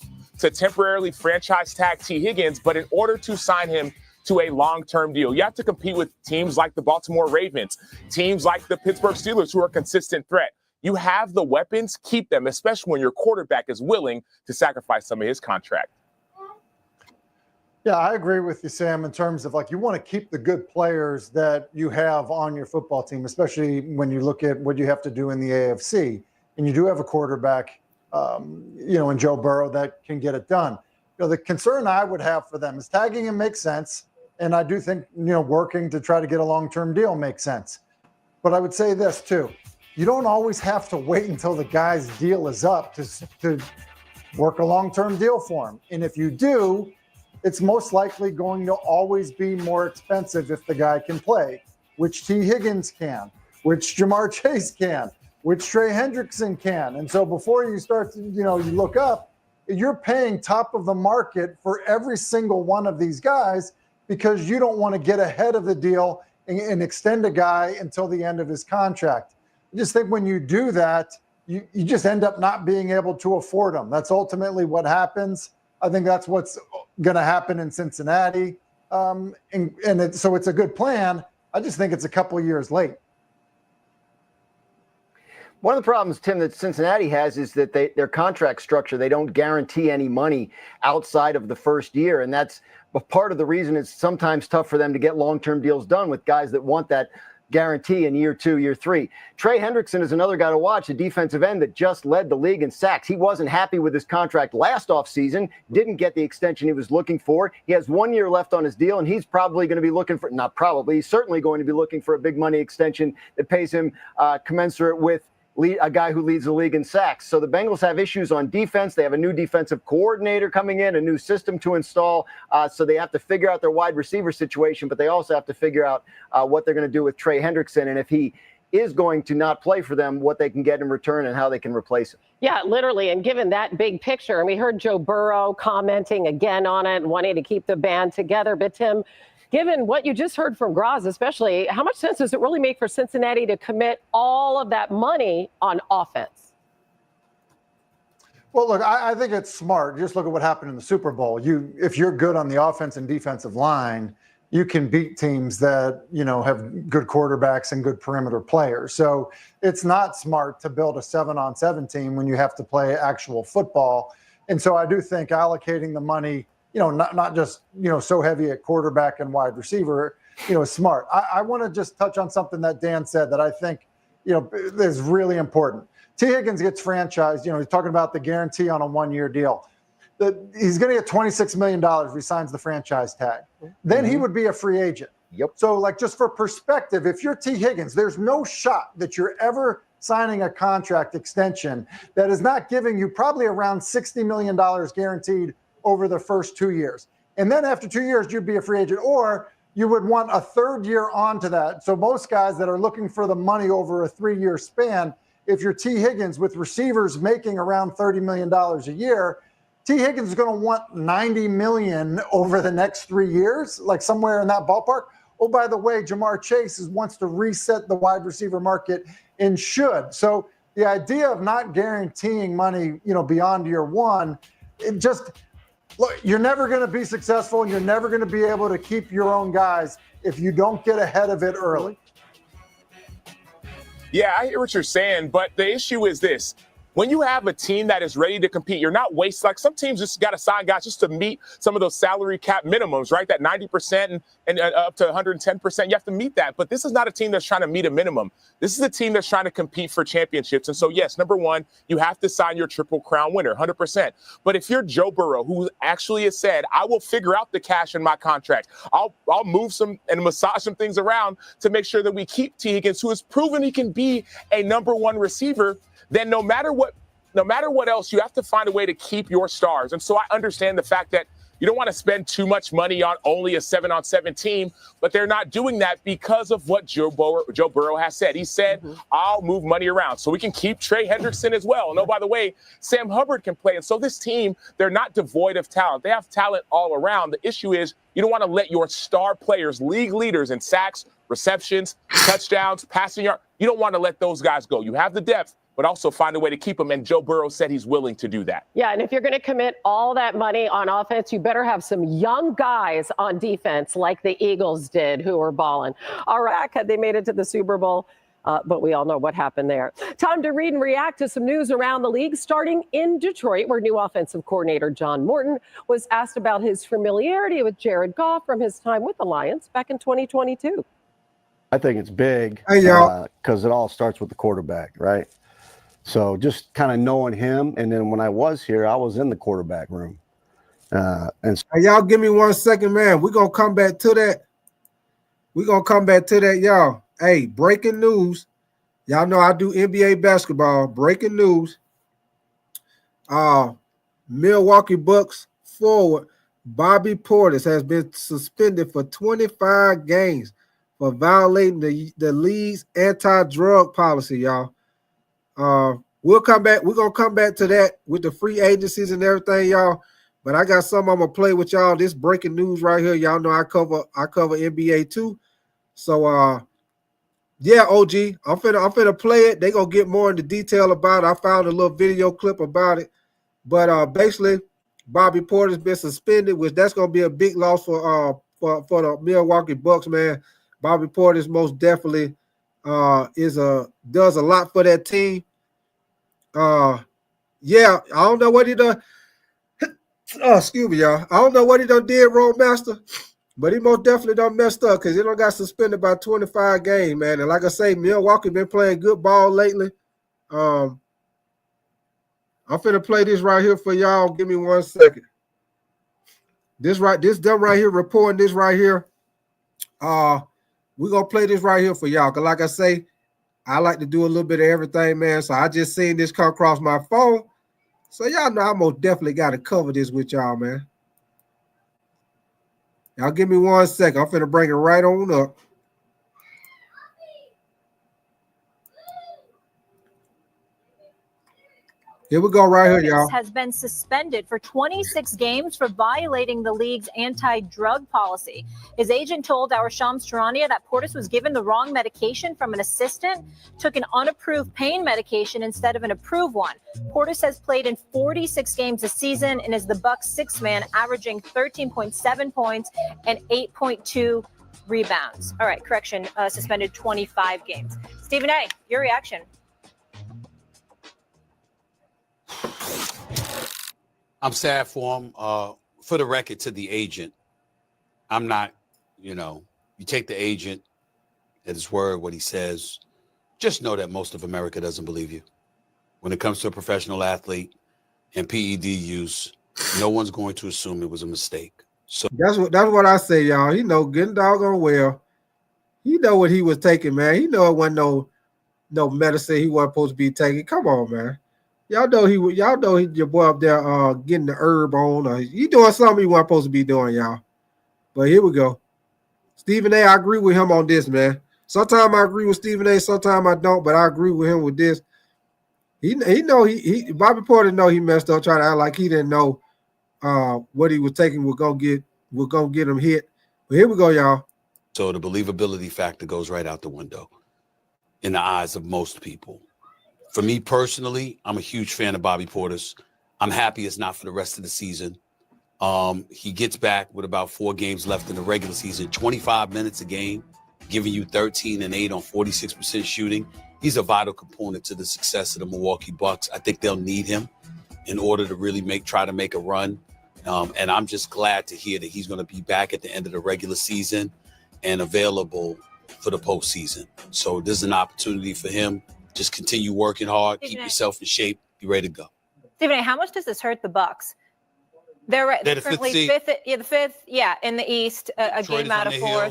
temporarily franchise tag T. Higgins, but in order to sign him to a long-term deal, you have to compete with teams like the Baltimore Ravens, teams like the Pittsburgh Steelers, who are a consistent threat. You have the weapons, keep them, especially when your quarterback is willing to sacrifice some of his contract. Yeah, I agree with you, Sam, in terms of like you want to keep the good players that you have on your football team, especially when you look at what you have to do in the AFC. And you do have a quarterback, in Joe Burrow that can get it done. The concern I would have for them is tagging him makes sense. And I do think, working to try to get a long-term deal makes sense. But I would say this too. You don't always have to wait until the guy's deal is up to work a long-term deal for him. And if you do, it's most likely going to always be more expensive if the guy can play, which T. Higgins can, which Jamar Chase can, which Trey Hendrickson can. And so before you start to, you look up, you're paying top of the market for every single one of these guys because you don't want to get ahead of the deal and extend a guy until the end of his contract. I just think when you do that, you just end up not being able to afford them. That's ultimately what happens. I think that's what's going to happen in Cincinnati. So it's a good plan. I just think it's a couple of years late. One of the problems, Tim, that Cincinnati has is that their contract structure, they don't guarantee any money outside of the first year. And that's part of the reason it's sometimes tough for them to get long-term deals done with guys that want that guarantee in year 2, year 3. Trey Hendrickson is another guy to watch, a defensive end that just led the league in sacks. He wasn't happy with his contract last offseason, didn't get the extension he was looking for. He has 1 year left on his deal, and he's probably going to be looking for, not probably, he's certainly going to be looking for a big money extension that pays him commensurate with a guy who leads the league in sacks. So the Bengals have issues on defense. They have a new defensive coordinator coming in, a new system to install. So they have to figure out their wide receiver situation, but they also have to figure out what they're going to do with Trey Hendrickson. And if he is going to not play for them, what they can get in return and how they can replace him. Yeah, literally. And given that big picture, and we heard Joe Burrow commenting again on it, wanting to keep the band together. But Tim, given what you just heard from Graz, especially, how much sense does it really make for Cincinnati to commit all of that money on offense? Well, look, I think it's smart. Just look at what happened in the Super Bowl. If you're good on the offense and defensive line, you can beat teams that, have good quarterbacks and good perimeter players. So it's not smart to build a 7-on-7 team when you have to play actual football. And so I do think allocating the money, not just, so heavy at quarterback and wide receiver, is smart. I want to just touch on something that Dan said that I think, is really important. T. Higgins gets franchised. He's talking about the guarantee on a 1-year deal. He's going to get $26 million if he signs the franchise tag. Then he would be a free agent. Yep. So, just for perspective, if you're T. Higgins, there's no shot that you're ever signing a contract extension that is not giving you probably around $60 million guaranteed over the first 2 years. And then after 2 years, you'd be a free agent, or you would want a third year onto that. So most guys that are looking for the money over a 3-year span, if you're T. Higgins with receivers making around $30 million a year, T. Higgins is going to want $90 million over the next 3 years, somewhere in that ballpark. Oh, by the way, Jamar Chase wants to reset the wide receiver market and should. So the idea of not guaranteeing money, beyond year one, look, you're never going to be successful and you're never going to be able to keep your own guys if you don't get ahead of it early. Yeah, I hear what you're saying, but the issue is this. When you have a team that is ready to compete, you're not wasting. Some teams just got to sign guys just to meet some of those salary cap minimums, right? That 90% and up to 110%. You have to meet that. But this is not a team that's trying to meet a minimum. This is a team that's trying to compete for championships. And so, yes, number one, you have to sign your Triple Crown winner, 100%. But if you're Joe Burrow, who actually has said, I will figure out the cash in my contract. I'll move some and massage some things around to make sure that we keep T. Higgins, who has proven he can be a number one receiver, then no matter what else, you have to find a way to keep your stars. And so I understand the fact that you don't want to spend too much money on only a 7-on-7 team, but they're not doing that because of what Joe Burrow has said. He said, I'll move money around so we can keep Trey Hendrickson as well. And oh, by the way, Sam Hubbard can play. And so this team, they're not devoid of talent. They have talent all around. The issue is you don't want to let your star players, league leaders in sacks, receptions, touchdowns, passing yard, you don't want to let those guys go. You have the depth, but also find a way to keep them. And Joe Burrow said he's willing to do that. Yeah, and if you're going to commit all that money on offense, you better have some young guys on defense like the Eagles did who were balling. All right, they made it to the Super Bowl, but we all know what happened there. Time to read and react to some news around the league, starting in Detroit, where new offensive coordinator John Morton was asked about his familiarity with Jared Goff from his time with the Lions back in 2022. I think it's big because it all starts with the quarterback, right? So just kind of knowing him. And then when I was here, I was in the quarterback room. And hey, y'all give me 1 second, man. We're going to come back to that. Y'all. Hey, breaking news. Y'all know I do NBA basketball. Breaking news. Milwaukee Bucks forward Bobby Portis has been suspended for 25 games for violating the league's anti-drug policy, y'all. We'll come back. We're gonna come back to that with the free agencies and everything, y'all. But I got something I'm gonna play with y'all. This breaking news right here. Y'all know I cover NBA too. So yeah, OG, I'm finna play it. They gonna get more into detail about it. I found a little video clip about it. But basically, Bobby Porter's been suspended, which that's gonna be a big loss for the Milwaukee Bucks, man. Bobby Portis most definitely does a lot for that team. Yeah, I don't know what he done. Oh, excuse me, y'all. I don't know what he done did, Roadmaster, but he most definitely done messed up because he done got suspended by 25 games, man. And like I say, Milwaukee been playing good ball lately. I'm finna play this right here for y'all. Give me 1 second. This them right here, reporting this right here. We're gonna play this right here for y'all. Cause like I say, I like to do a little bit of everything, man. So I just seen this come across my phone. So y'all know I most definitely got to cover this with y'all, man. Y'all give me 1 second. I'm finna bring it right on up. Here we go right here, y'all. Has been suspended for 26 games for violating the league's anti-drug policy. His agent told our Shams Charania that Portis was given the wrong medication from an assistant, took an unapproved pain medication instead of an approved one. Portis has played in 46 games this season and is the Bucks' sixth man, averaging 13.7 points and 8.2 rebounds. All right, correction, suspended 25 games. Stephen A., your reaction? I'm sad for him. For the record, to the agent, I'm not, you take the agent at his word, what he says. Just know that most of America doesn't believe you. When it comes to a professional athlete and PED use, no one's going to assume it was a mistake. So that's what I say, y'all. He know getting doggone well. He know what he was taking, man. He know it wasn't no medicine he wasn't supposed to be taking. Come on, man. Y'all know your boy up there getting the herb on, or he doing something he wasn't supposed to be doing, y'all. But here we go. Stephen A., I agree with him on this, man. Sometimes I agree with Stephen A., sometimes I don't, but I agree with him with this. He know Bobby Portis know he messed up, trying to act like he didn't know what he was taking was gonna get him hit. But here we go, y'all. So the believability factor goes right out the window in the eyes of most people. For me personally, I'm a huge fan of Bobby Portis. I'm happy it's not for the rest of the season. He gets back with about 4 games left in the regular season, 25 minutes a game, giving you 13 and 8 on 46% shooting. He's a vital component to the success of the Milwaukee Bucks. I think they'll need him in order to really try to make a run. And I'm just glad to hear that he's going to be back at the end of the regular season and available for the postseason. So this is an opportunity for him. Just continue working hard, keep yourself in shape, be ready to go. Stephen A., how much does this hurt the Bucks? They're the currently fifth in the East, a Detroit game out of 4.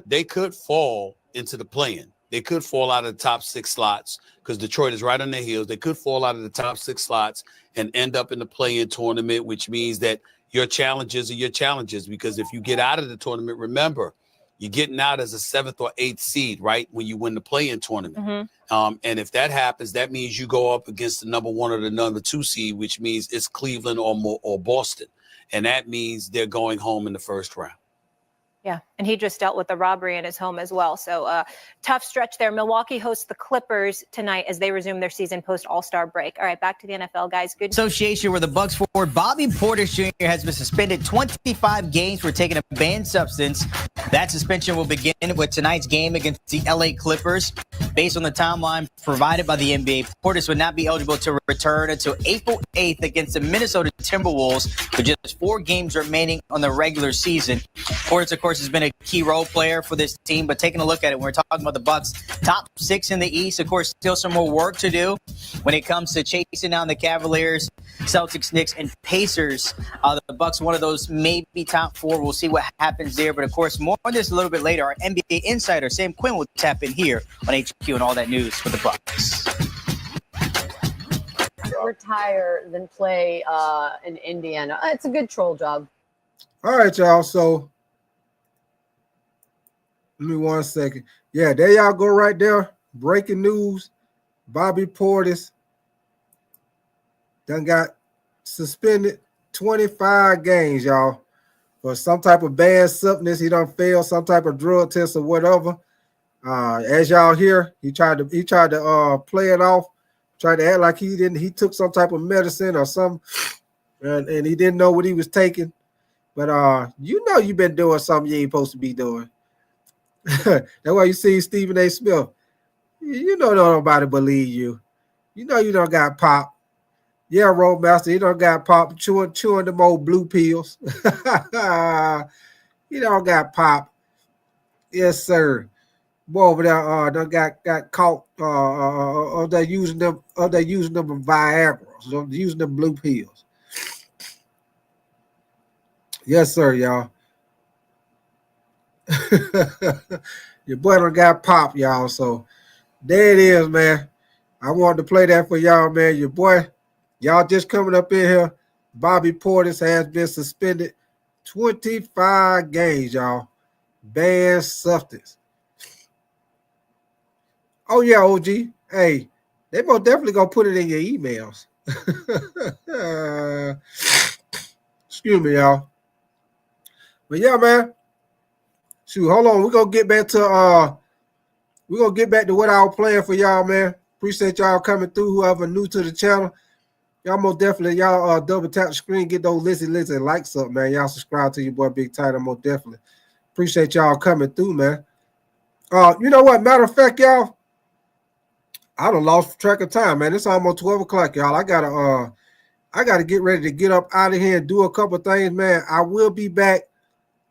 They could fall into the play-in. They could fall out of the top 6 slots because Detroit is right on their heels. They could fall out of the top 6 slots and end up in the play-in tournament, which means that your challenges are your challenges, because if you get out of the tournament, remember, you're getting out as a 7th or 8th seed, right, when you win the play-in tournament. And if that happens, that means you go up against the number 1 or the number 2 seed, which means it's Cleveland or Boston. And that means they're going home in the first round. Yeah, and he just dealt with the robbery in his home as well. So tough stretch there. Milwaukee hosts the Clippers tonight as they resume their season post All-Star break. All right, back to the NFL, guys. Good association where the Bucks forward Bobby Portis Jr. has been suspended 25 games for taking a banned substance. That suspension will begin with tonight's game against the LA Clippers. Based on the timeline provided by the NBA, Portis would not be eligible to return until April 8th against the Minnesota Timberwolves, with just 4 games remaining on the regular season. Portis, of course, has been a key role player for this team, but taking a look at it, when we're talking about the Bucks, top 6 in the East, of course, still some more work to do when it comes to chasing down the Cavaliers, Celtics, Knicks, and Pacers. The Bucks, one of those maybe top 4. We'll see what happens there. But of course, more on this a little bit later. Our NBA insider Sam Quinn will tap in here on HQ and all that news for the Bucks. Retire than play in Indiana. It's a good troll job. All right, y'all. So let me 1 second. Yeah, there y'all go right there. Breaking news. Bobby Portis done got suspended 25 games, y'all, for some type of bad substance. He done failed some type of drug test or whatever. As y'all hear, he tried to play it off, tried to act like he took some type of medicine or something, and he didn't know what he was taking. But you've been doing something you ain't supposed to be doing. That's why you see Stephen A. Smith. Nobody believe you. You know you don't got pop. Yeah, Roadmaster, you don't got pop chewing them old blue pills. You don't got pop. Yes, sir. Boy over there done got caught they're using them Viagra. So they're using them blue pills. Yes, sir, y'all. Your boy done got pop, y'all. So there it is, man. I wanted to play that for y'all, man. Your boy, y'all just coming up in here. Bobby Portis has been suspended 25 games, y'all. Banned substance. Oh, yeah, OG. Hey, they most definitely going to put it in your emails. Excuse me, y'all. But yeah, man. Shoot, hold on. We're going to get back to what I was playing for y'all, man. Appreciate y'all coming through. Whoever new to the channel, y'all most definitely double tap the screen, get those Lizzie likes up, man. Y'all subscribe to your boy Big Tight. Most definitely appreciate y'all coming through, man. You know what? Matter of fact, y'all, I done lost track of time, man. It's almost 12 o'clock, y'all. I gotta get ready to get up out of here and do a couple things, man. I will be back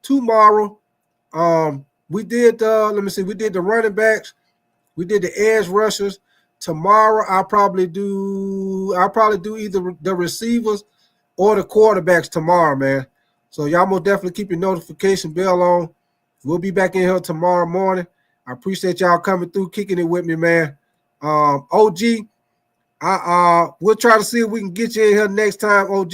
tomorrow. We did the running backs, we did the edge rushers. Tomorrow I'll probably do either the receivers or the quarterbacks tomorrow, man. So y'all most definitely keep your notification bell on. We'll be back in here tomorrow morning. I appreciate y'all coming through, kicking it with me, man. OG, we'll try to see if we can get you in here next time, OG.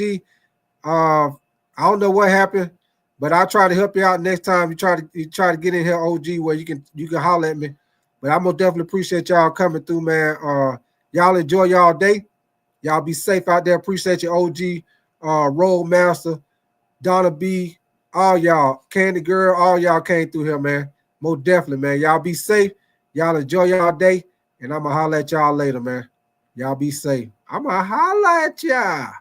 I don't know what happened, but I'll try to help you out next time. You try to get in here, OG, where you can holler at me. But I'm gonna definitely appreciate y'all coming through, man. Y'all enjoy y'all day. Y'all be safe out there. Appreciate you, OG, Roadmaster, Donna B, all y'all, Candy Girl, all y'all came through here, man. Most definitely, man. Y'all be safe. Y'all enjoy y'all day. And I'm going to holler at y'all later, man. Y'all be safe. I'm going to holler at y'all.